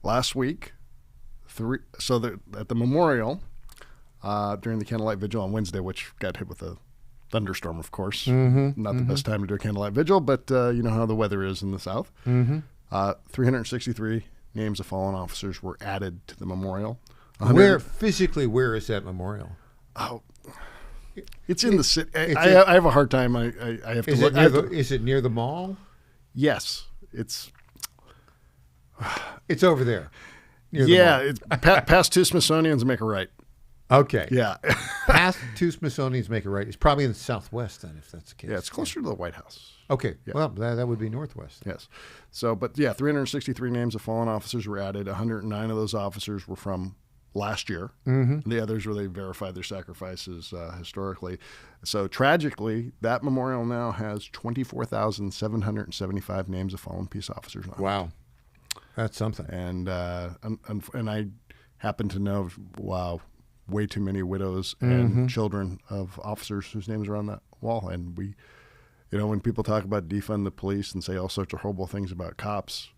Speaker 12: last week, at the memorial, during the candlelight vigil on Wednesday, which got hit with a thunderstorm, of course. Not the best time to do a candlelight vigil, but you know how the weather is in the South. 363 names of fallen officers were added to the memorial.
Speaker 5: Where is that memorial?
Speaker 12: Oh, it's in the city. I have a hard time. I have to look.
Speaker 5: Is it near the mall?
Speaker 12: Yes, it's
Speaker 5: over there.
Speaker 12: It's past two Smithsonian's and make a right.
Speaker 5: Okay.
Speaker 12: Yeah.
Speaker 5: Past two Smithsonian's make a right. It's probably in the southwest then, if that's the case.
Speaker 12: Yeah, it's closer to the White House.
Speaker 5: Okay.
Speaker 12: Yeah.
Speaker 5: Well, that would be northwest then.
Speaker 12: Yes. So, but yeah, 363 names of fallen officers were added. 109 of those officers were from last year. The others were they verified their sacrifices historically. So tragically, that memorial now has 24,775 names of fallen peace officers on it.
Speaker 5: Wow. That's something.
Speaker 12: And I happen to know, way too many widows and children of officers whose names are on that wall. And we, when people talk about defund the police and say all sorts of horrible things about cops,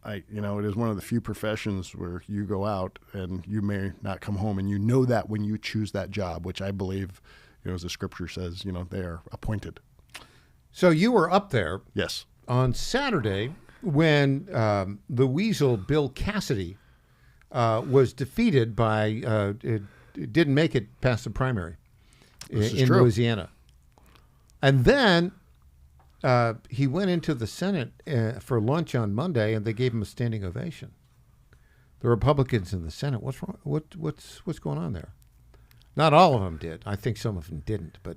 Speaker 12: it is one of the few professions where you go out and you may not come home, and that when you choose that job, which I believe, as the scripture says, they are appointed.
Speaker 5: So you were up there.
Speaker 12: Yes.
Speaker 5: On Saturday when the weasel Bill Cassidy was defeated by it didn't make it past the primary in Louisiana. And then he went into the Senate for lunch on Monday, and they gave him a standing ovation. The Republicans in the Senate, what's wrong? What's going on there? Not all of them did. I think some of them didn't, but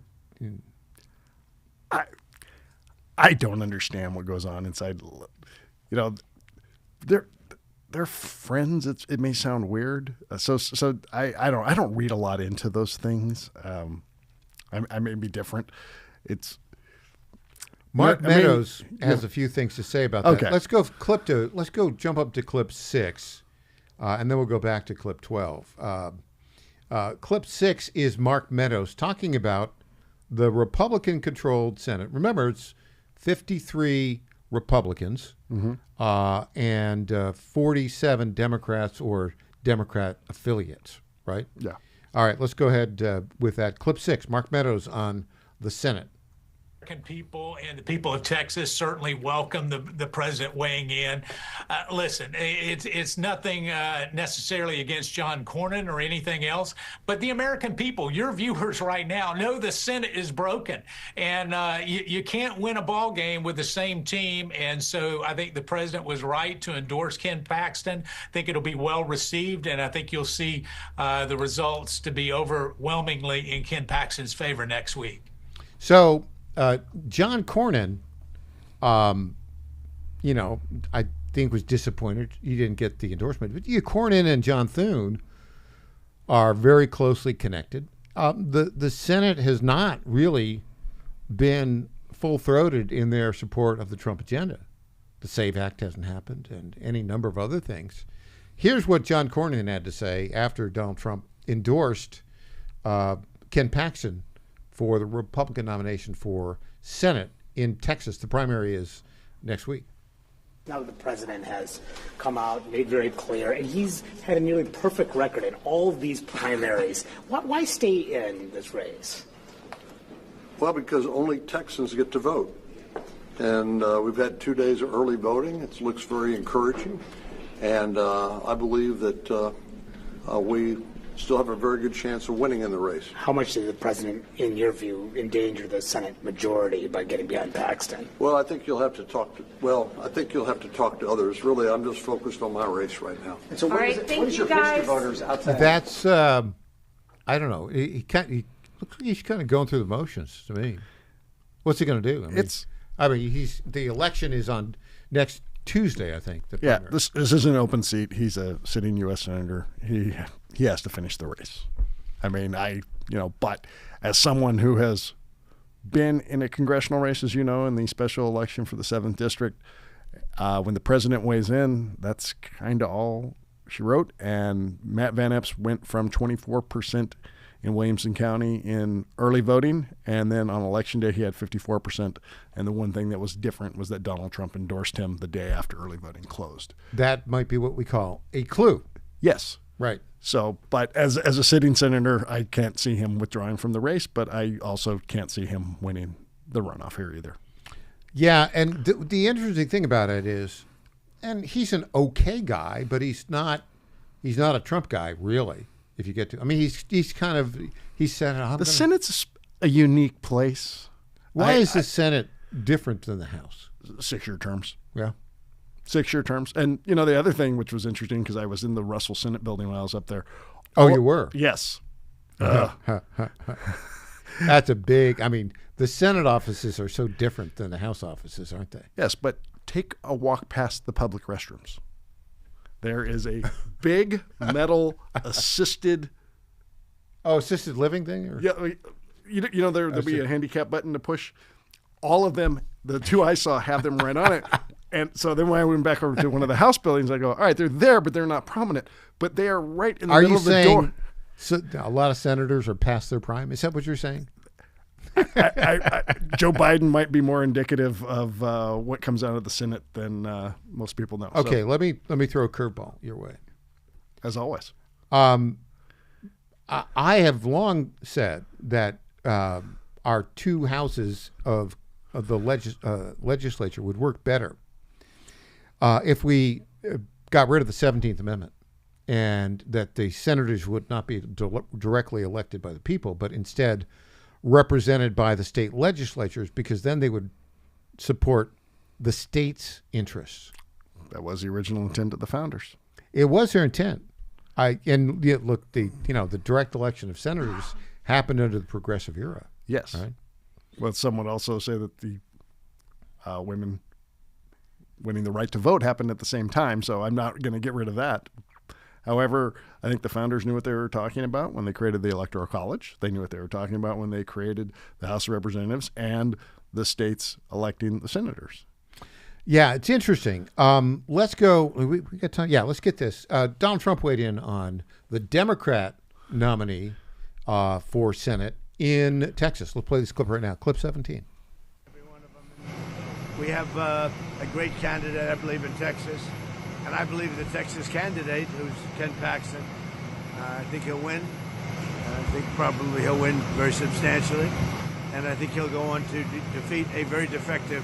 Speaker 12: I don't understand what goes on inside. They're friends. It may sound weird. So I don't read a lot into those things. I may be different. It's
Speaker 5: Mark Meadows has a few things to say about that.
Speaker 12: Okay.
Speaker 5: Let's go jump up to clip 6, and then we'll go back to clip 12. Clip 6 is Mark Meadows talking about the Republican-controlled Senate. Remember, it's 53 Republicans and 47 Democrats or Democrat affiliates, right?
Speaker 12: Yeah.
Speaker 5: All right, let's go ahead with that. Clip 6, Mark Meadows on the Senate.
Speaker 18: People and the people of Texas certainly welcome the president weighing in. Listen, it's nothing necessarily against John Cornyn or anything else, but the American people, your viewers right now, know the Senate is broken, and you can't win a ball game with the same team. And so I think the president was right to endorse Ken Paxton. I think it'll be well received, and I think you'll see the results to be overwhelmingly in Ken Paxton's favor next week.
Speaker 5: So John Cornyn, I think was disappointed he didn't get the endorsement. But Cornyn and John Thune are very closely connected. The Senate has not really been full-throated in their support of the Trump agenda. The SAVE Act hasn't happened, and any number of other things. Here's what John Cornyn had to say after Donald Trump endorsed Ken Paxton for the Republican nomination for Senate in Texas. The primary is next week.
Speaker 19: Now that the president has come out and made very clear, and he's had a nearly perfect record in all of these primaries, why stay in this race?
Speaker 2: Well, because only Texans get to vote. And we've had 2 days of early voting. It looks very encouraging. And I believe that we still have a very good chance of winning in the race.
Speaker 19: How much did the president, in your view, endanger the Senate majority by getting behind Paxton?
Speaker 2: Well, I think you'll have to talk to others. Really, I'm just focused on my race right now.
Speaker 7: And so what is your pitch to voters outside?
Speaker 5: That's, I don't know. He looks like he's kind of going through the motions to me. What's he going to do? The election is on next Tuesday, I think.
Speaker 12: Yeah, this is an open seat. He's a sitting U.S. senator. He has to finish the race. But as someone who has been in a congressional race, as you know, in the special election for the 7th District, when the president weighs in, that's kind of all she wrote. And Matt Van Epps went from 24% in Williamson County in early voting, and then on election day he had 54%. And the one thing that was different was that Donald Trump endorsed him the day after early voting closed.
Speaker 5: That might be what we call a clue.
Speaker 12: Yes.
Speaker 5: Right.
Speaker 12: So, but as a sitting senator, I can't see him withdrawing from the race, but I also can't see him winning the runoff here either.
Speaker 5: Yeah, and the interesting thing about it is, and he's an okay guy, but he's not a Trump guy, really. If you get to, he's Senate.
Speaker 12: The Senate's a unique place.
Speaker 5: Why is the Senate different than the House?
Speaker 12: 6-year terms.
Speaker 5: Yeah.
Speaker 12: 6-year terms. And, the other thing, which was interesting, because I was in the Russell Senate building when I was up there.
Speaker 5: Oh, you were?
Speaker 12: Yes.
Speaker 5: That's a big, the Senate offices are so different than the House offices, aren't they?
Speaker 12: Yes, but take a walk past the public restrooms. There is a big metal assisted
Speaker 5: living thing? Or?
Speaker 12: Yeah, there'll be a handicap button to push. All of them, the two I saw, have them right on it. And so then when I went back over to one of the House buildings, I go, all right, they're there, but they're not prominent. But they are right in the middle of the door.
Speaker 5: So a lot of senators are past their prime? Is that what you're saying?
Speaker 12: Joe Biden might be more indicative of what comes out of the Senate than most people know.
Speaker 5: Okay, let me throw a curveball your way.
Speaker 12: As always.
Speaker 5: I have long said that our two houses of the legislature would work better if we got rid of the 17th Amendment, and that the senators would not be directly elected by the people, but instead represented by the state legislatures, because then they would support the state's interests.
Speaker 12: That was the original intent of the founders.
Speaker 5: It was their intent. The direct election of senators happened under the progressive era.
Speaker 12: Yes.
Speaker 5: Right?
Speaker 12: Well, some would also say that the women winning the right to vote happened at the same time, so I'm not going to get rid of that. However, I think the founders knew what they were talking about when they created the Electoral College. They knew what they were talking about when they created the House of Representatives and the states electing the senators.
Speaker 5: Yeah, it's interesting. Let's go. We got time. Yeah, let's get this. Donald Trump weighed in on the Democrat nominee for Senate in Texas. Let's play this clip right now. Clip 17.
Speaker 10: We have a great candidate, I believe, in Texas. And I believe the Texas candidate, who's Ken Paxton, I think he'll win. I think probably he'll win very substantially. And I think he'll go on to defeat a very defective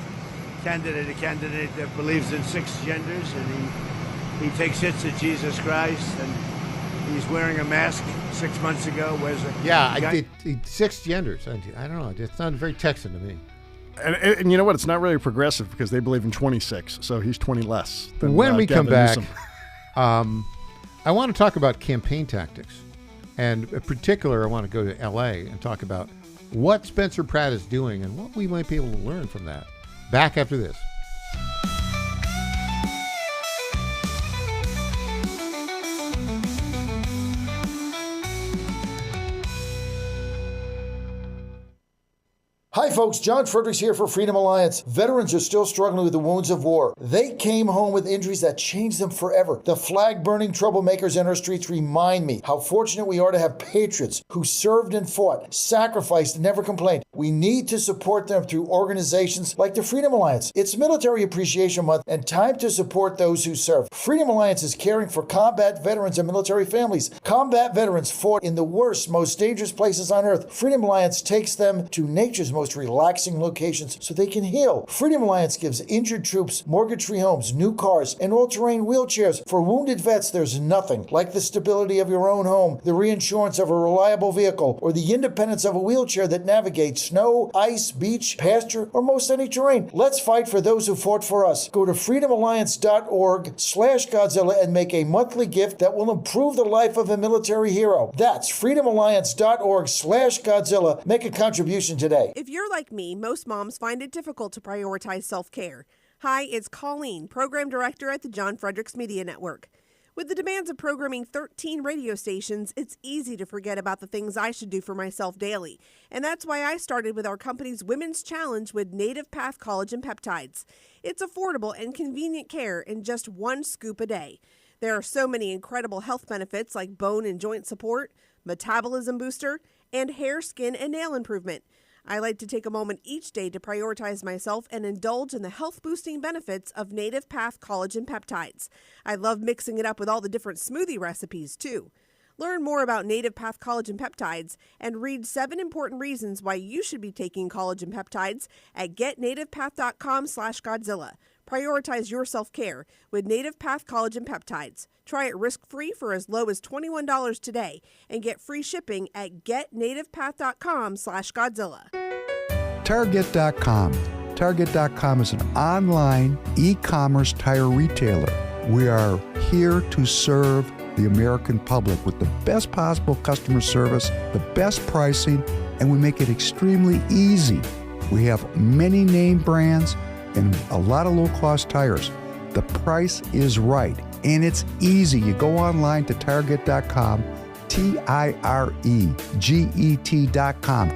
Speaker 10: candidate, a candidate that believes in 6 genders, and he takes hits at Jesus Christ, and he's wearing a mask 6 months ago.
Speaker 5: I did 6 genders. I don't know. It sounded very Texan to me.
Speaker 12: And you know what? It's not really progressive because they believe in 26, so he's 20 less. Than,
Speaker 5: when we
Speaker 12: Gavin
Speaker 5: come back,
Speaker 12: I
Speaker 5: want to talk about campaign tactics. And in particular, I want to go to L.A. and talk about what Spencer Pratt is doing and what we might be able to learn from that. Back after this.
Speaker 20: Hi
Speaker 13: folks. John Fredericks here for Freedom Alliance. Veterans are still struggling with the wounds of war. They came home with injuries that changed them forever. The flag-burning troublemakers in our streets remind me how fortunate we are to have patriots who served and fought, sacrificed, and never complained. We need to support them through organizations like the Freedom Alliance. It's Military Appreciation Month and time to support those who serve. Freedom Alliance is caring for combat veterans and military families. Combat veterans fought in the worst, most dangerous places on earth. Freedom Alliance takes them to nature's most relaxing locations so they can heal. Freedom Alliance gives injured troops mortgage-free homes, new cars, and all-terrain wheelchairs. For wounded vets, there's nothing like the stability of your own home, the reinsurance of a reliable vehicle, or the independence of a wheelchair that navigates snow, ice, beach, pasture, or most any terrain. Let's fight for those who fought for us. Go to freedomalliance.org/Godzilla and make a monthly gift that will improve the life of a military hero. That's freedomalliance.org/Godzilla. Make a contribution today.
Speaker 8: If you're like me, most moms find it difficult to prioritize self-care. Hi, it's Colleen, Program Director at the John Fredericks Media Network. With the demands of programming 13 radio stations, it's easy to forget about the things I should do for myself daily. And that's why I started with our company's Women's Challenge with Native Path Collagen Peptides. It's affordable and convenient care in just 1 scoop a day. There are so many incredible health benefits like bone and joint support, metabolism booster, and hair, skin, and nail improvement. I like to take a moment each day to prioritize myself and indulge in the health-boosting benefits of Native Path Collagen Peptides. I love mixing it up with all the different smoothie recipes, too. Learn more about Native Path Collagen Peptides and read 7 important reasons why you should be taking collagen peptides at getnativepath.com/Godzilla. Prioritize your self-care with Native Path Collagen Peptides. Try it risk-free for as low as $21 today and get free shipping at getnativepath.com/Godzilla.
Speaker 14: Target.com. Target.com is an online e-commerce tire retailer. We are here to serve the American public with the best possible customer service, the best pricing, and we make it extremely easy. We have many name brands and a lot of low-cost tires. The price is right, and it's easy. You go online to Target.com, Tireget.com,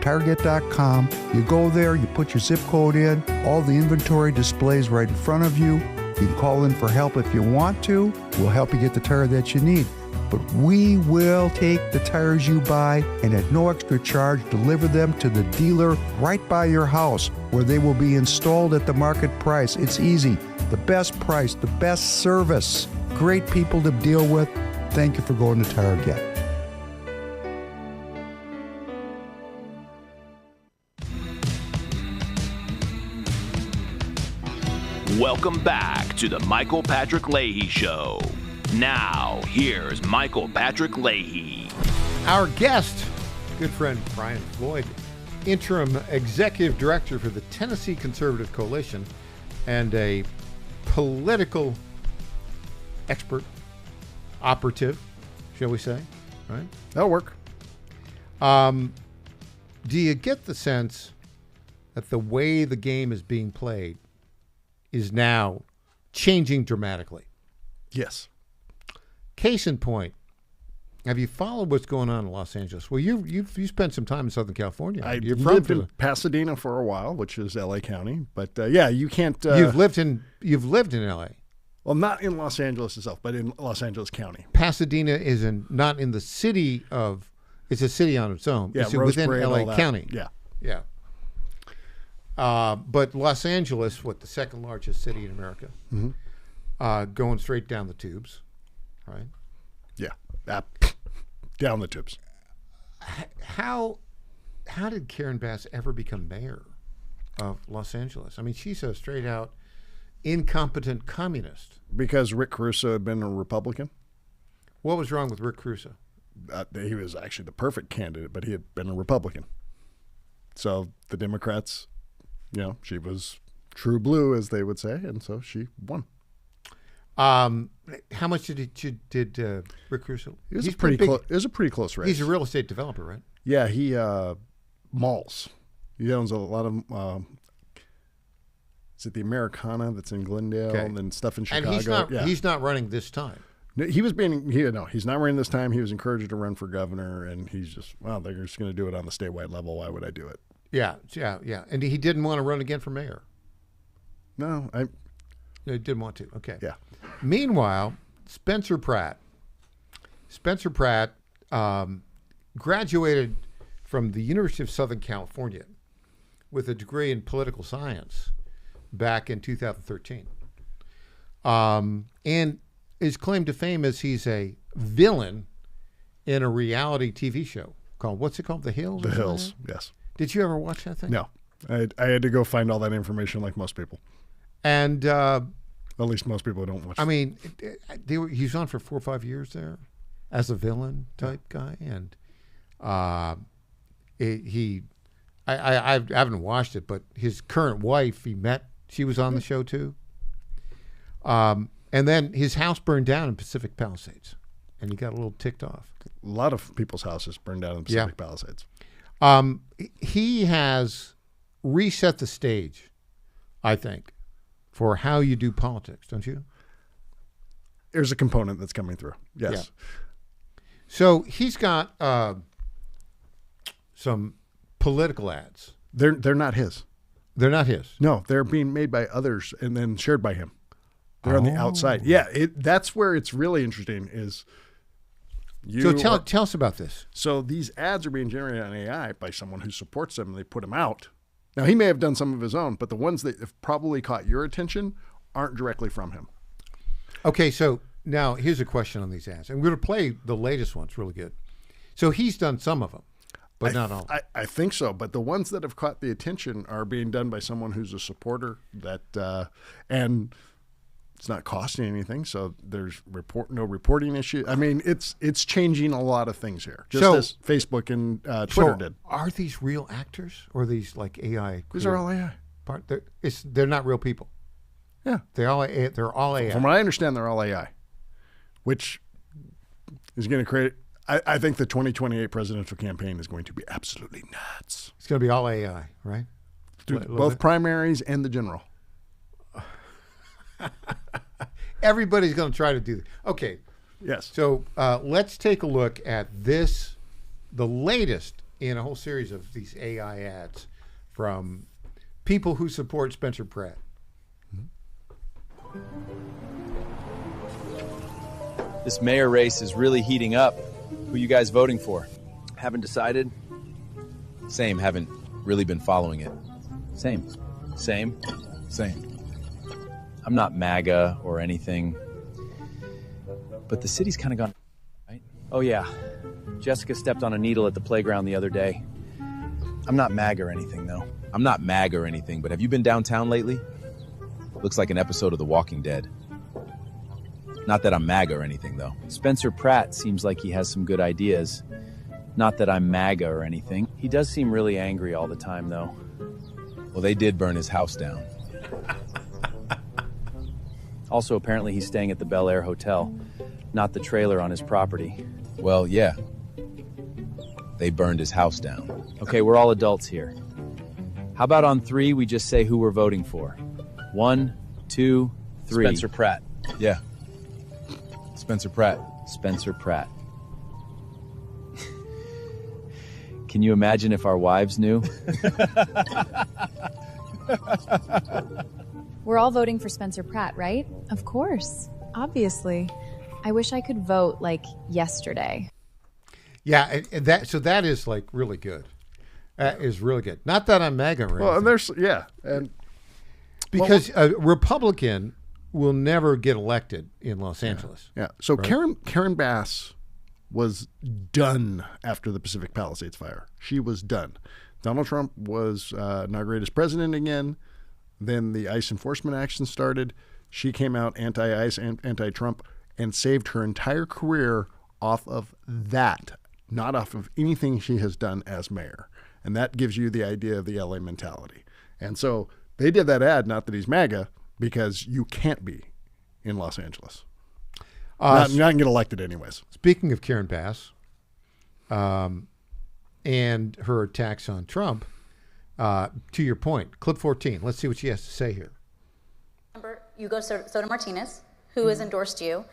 Speaker 14: Target.com. You go there, you put your zip code in, all the inventory displays right in front of you. You can call in for help if you want to. We'll help you get the tire that you need. But we will take the tires you buy and at no extra charge deliver them to the dealer right by your house where they will be installed at the market price. It's easy. The best price, the best service. Great people to deal with. Thank you for going to Target.
Speaker 4: Welcome back to the Michael Patrick Leahy Show. Now, here's Michael Patrick Leahy.
Speaker 5: Our guest, good friend Brian Floyd, interim executive director for the Tennessee Conservative Coalition and a political expert, operative, shall we say, right?
Speaker 12: That'll work.
Speaker 5: Do you get the sense that the way the game is being played is now changing dramatically?
Speaker 12: Yes.
Speaker 5: Case in point, have you followed what's going on in Los Angeles? Well, you spent some time in Southern California.
Speaker 12: I lived in Pasadena for a while, which is L.A. County. But yeah, you can't.
Speaker 5: You've lived in L.A.
Speaker 12: Well, not in Los Angeles itself, but in Los Angeles County.
Speaker 5: Pasadena is not in the city of. It's a city on its own.
Speaker 12: Yeah,
Speaker 5: it's within L.A. County.
Speaker 12: Yeah,
Speaker 5: yeah. But Los Angeles, the second largest city in America, going straight down the tubes, right?
Speaker 12: Yeah, down the tubes.
Speaker 5: How did Karen Bass ever become mayor of Los Angeles? I mean, she's a straight out incompetent communist.
Speaker 12: Because Rick Caruso had been a Republican.
Speaker 5: What was wrong with Rick Caruso?
Speaker 12: He was actually the perfect candidate, but he had been a Republican. So the Democrats, she was true blue, as they would say, and so she won.
Speaker 5: How much did Rick Caruso?
Speaker 12: It was a pretty close race.
Speaker 5: He's a real estate developer, right?
Speaker 12: Yeah, he malls. He owns a lot of. Is it the Americana that's in Glendale and stuff in Chicago?
Speaker 5: And he's not running this time.
Speaker 12: He's not running this time. He was encouraged to run for governor, and he's just, they're just going to do it on the statewide level. Why would I do it?
Speaker 5: Yeah. And he didn't want to run again for mayor.
Speaker 12: No,
Speaker 5: He didn't want to. Okay.
Speaker 12: Yeah.
Speaker 5: Meanwhile, Spencer Pratt graduated from the University of Southern California with a degree in political science back in 2013. And his claim to fame is he's a villain in a reality TV show called, what's it called? The Hills?
Speaker 12: The Hills, yes.
Speaker 5: Did you ever watch that thing?
Speaker 12: No. I had to go find all that information like most people.
Speaker 5: And
Speaker 12: at least most people don't watch.
Speaker 5: I mean, he was on for 4 or 5 years there as a villain type guy, and I haven't watched it, but his current wife he met, she was on the show too. And then his house burned down in Pacific Palisades, and he got a little ticked off.
Speaker 12: A lot of people's houses burned down in Pacific Palisades.
Speaker 5: He has reset the stage, I think, for how you do politics, don't you?
Speaker 12: There's a component that's coming through. Yes.
Speaker 5: Yeah. So he's got some political ads.
Speaker 12: They're not his.
Speaker 5: They're not his.
Speaker 12: No, they're being made by others and then shared by him. They're on the outside. Yeah, that's where it's really interesting is
Speaker 5: So tell us about this.
Speaker 12: So these ads are being generated on AI by someone who supports them, and they put them out. Now, he may have done some of his own, but the ones that have probably caught your attention aren't directly from him.
Speaker 5: Okay, so now here's a question on these ads. And we're going to play the latest ones really good. So he's done some of them, but not all.
Speaker 12: I think so, but the ones that have caught the attention are being done by someone who's a supporter that, and it's not costing anything, so there's no reporting issue. I mean, it's changing a lot of things here, just as Facebook and Twitter did.
Speaker 5: Are these real actors or are these like AI?
Speaker 12: These are all AI.
Speaker 5: They're not real people.
Speaker 12: Yeah,
Speaker 5: they're all AI.
Speaker 12: From what I understand, they're all AI, which is going to create. I think the 2028 presidential campaign is going to be absolutely nuts.
Speaker 5: It's going to be all AI, right?
Speaker 12: Both primaries and the general.
Speaker 5: Everybody's going to try to do that. Okay.
Speaker 12: Yes.
Speaker 5: So let's take a look at this, the latest in a whole series of these AI ads from people who support Spencer Pratt.
Speaker 16: This mayor race is really heating up. Who you guys voting for? Haven't decided? Same, haven't really been following it. Same. Same? Same. I'm not MAGA or anything, but the city's kind of gone, right? Oh yeah, Jessica stepped on a needle at the playground the other day. I'm not MAGA or anything, though. I'm not MAGA or anything, but have you been downtown lately? Looks like an episode of The Walking Dead. Not that I'm MAGA or anything, though. Spencer Pratt seems like he has some good ideas. Not that I'm MAGA or anything. He does seem really angry all the time, though. Well, they did burn his house down. Also, apparently he's staying at the Bel Air Hotel, not the trailer on his property. Well, yeah. They burned his house down. Okay, we're all adults here. How about on 3 we just say who we're voting for? 1, 2, 3. Spencer Pratt. Yeah. Spencer Pratt. Spencer Pratt. Can you imagine if our wives knew?
Speaker 20: We're all voting for Spencer Pratt, right? Of course. Obviously. I wish I could vote like yesterday.
Speaker 5: Yeah, and that is like really good. That is really good. Not that I'm MAGA or anything.
Speaker 12: Well, and there's and
Speaker 5: because a Republican will never get elected in Los Angeles.
Speaker 12: Yeah. So
Speaker 5: right?
Speaker 12: Karen Bass was done after the Pacific Palisades fire. She was done. Donald Trump was inaugurated as president again. Then the ICE enforcement action started. She came out anti-ICE and anti-Trump and saved her entire career off of that, not off of anything she has done as mayor. And that gives you the idea of the LA mentality. And so they did that ad, not that he's MAGA, because you can't be in Los Angeles. Not get elected anyways.
Speaker 5: Speaking of Karen Bass and her attacks on Trump, to your point, clip 14, let's see what she has to say here.
Speaker 21: Hugo Soto Martinez, who has endorsed you.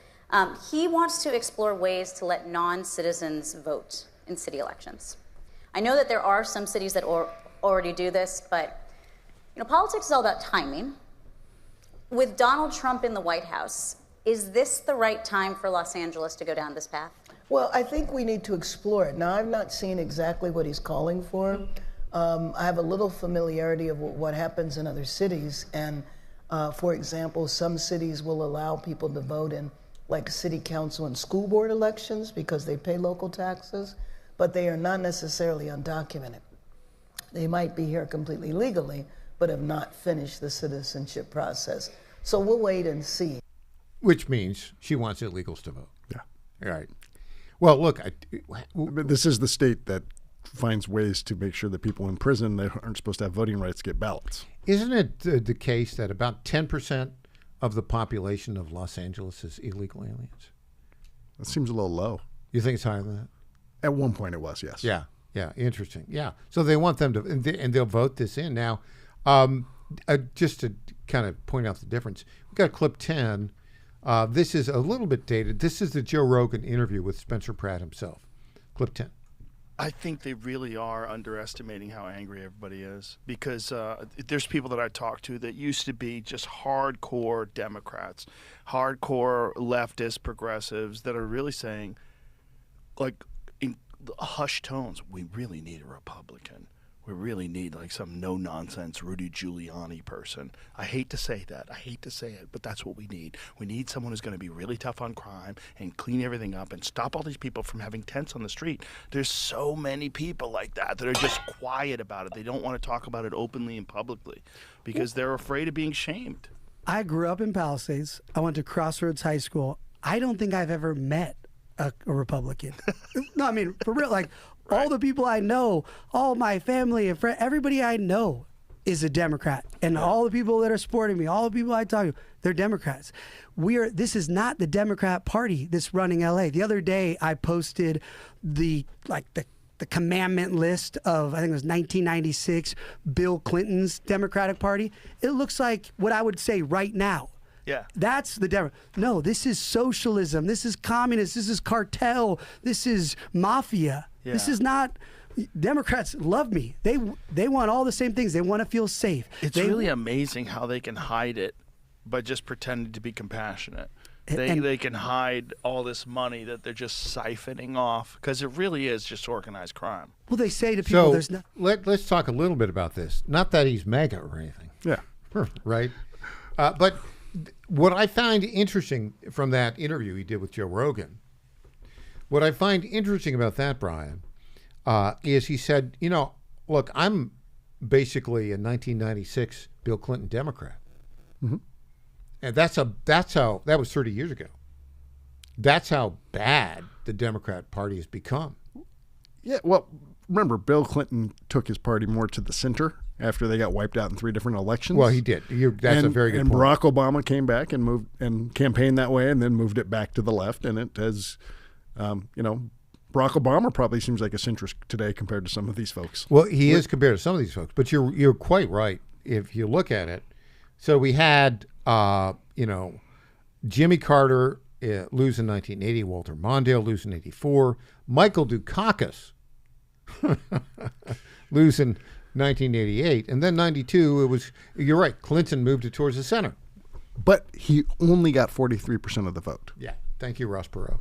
Speaker 21: He wants to explore ways to let non-citizens vote in city elections. I know that there are some cities that already do this, but politics is all about timing. With Donald Trump in the White House, is this the right time for Los Angeles to go down this path?
Speaker 1: Well, I think we need to explore it. Now, I've not seen exactly what he's calling for. I have a little familiarity of what happens in other cities. And for example, some cities will allow people to vote in like city council and school board elections because they pay local taxes, but they are not necessarily undocumented. They might be here completely legally, but have not finished the citizenship process. So we'll wait and see.
Speaker 5: Which means she wants illegals to vote.
Speaker 12: Yeah.
Speaker 5: All right. Well, look.
Speaker 12: But this is the state that finds ways to make sure that people in prison that aren't supposed to have voting rights get ballots.
Speaker 5: Isn't it the case that about 10% of the population of Los Angeles is illegal aliens?
Speaker 12: That seems a little low.
Speaker 5: You think it's higher than that?
Speaker 12: At one point it was, yes.
Speaker 5: Yeah. Yeah. Interesting. Yeah. So they want them to, and they'll vote this in. Now, just to kind of point out the difference, we've got clip 10. This is a little bit dated. This is the Joe Rogan interview with Spencer Pratt himself. Clip 10.
Speaker 3: I think they really are underestimating how angry everybody is because there's people that I talk to that used to be just hardcore Democrats, hardcore leftist progressives that are really saying, like, in hushed tones, we really need a Republican. We really need like some no-nonsense Rudy Giuliani person. I hate to say that. I hate to say it, but that's what we need. We need someone who's going to be really tough on crime and clean everything up and stop all these people from having tents on the street. There's so many people like that are just quiet about it. They don't want to talk about it openly and publicly because they're afraid of being shamed.
Speaker 22: I grew up in Palisades. I went to Crossroads High School. I don't think I've ever met a Republican. No, I mean, for real, like, all the people I know, all my family and friends, everybody I know is a Democrat. And all the people that are supporting me, all the people I talk to, they're Democrats. This is not the Democrat Party that's running LA. The other day I posted the commandment list of, I think it was 1996, Bill Clinton's Democratic Party. It looks like what I would say right now.
Speaker 3: Yeah.
Speaker 22: That's the Democrat. No, this is socialism. This is communist. This is cartel. This is mafia.
Speaker 3: Yeah.
Speaker 22: This is not. Democrats love me. They want all the same things. They want to feel safe.
Speaker 3: It's really amazing how they can hide it by just pretending to be compassionate. They can hide all this money that they're just siphoning off because it really is just organized crime.
Speaker 22: Well, they say to people, there's no.
Speaker 5: Let's talk a little bit about this. Not that he's MAGA or anything.
Speaker 12: Yeah.
Speaker 5: Right. But what I find interesting from that interview he did with Joe Rogan, what I find interesting about that, Brian, is he said, look, I'm basically a 1996 Bill Clinton Democrat.
Speaker 12: Mm-hmm.
Speaker 5: And that was 30 years ago. That's how bad the Democrat Party has become.
Speaker 12: Yeah, well, remember, Bill Clinton took his party more to the center after they got wiped out in 3 different elections.
Speaker 5: Well, he did. That's a very good
Speaker 12: point. And
Speaker 5: point.
Speaker 12: Barack Obama came back and moved and campaigned that way and then moved it back to the left. And it has, Barack Obama probably seems like a centrist today compared to some of these folks.
Speaker 5: Well, he is compared to some of these folks. But you're quite right if you look at it. So we had, Jimmy Carter lose in 1980, Walter Mondale lose in 84, Michael Dukakis lose in 1988, and then 92, you're right, Clinton moved it towards the center.
Speaker 12: But he only got 43% of the vote.
Speaker 5: Yeah. Thank you, Ross Perot.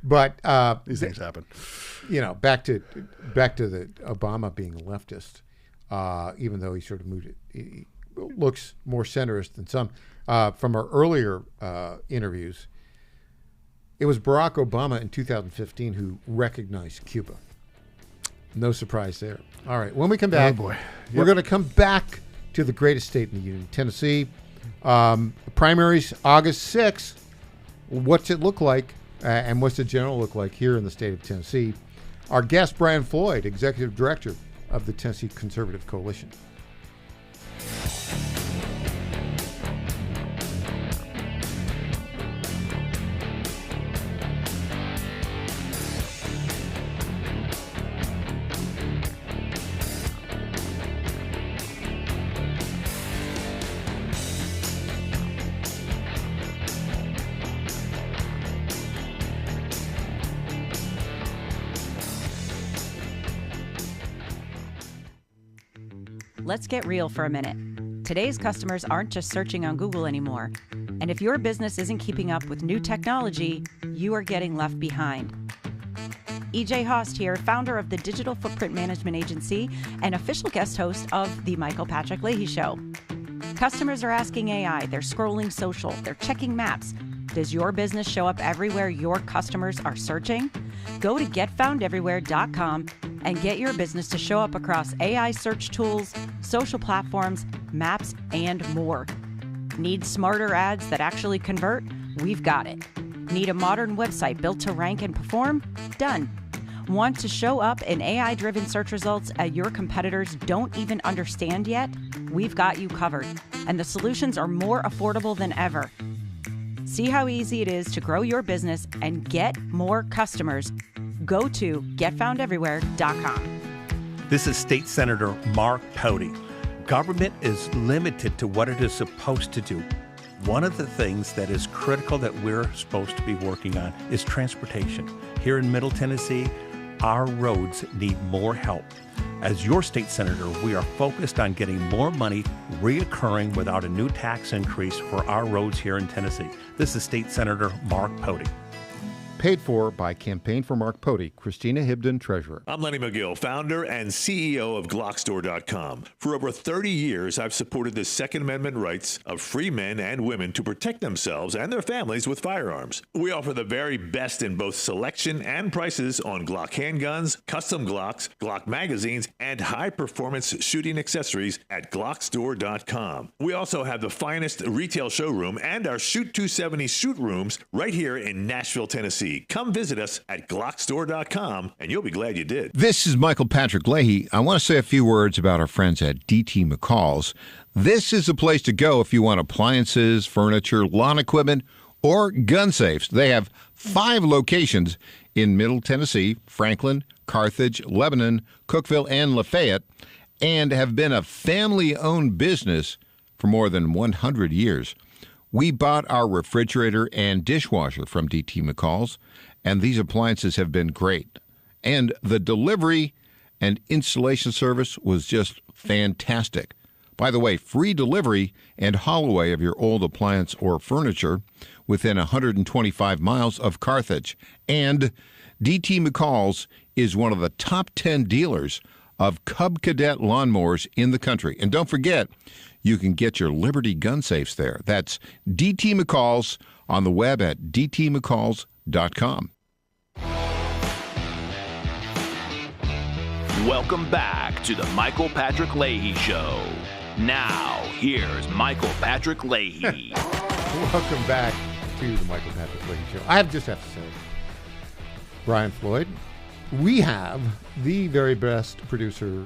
Speaker 5: But
Speaker 12: these things happen.
Speaker 5: Back to the Obama being a leftist, even though he sort of moved it, he looks more centrist than some. From our earlier interviews, it was Barack Obama in 2015 who recognized Cuba. No surprise there. All right, when we come back, we're going to come back to the greatest state in the union, Tennessee. Primaries August 6th. What's it look like, and what's the general look like here in the state of Tennessee? Our guest, Brian Floyd, Executive Director of the Tennessee Conservative Coalition.
Speaker 6: let's get real for a minute. Today's customers aren't just searching on Google anymore. And if your business isn't keeping up with new technology, you are getting left behind. EJ Host here, founder of the Digital Footprint Management Agency and official guest host of The Michael Patrick Leahy Show. Customers are asking AI, they're scrolling social, they're checking maps. Does your business show up everywhere your customers are searching? Go to getfoundeverywhere.com and get your business to show up across AI search tools, social platforms, maps, and more. Need smarter ads that actually convert? We've got it. Need a modern website built to rank and perform? Done. Want to show up in AI-driven search results that your competitors don't even understand yet? We've got you covered, and the solutions are more affordable than ever. See how easy it is to grow your business and get more customers. Go to getfoundeverywhere.com.
Speaker 11: This is State Senator Mark Pody. Government is limited to what it is supposed to do. One of the things that is critical that we're supposed to be working on is transportation. Here in Middle Tennessee, our roads need more help. As your state senator, we are focused on getting more money reoccurring without a new tax increase for our roads here in Tennessee. This is State Senator Mark Pody.
Speaker 5: Paid for by Campaign for Mark Pody, Christina Hibden, Treasurer.
Speaker 15: I'm Lenny McGill, founder and CEO of Glockstore.com. For over 30 years, I've supported the Second Amendment rights of free men and women to protect themselves and their families with firearms. We offer the very best in both selection and prices on Glock handguns, custom Glocks, Glock magazines, and high-performance shooting accessories at Glockstore.com. We also have the finest retail showroom and our Shoot 270 shoot rooms right here in Nashville, Tennessee. Come visit us at Glockstore.com, and you'll be glad you did.
Speaker 5: This is Michael Patrick Leahy. I want to say a few words about our friends at DT McCall's. This is a place to go if you want appliances, furniture, lawn equipment, or gun safes. They have 5 locations in Middle Tennessee, Franklin, Carthage, Lebanon, Cookeville, and Lafayette, and have been a family-owned business for more than 100 years. We bought our refrigerator and dishwasher from DT McCall's, and these appliances have been great. And the delivery and installation service was just fantastic. By the way, free delivery and haul away of your old appliance or furniture within 125 miles of Carthage. And DT McCall's is one of the top 10 dealers of Cub Cadet lawnmowers in the country. And don't forget, you can get your Liberty gun safes there. That's DT McCall's on the web at dtmccalls.com.
Speaker 4: Welcome back to the Michael Patrick Leahy Show. Now, here's Michael Patrick Leahy.
Speaker 5: Welcome back to the Michael Patrick Leahy Show. I just have to say, Brian Floyd, we have the very best producer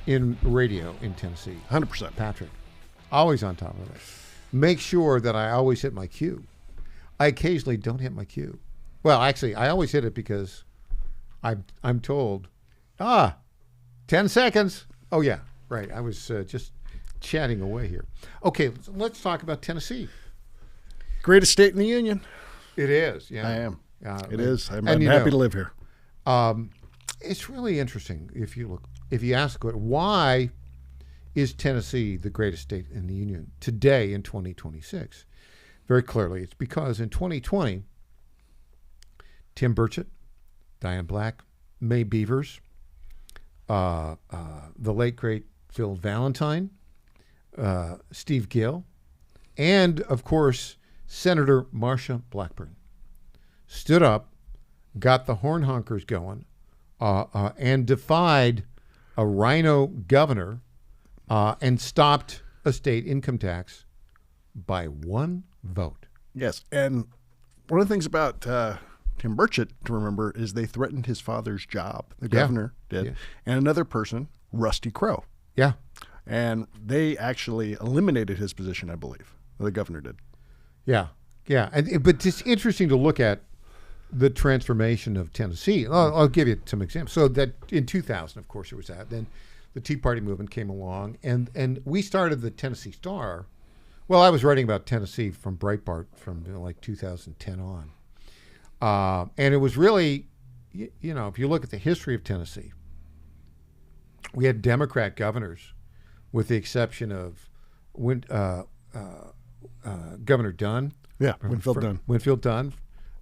Speaker 5: in radio in Tennessee.
Speaker 12: 100%.
Speaker 5: Patrick. Always on top of it. Make sure that I always hit my cue. I occasionally don't hit my cue. Well, actually, I always hit it because I'm told, 10 seconds. Oh, yeah, right. I was just chatting away here. Okay, let's talk about Tennessee.
Speaker 12: Greatest state in the union.
Speaker 5: It is, yeah.
Speaker 12: I am. It is. I'm happy to live here.
Speaker 5: It's really interesting if you ask why is Tennessee the greatest state in the union today in 2026? Very clearly, it's because in 2020, Tim Burchett, Diane Black, May Beavers, the late, great Phil Valentine, Steve Gill, and, of course, Senator Marsha Blackburn stood up, got the horn honkers going, and defied a rhino governor and stopped a state income tax by 1 vote.
Speaker 12: Yes, and one of the things about Tim Burchett to remember is they threatened his father's job. The governor did, and another person, Rusty Crowe.
Speaker 5: Yeah.
Speaker 12: And they actually eliminated his position, I believe. The governor did.
Speaker 5: Yeah, yeah. But it's interesting to look at the transformation of Tennessee. I'll give you some examples. So that in 2000, of course, it was that. Then the Tea Party movement came along, and we started the Tennessee Star. Well, I was writing about Tennessee from Breitbart from like 2010 on. And it was really, if you look at the history of Tennessee, we had Democrat governors with the exception of Governor Dunn.
Speaker 12: Yeah, Winfield Dunn.
Speaker 5: Winfield Dunn.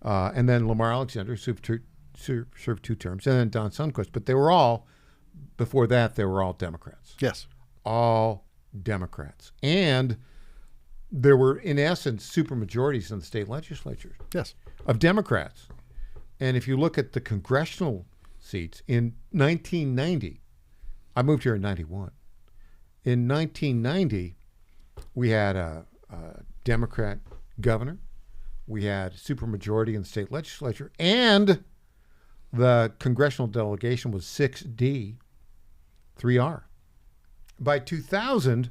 Speaker 5: And then Lamar Alexander, served 2 terms, and then Don Sundquist. But they were all, before that, they were all Democrats.
Speaker 12: Yes.
Speaker 5: All Democrats. And there were, in essence, supermajorities in the state legislatures.
Speaker 12: Yes.
Speaker 5: Of Democrats. And if you look at the congressional seats, in 1990, I moved here in 91. In 1990, we had a Democrat governor. We had supermajority in the state legislature, and the congressional delegation was 6D, 3R. By 2000,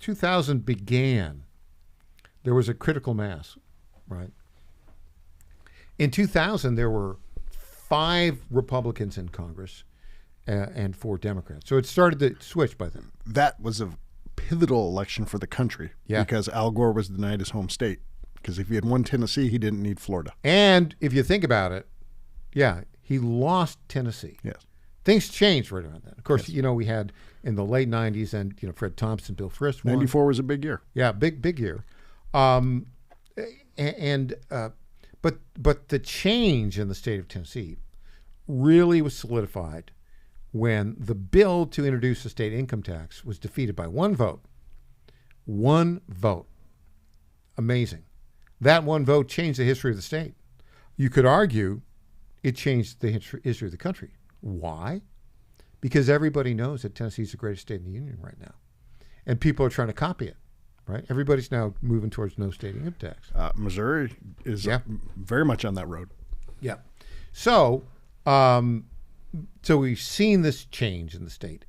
Speaker 5: 2000 began. There was a critical mass, right? In 2000, there were 5 Republicans in Congress and 4 Democrats. So it started to switch by then.
Speaker 12: That was a pivotal election for the country because Al Gore was denied his home state. Because if he had won Tennessee, he didn't need Florida.
Speaker 5: And if you think about it, he lost Tennessee.
Speaker 12: Yes.
Speaker 5: Things changed right around then. Of course, we had in the late 90s and, Fred Thompson, Bill Frist won.
Speaker 12: 94 was a big year.
Speaker 5: Yeah, big year. But the change in the state of Tennessee really was solidified when the bill to introduce the state income tax was defeated by 1 vote. 1 vote. Amazing. That 1 vote changed the history of the state. You could argue it changed the history of the country. Why? Because everybody knows that Tennessee is the greatest state in the union right now. And people are trying to copy it, right? Everybody's now moving towards no state income tax.
Speaker 12: Missouri is very much on that road.
Speaker 5: Yeah. So we've seen this change in the state.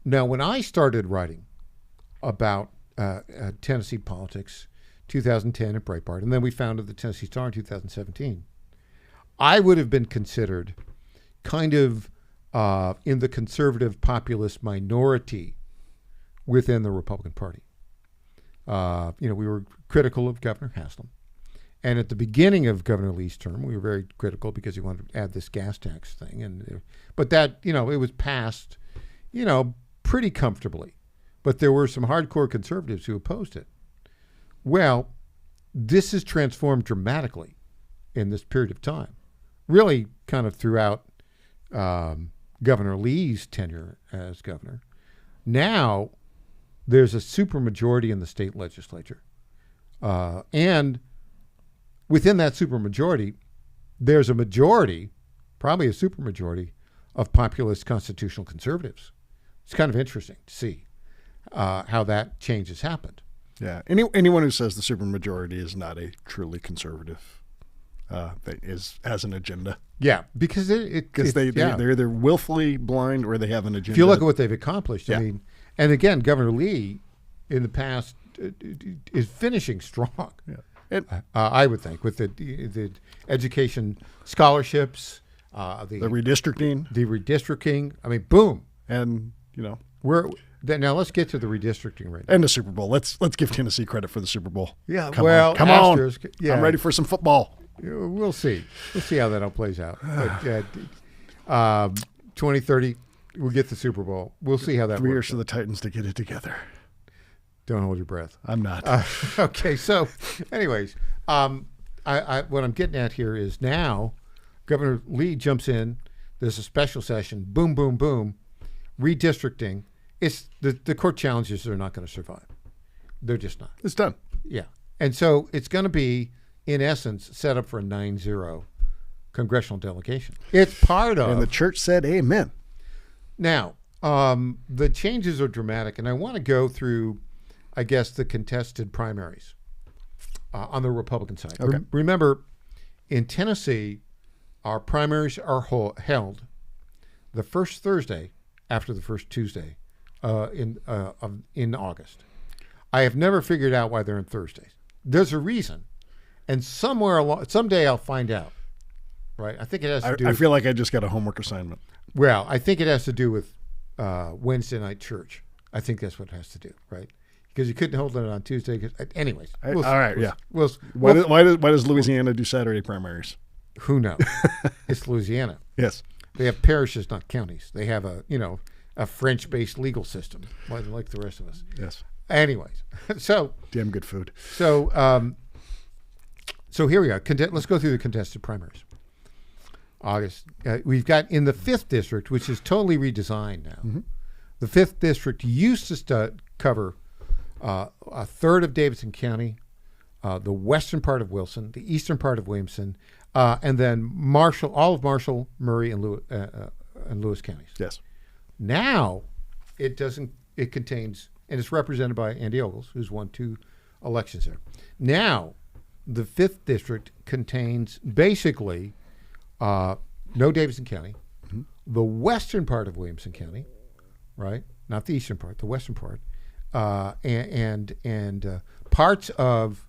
Speaker 5: Now, when I started writing about Tennessee politics, 2010 at Breitbart, and then we founded the Tennessee Star in 2017, I would have been considered kind of in the conservative populist minority within the Republican Party. We were critical of Governor Haslam. And at the beginning of Governor Lee's term, we were very critical because he wanted to add this gas tax thing. But that, it was passed, pretty comfortably. But there were some hardcore conservatives who opposed it. Well, this has transformed dramatically in this period of time, really kind of throughout Governor Lee's tenure as governor. Now, there's a supermajority in the state legislature. And within that supermajority, there's a majority, probably a supermajority, of populist constitutional conservatives. It's kind of interesting to see how that change has happened.
Speaker 12: Yeah. Anyone who says the supermajority is not a truly conservative has an agenda.
Speaker 5: Yeah, because
Speaker 12: they're either willfully blind or they have an agenda.
Speaker 5: If you look at what they've accomplished, I mean, and again, Governor Lee in the past is finishing strong. Yeah. I would think with the education scholarships, the redistricting. I mean, boom,
Speaker 12: and
Speaker 5: now let's get to the redistricting right now.
Speaker 12: And the Super Bowl. Let's give Tennessee credit for the Super Bowl.
Speaker 5: Yeah,
Speaker 12: come on.
Speaker 5: Yeah.
Speaker 12: I'm ready for some football.
Speaker 5: We'll see. We'll see how that all plays out. But 2030, we'll get the Super Bowl. We'll see how that
Speaker 12: 3
Speaker 5: works.
Speaker 12: years for the Titans to get it together.
Speaker 5: Don't hold your breath.
Speaker 12: I'm not.
Speaker 5: Okay, so anyways, what I'm getting at here is now Governor Lee jumps in. There's a special session. Boom, boom, boom. Redistricting. It's the court challenges are not going to survive. They're just not.
Speaker 12: It's done.
Speaker 5: Yeah. And so it's going to be, in essence, set up for a 9-0 congressional delegation. It's part of.
Speaker 12: And the church said amen.
Speaker 5: Now, the changes are dramatic, and I want to go through, I guess, the contested primaries on the Republican side.
Speaker 12: Okay.
Speaker 5: Remember, in Tennessee, our primaries are held the first Thursday after the first Tuesday in August. I have never figured out why they're on Thursdays. There's a reason, and someday I'll find out. Right? I think it has to do.
Speaker 12: I feel like I just got a homework assignment.
Speaker 5: Well, I think it has to do with Wednesday night church. I think that's what it has to do, right? Because you couldn't hold it on Tuesday. Anyways,
Speaker 12: all right, yeah.
Speaker 5: Why
Speaker 12: does Louisiana do Saturday primaries?
Speaker 5: Who knows? It's Louisiana.
Speaker 12: Yes.
Speaker 5: They have parishes, not counties. They have a French-based legal system, like the rest of us.
Speaker 12: Yes.
Speaker 5: Anyways, so
Speaker 12: damn good food.
Speaker 5: So, so here we are. Let's go through the contested primaries. August. We've got in the 5th district, which is totally redesigned now.
Speaker 12: Mm-hmm.
Speaker 5: The 5th district used to cover a third of Davidson County, the western part of Wilson, the eastern part of Williamson, and then all of Marshall, Murray, and Lewis counties.
Speaker 12: Yes.
Speaker 5: Now, it doesn't. It contains, and it's represented by Andy Ogles, who's won 2 elections there. Now, the 5th district contains basically no Davidson County,
Speaker 12: mm-hmm.
Speaker 5: the western part of Williamson County, right? Not the eastern part, the western part, and parts of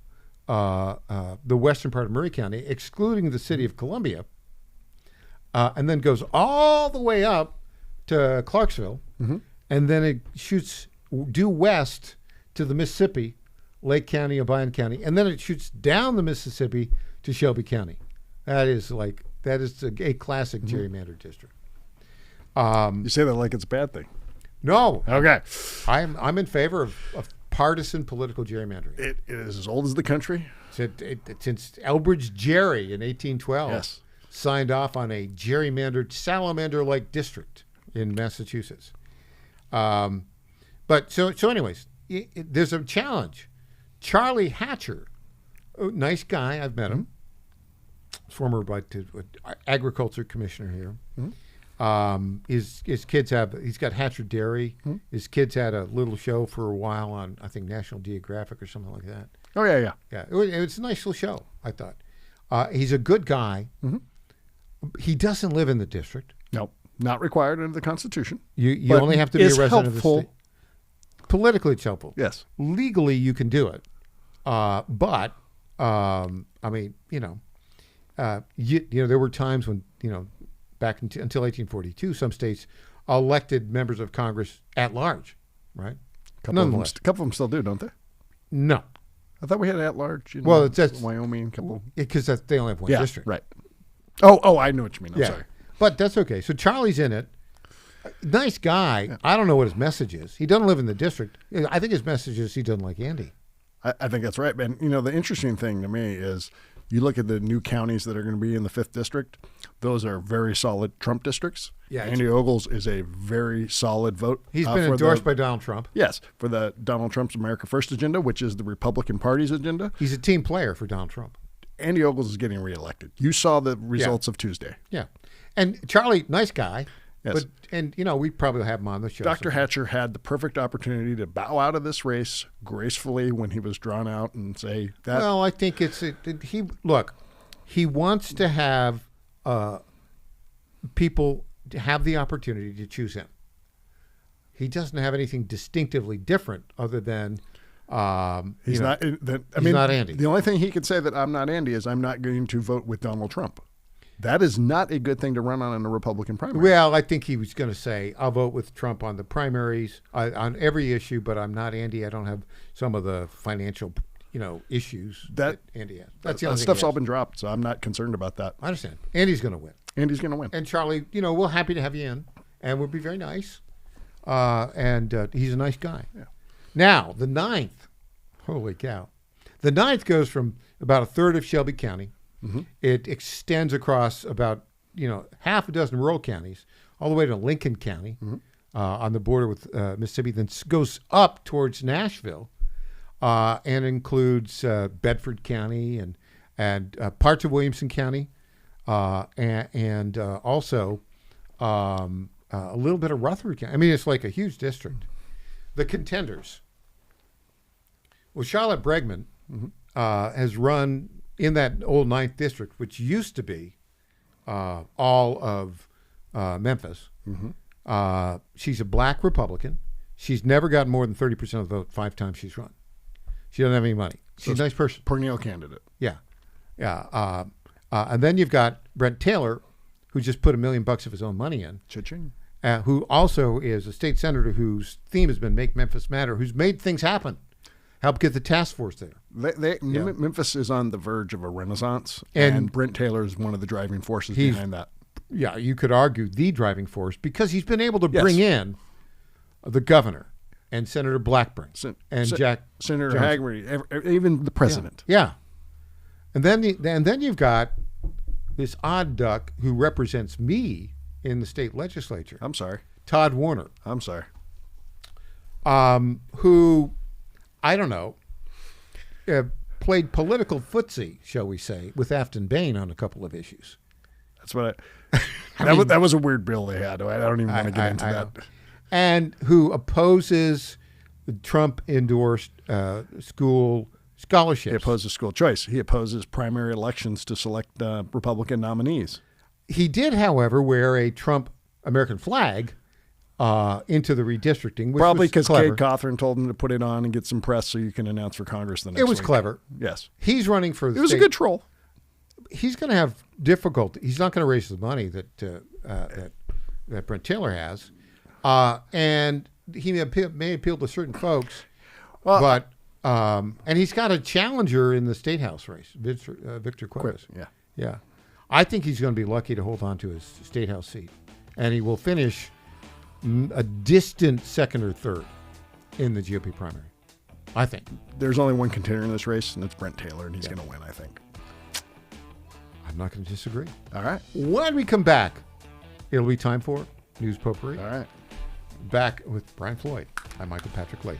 Speaker 5: the western part of Murray County, excluding the city of Columbia, and then goes all the way up to Clarksville,
Speaker 12: mm-hmm.
Speaker 5: and then it shoots due west to the Mississippi, Lake County, Obion County, and then it shoots down the Mississippi to Shelby County. That is a classic
Speaker 12: mm-hmm.
Speaker 5: gerrymandered district.
Speaker 12: You say that like it's a bad thing.
Speaker 5: No.
Speaker 12: Okay.
Speaker 5: I'm in favor of partisan political gerrymandering.
Speaker 12: It is as old as the country.
Speaker 5: Since Elbridge Gerry in 1812
Speaker 12: yes.
Speaker 5: signed off on a gerrymandered salamander-like district in Massachusetts. But so anyways, there's a challenge. Charlie Hatcher, nice guy, I've met him. Former agriculture commissioner here.
Speaker 12: Mm-hmm.
Speaker 5: His kids he's got Hatcher Dairy.
Speaker 12: Mm-hmm.
Speaker 5: His kids had a little show for a while on, I think, National Geographic or something like that.
Speaker 12: Oh, yeah.
Speaker 5: Yeah, it was a nice little show, I thought. He's a good guy.
Speaker 12: Mm-hmm.
Speaker 5: He doesn't live in the district.
Speaker 12: Nope, not required under the Constitution.
Speaker 5: You only have to be a resident of the state. Politically, it's helpful.
Speaker 12: Yes.
Speaker 5: Legally, you can do it. But, I mean, there were times when, back until 1842, some states elected members of Congress at large, right?
Speaker 12: A couple of them still do, don't they?
Speaker 5: No.
Speaker 12: I thought we had at large.
Speaker 5: Well, that's
Speaker 12: Wyoming, couple.
Speaker 5: Because they only have one district.
Speaker 12: Right. Oh, I know what you mean. I'm sorry.
Speaker 5: But that's okay. So Charlie's in it. Nice guy. Yeah. I don't know what his message is. He doesn't live in the district. I think his message is he doesn't like Andy.
Speaker 12: I think that's right. And, the interesting thing to me is you look at the new counties that are going to be in the 5th district. Those are very solid Trump districts.
Speaker 5: Yeah,
Speaker 12: Andy Ogles is a very solid vote.
Speaker 5: He's been endorsed by Donald Trump.
Speaker 12: Yes, for the Donald Trump's America First agenda, which is the Republican Party's agenda.
Speaker 5: He's a team player for Donald Trump.
Speaker 12: Andy Ogles is getting reelected. You saw the results of Tuesday.
Speaker 5: Yeah. And Charlie, nice guy.
Speaker 12: Yes.
Speaker 5: We probably have him on the show.
Speaker 12: Dr. Hatcher had the perfect opportunity to bow out of this race gracefully when he was drawn out and say that.
Speaker 5: Well, I think he wants to have people have the opportunity to choose him. He doesn't have anything distinctively different other than
Speaker 12: he's not Andy. The only thing he could say that I'm not Andy is I'm not going to vote with Donald Trump. That is not a good thing to run on in a Republican primary.
Speaker 5: Well, I think he was going to say, I'll vote with Trump on the primaries, on every issue, but I'm not Andy. I don't have some of the financial, issues that Andy has. That's the only thing
Speaker 12: stuff's all been dropped, so I'm not concerned about that.
Speaker 5: I understand. Andy's going to win.
Speaker 12: Andy's going to win.
Speaker 5: And Charlie, we're happy to have you in, and we'll be very nice. And he's a nice guy.
Speaker 12: Yeah. Now,
Speaker 5: the 9th, holy cow. The 9th goes from about a third of Shelby County.
Speaker 12: Mm-hmm.
Speaker 5: It extends across about, half a dozen rural counties, all the way to Lincoln County,
Speaker 12: mm-hmm.
Speaker 5: On the border with Mississippi, then goes up towards Nashville, and includes Bedford County and parts of Williamson County, and also a little bit of Rutherford County. I mean, it's like a huge district. The contenders. Well, Charlotte Bregman
Speaker 12: mm-hmm.
Speaker 5: Has run in that old 9th district, which used to be all of Memphis.
Speaker 12: Mm-hmm.
Speaker 5: She's a black Republican. She's never gotten more than 30% of the vote 5 times she's run. She doesn't have any money. She's a nice person.
Speaker 12: Perennial candidate.
Speaker 5: Yeah. And then you've got Brent Taylor, who just put $1 million of his own money in.
Speaker 12: Cha-ching.
Speaker 5: Who also is a state senator whose theme has been Make Memphis Matter, who's made things happen. Help get the task force there.
Speaker 12: Memphis is on the verge of a renaissance, and Brent Taylor is one of the driving forces behind that.
Speaker 5: Yeah, you could argue the driving force because he's been able to bring in the governor, and Senator Blackburn, and
Speaker 12: Senator
Speaker 5: Johnson.
Speaker 12: Haggerty, even the president.
Speaker 5: Yeah. And then you've got this odd duck who represents me in the state legislature.
Speaker 12: I'm sorry.
Speaker 5: Todd Warner.
Speaker 12: I'm sorry.
Speaker 5: Who, I don't know, played political footsie, shall we say, with Afton Bain on a couple of issues.
Speaker 12: That's what that was a weird bill they had. I don't even want to get into that.
Speaker 5: And who opposes the Trump-endorsed school scholarships.
Speaker 12: He opposes school choice. He opposes primary elections to select Republican nominees.
Speaker 5: He did, however, wear a Trump American flag into the redistricting, which
Speaker 12: probably
Speaker 5: because
Speaker 12: Kate Cawthorn told him to put it on and get some press so you can announce for Congress the next week.
Speaker 5: It was clever.
Speaker 12: Yes.
Speaker 5: He's running for the
Speaker 12: It was a good troll.
Speaker 5: He's going to have difficulty. He's not going to raise the money that Brent Taylor has. And he may appeal to certain folks. But and he's got a challenger in the state house race, Victor Cuevas. Yeah. I think he's going to be lucky to hold on to his state house seat. And he will finish a distant second or third in the GOP primary, I think.
Speaker 12: There's only one contender in this race, and it's Brent Taylor, and he's going to win, I think.
Speaker 5: I'm not going to disagree.
Speaker 12: All right.
Speaker 5: When we come back, it'll be time for News Potpourri.
Speaker 12: All right.
Speaker 5: Back with Brian Floyd. I'm Michael Patrick Leahy.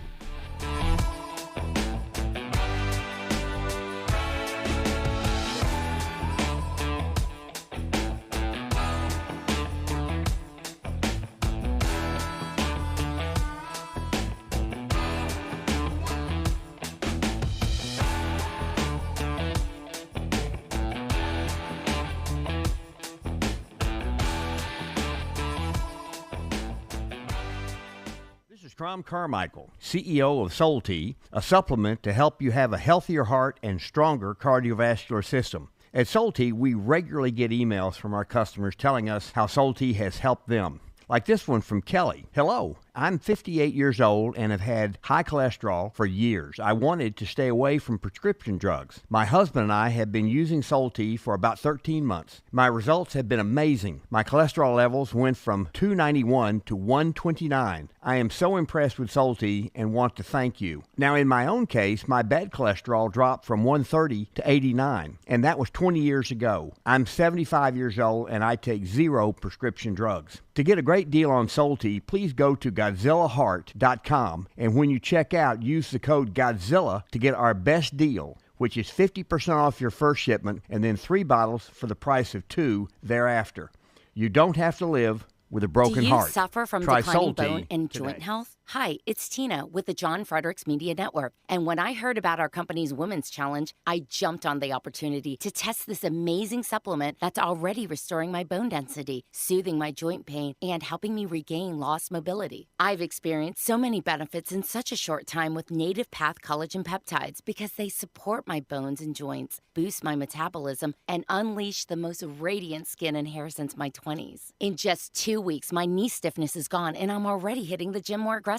Speaker 9: Tom Carmichael, CEO of Soul Tea, a supplement to help you have a healthier heart and stronger cardiovascular system. At Soul Tea, we regularly get emails from our customers telling us how Soul Tea has helped them. Like this one from Kelly. Hello, I'm 58 years old and have had high cholesterol for years. I wanted to stay away from prescription drugs. My husband and I have been using Soul Tea for about 13 months. My results have been amazing. My cholesterol levels went from 291 to 129. I am so impressed with Soul Tea and want to thank you. Now, in my own case, my bad cholesterol dropped from 130 to 89, and that was 20 years ago. I'm 75 years old and I take 0 prescription drugs. To get a great deal on Soul Tea, please go to GodzillaHeart.com, and when you check out, use the code Godzilla to get our best deal, which is 50% off your first shipment and then 3 bottles for the price of 2 thereafter. You don't have to live with a broken heart.
Speaker 17: Do you suffer from
Speaker 9: Try
Speaker 17: declining
Speaker 9: Soul
Speaker 17: bone
Speaker 9: Tea
Speaker 17: and
Speaker 9: today.
Speaker 17: joint health? Hi, it's Tina with the John Fredericks Media Network. And when I heard about our company's Women's Challenge, I jumped on the opportunity to test this amazing supplement that's already restoring my bone density, soothing my joint pain, and helping me regain lost mobility. I've experienced so many benefits in such a short time with Native Path Collagen Peptides because they support my bones and joints, boost my metabolism, and unleash the most radiant skin and hair since my 20s. In just 2 weeks, my knee stiffness is gone, and I'm already hitting the gym more aggressively.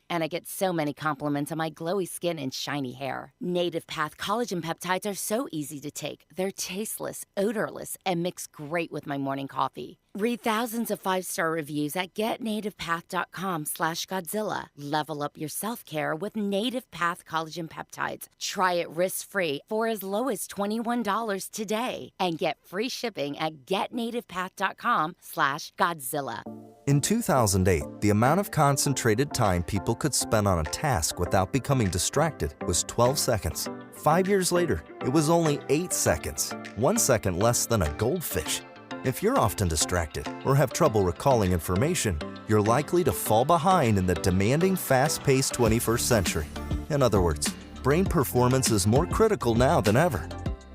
Speaker 17: And I get so many compliments on my glowy skin and shiny hair. Native Path Collagen Peptides are so easy to take. They're tasteless, odorless, and mix great with my morning coffee. Read thousands of 5-star reviews at getnativepath.com/Godzilla. Level up your self-care with Native Path Collagen Peptides. Try it risk-free for as low as $21 today. And get free shipping at getnativepath.com/Godzilla.
Speaker 23: In 2008, the amount of concentrated time people could spend on a task without becoming distracted was 12 seconds. 5 years later, it was only 8 seconds, 1 second less than a goldfish. If you're often distracted or have trouble recalling information, you're likely to fall behind in the demanding, fast-paced 21st century. In other words, brain performance is more critical now than ever.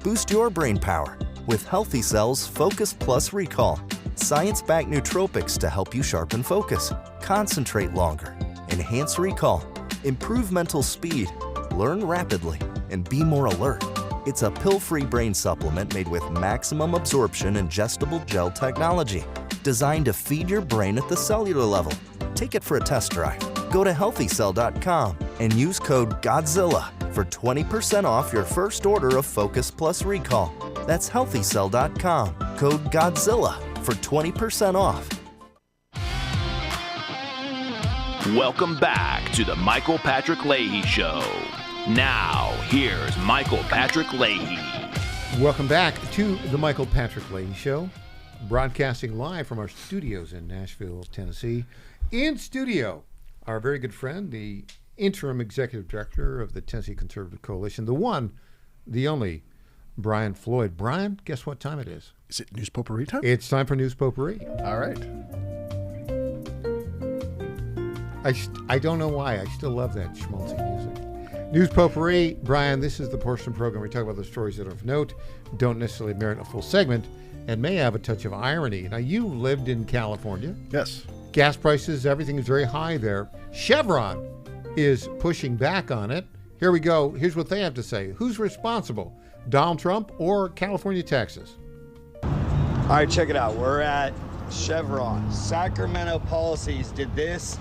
Speaker 23: Boost your brain power with Healthy Cells Focus Plus Recall. Science-backed nootropics to help you sharpen focus, concentrate longer, enhance recall, improve mental speed, learn rapidly, and be more alert. It's a pill-free brain supplement made with maximum absorption ingestible gel technology, designed to feed your brain at the cellular level. Take it for a test drive. Go to healthycell.com and use code GODZILLA for 20% off your first order of Focus Plus Recall. That's healthycell.com, code GODZILLA for 20% off.
Speaker 4: Welcome back to the Michael Patrick Leahy Show. Now, here's Michael Patrick Leahy.
Speaker 5: Welcome back to the Michael Patrick Leahy Show, broadcasting live from our studios in Nashville, Tennessee. In studio, our very good friend, the interim executive director of the Tennessee Conservative Coalition, the one, the only, Brian Floyd. Brian, guess what time it is?
Speaker 12: Is it News Potpourri time?
Speaker 5: It's time for News Potpourri.
Speaker 12: All right.
Speaker 5: I don't know why. I still love that schmaltzy music. News Potpourri. Brian, this is the portion of the program where we talk about the stories that are of note, don't necessarily merit a full segment, and may have a touch of irony. Now, you lived in California.
Speaker 12: Yes.
Speaker 5: Gas prices, everything is very high there. Chevron is pushing back on it. Here we go. Here's what they have to say. Who's responsible? Donald Trump or California taxes?
Speaker 2: All right, check it out. We're at Chevron. Sacramento policies did this.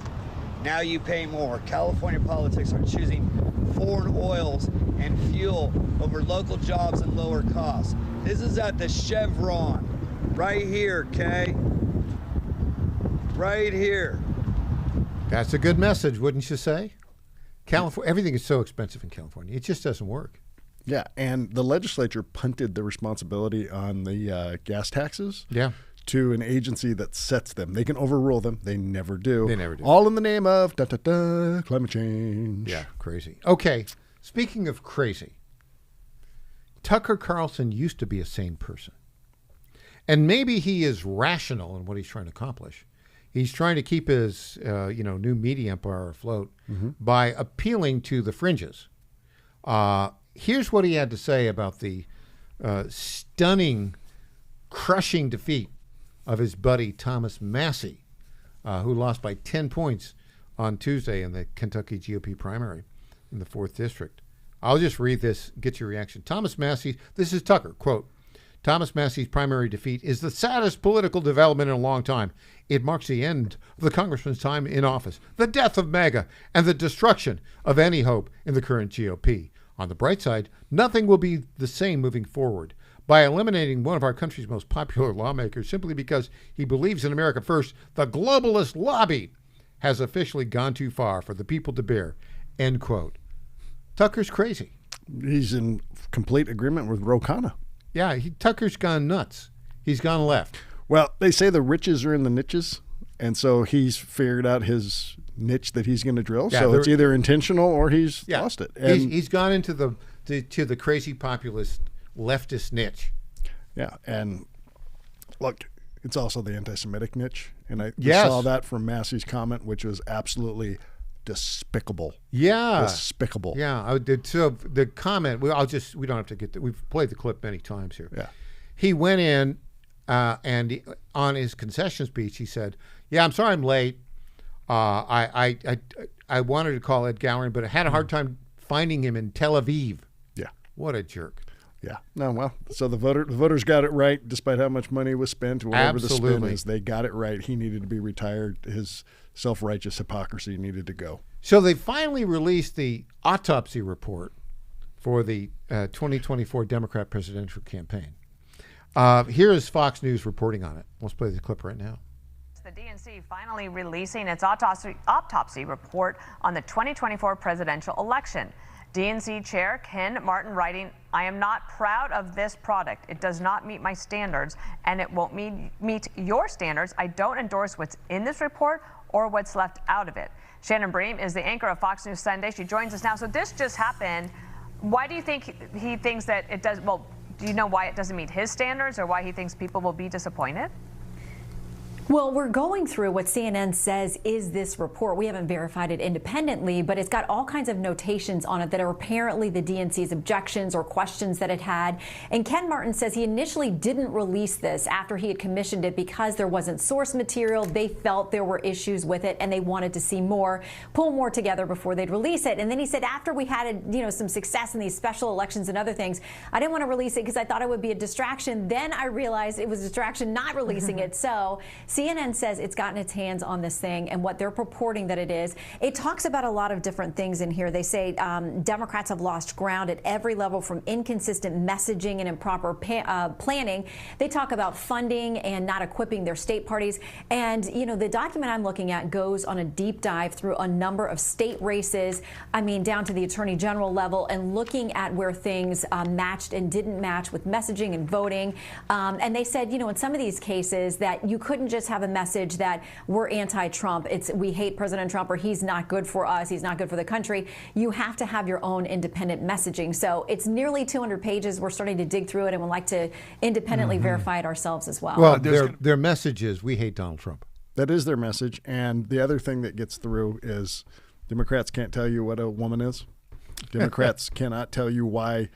Speaker 2: Now you pay more. California politics are choosing foreign oils and fuel over local jobs and lower costs. This is at the Chevron. Right here, okay? Right here.
Speaker 5: That's a good message, wouldn't you say? California, everything is so expensive in California. It just doesn't work.
Speaker 12: Yeah, and the legislature punted the responsibility on the gas taxes to an agency that sets them. They can overrule them. They never do.
Speaker 5: They never do.
Speaker 12: All in the name of climate change.
Speaker 5: Yeah, crazy. Okay, speaking of crazy, Tucker Carlson used to be a sane person. And maybe he is rational in what he's trying to accomplish. He's trying to keep his new media empire afloat by appealing to the fringes. Here's what he had to say about the stunning, crushing defeat of his buddy Thomas Massie, who lost by 10 points on Tuesday in the Kentucky GOP primary in the 4th District. I'll just read this, get your reaction. Thomas Massie, this is Tucker, quote, Thomas Massie's primary defeat is the saddest political development in a long time. It marks the end of the congressman's time in office, the death of MAGA, and the destruction of any hope in the current GOP. On the bright side, nothing will be the same moving forward. By eliminating one of our country's most popular lawmakers simply because he believes in America first, the globalist lobby has officially gone too far for the people to bear. End quote. Tucker's crazy.
Speaker 12: He's in complete agreement with Ro Khanna.
Speaker 5: Yeah, Tucker's gone nuts. He's gone left.
Speaker 12: Well, they say the riches are in the niches, and so he's figured out his niche that he's going to drill. Yeah, so it's either intentional or he's lost it. And
Speaker 5: he's gone into the crazy populist leftist niche.
Speaker 12: Yeah, and look, it's also the anti-Semitic niche, and I saw that from Massey's comment, which was absolutely despicable.
Speaker 5: Yeah,
Speaker 12: despicable.
Speaker 5: Yeah, so the comment. We don't have to get. We've played the clip many times here.
Speaker 12: Yeah,
Speaker 5: he went in and on his concession speech, he said, "Yeah, I'm sorry I'm late. I wanted to call Ed Gowering, but I had a hard time finding him in Tel Aviv."
Speaker 12: Yeah,
Speaker 5: what a jerk.
Speaker 12: Yeah. No, well, so the voters got it right, despite how much money was spent, whatever the spin is. They got it right. He needed to be retired. His self-righteous hypocrisy needed to go.
Speaker 5: So they finally released the autopsy report for the 2024 Democrat presidential campaign. Here is Fox News reporting on it. Let's play the clip right now.
Speaker 18: The DNC finally releasing its autopsy report on the 2024 presidential election. DNC Chair Ken Martin writing, "I am not proud of this product. It does not meet my standards, and it won't meet your standards. I don't endorse what's in this report or what's left out of it." Shannon Bream is the anchor of Fox News Sunday. She joins us now. So this just happened. Why do you think he thinks that it does? Well, do you know why it doesn't meet his standards or why he thinks people will be disappointed?
Speaker 19: Well, we're going through what CNN says is this report. We haven't verified it independently, but it's got all kinds of notations on it that are apparently the DNC's objections or questions that it had. And Ken Martin says he initially didn't release this after he had commissioned it because there wasn't source material. They felt there were issues with it and they wanted to see more, pull more together before they'd release it. And then he said after we had, some success in these special elections and other things, I didn't want to release it because I thought it would be a distraction. Then I realized it was a distraction not releasing it. So CNN says it's gotten its hands on this thing, and what they're purporting that it is. It talks about a lot of different things in here. They say Democrats have lost ground at every level, from inconsistent messaging and improper planning. They talk about funding and not equipping their state parties. And, you know, the document I'm looking at goes on a deep dive through a number of state races, I mean, down to the Attorney General level, and looking at where things matched and didn't match with messaging and voting. And they said, you know, in some of these cases that you couldn't just have a message that we're anti-Trump, we hate President Trump, or he's not good for us, he's not good for the country. You have to have your own independent messaging. So it's nearly 200 pages. We're starting to dig through it, and would like to independently verify it ourselves as well.
Speaker 5: Well, their message is, we hate Donald Trump.
Speaker 12: That is their message. And the other thing that gets through is Democrats can't tell you what a woman is. Democrats cannot tell you why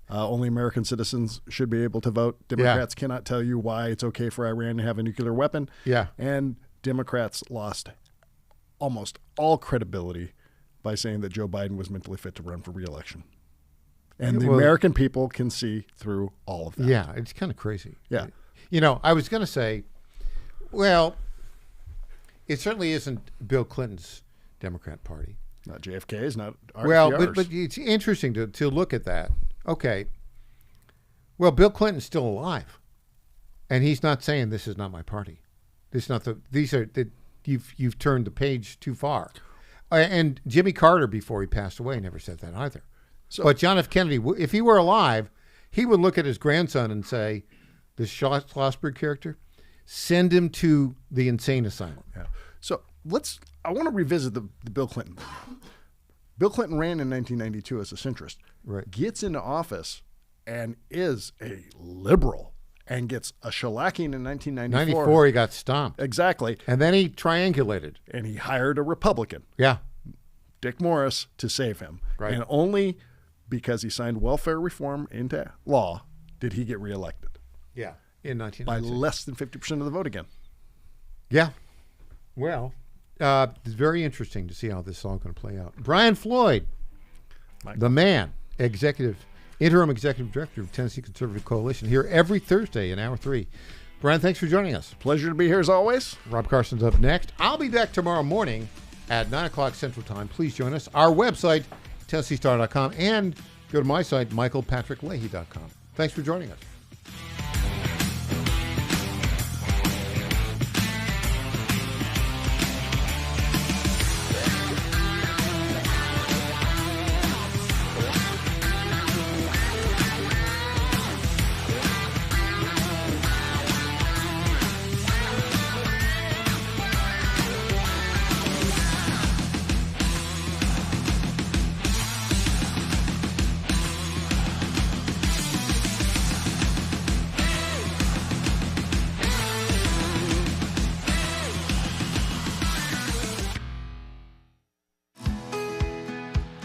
Speaker 12: only American citizens should be able to vote. Democrats cannot tell you why it's okay for Iran to have a nuclear weapon.
Speaker 5: Yeah.
Speaker 12: And Democrats lost almost all credibility by saying that Joe Biden was mentally fit to run for re-election. And the American people can see through all of that.
Speaker 5: Yeah, it's kind of crazy.
Speaker 12: Yeah.
Speaker 5: You know, I was going to say, well, it certainly isn't Bill Clinton's Democrat Party.
Speaker 12: Not JFK's, not RFDR's.
Speaker 5: Well, but it's interesting to look at that. Okay. Well, Bill Clinton's still alive, and he's not saying this is not my party. This is not you've turned the page too far. And Jimmy Carter, before he passed away, never said that either. But John F. Kennedy, if he were alive, he would look at his grandson and say, this Schlossberg character, send him to the insane asylum.
Speaker 12: Yeah. So I want to revisit the Bill Clinton. Bill Clinton ran in 1992 as a centrist, gets into office and is a liberal and gets a shellacking in 1994.
Speaker 5: 94, he got stomped.
Speaker 12: Exactly.
Speaker 5: And then he triangulated.
Speaker 12: And he hired a Republican.
Speaker 5: Yeah.
Speaker 12: Dick Morris to save him.
Speaker 5: Right.
Speaker 12: And only because he signed welfare reform into law did he get reelected.
Speaker 5: Yeah. In 1996.
Speaker 12: By less than 50% of the vote again.
Speaker 5: Yeah. Well, it's very interesting to see how this is all going to play out. Brian Floyd, the man, interim executive director of Tennessee Conservative Coalition, here every Thursday in Hour 3. Brian, thanks for joining us.
Speaker 12: Pleasure to be here as always.
Speaker 5: Rob Carson's up next. I'll be back tomorrow morning at 9 o'clock Central Time. Please join us. Our website, TennesseeStar.com, and go to my site, MichaelPatrickLeahy.com. Thanks for joining us.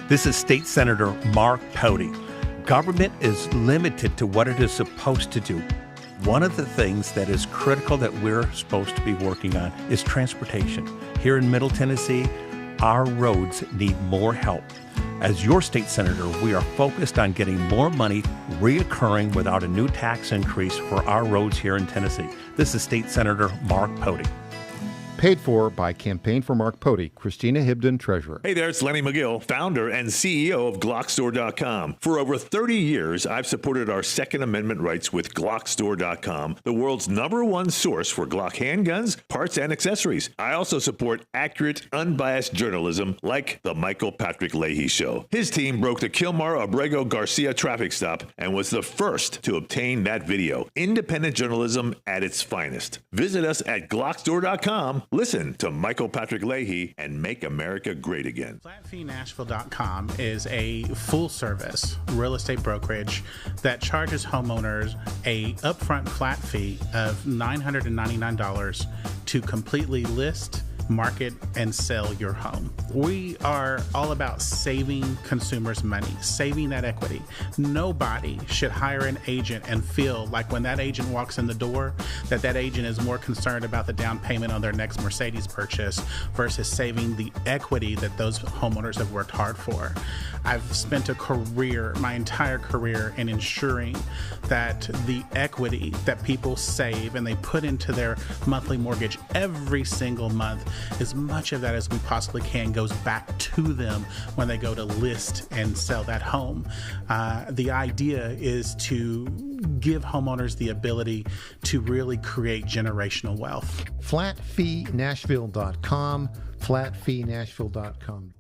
Speaker 11: This is State Senator Mark Pody. Government is limited to what it is supposed to do. One of the things that is critical that we're supposed to be working on is transportation. Here in Middle Tennessee, our roads need more help. As your state senator, we are focused on getting more money reoccurring without a new tax increase for our roads here in Tennessee. This is State Senator Mark Pody.
Speaker 5: Paid for by Campaign for Mark Pody, Christina Hibden, Treasurer.
Speaker 15: Hey there, it's Lenny McGill, founder and CEO of GlockStore.com. For over 30 years, I've supported our Second Amendment rights with GlockStore.com, the world's #1 source for Glock handguns, parts, and accessories. I also support accurate, unbiased journalism like the Michael Patrick Leahy Show. His team broke the Kilmar Abrego Garcia traffic stop and was the first to obtain that video. Independent journalism at its finest. Visit us at GlockStore.com. Listen to Michael Patrick Leahy and make America great again.
Speaker 7: FlatFeeNashville.com is a full-service real estate brokerage that charges homeowners a upfront flat fee of $999 to completely list, market, and sell your home. We are all about saving consumers money, saving that equity. Nobody should hire an agent and feel like when that agent walks in the door, that agent is more concerned about the down payment on their next Mercedes purchase versus saving the equity that those homeowners have worked hard for. I've spent my entire career in ensuring that the equity that people save and they put into their monthly mortgage every single month, as much of that as we possibly can goes back to them when they go to list and sell that home. The idea is to give homeowners the ability to really create generational wealth.
Speaker 5: Flatfeenashville.com, flatfeenashville.com.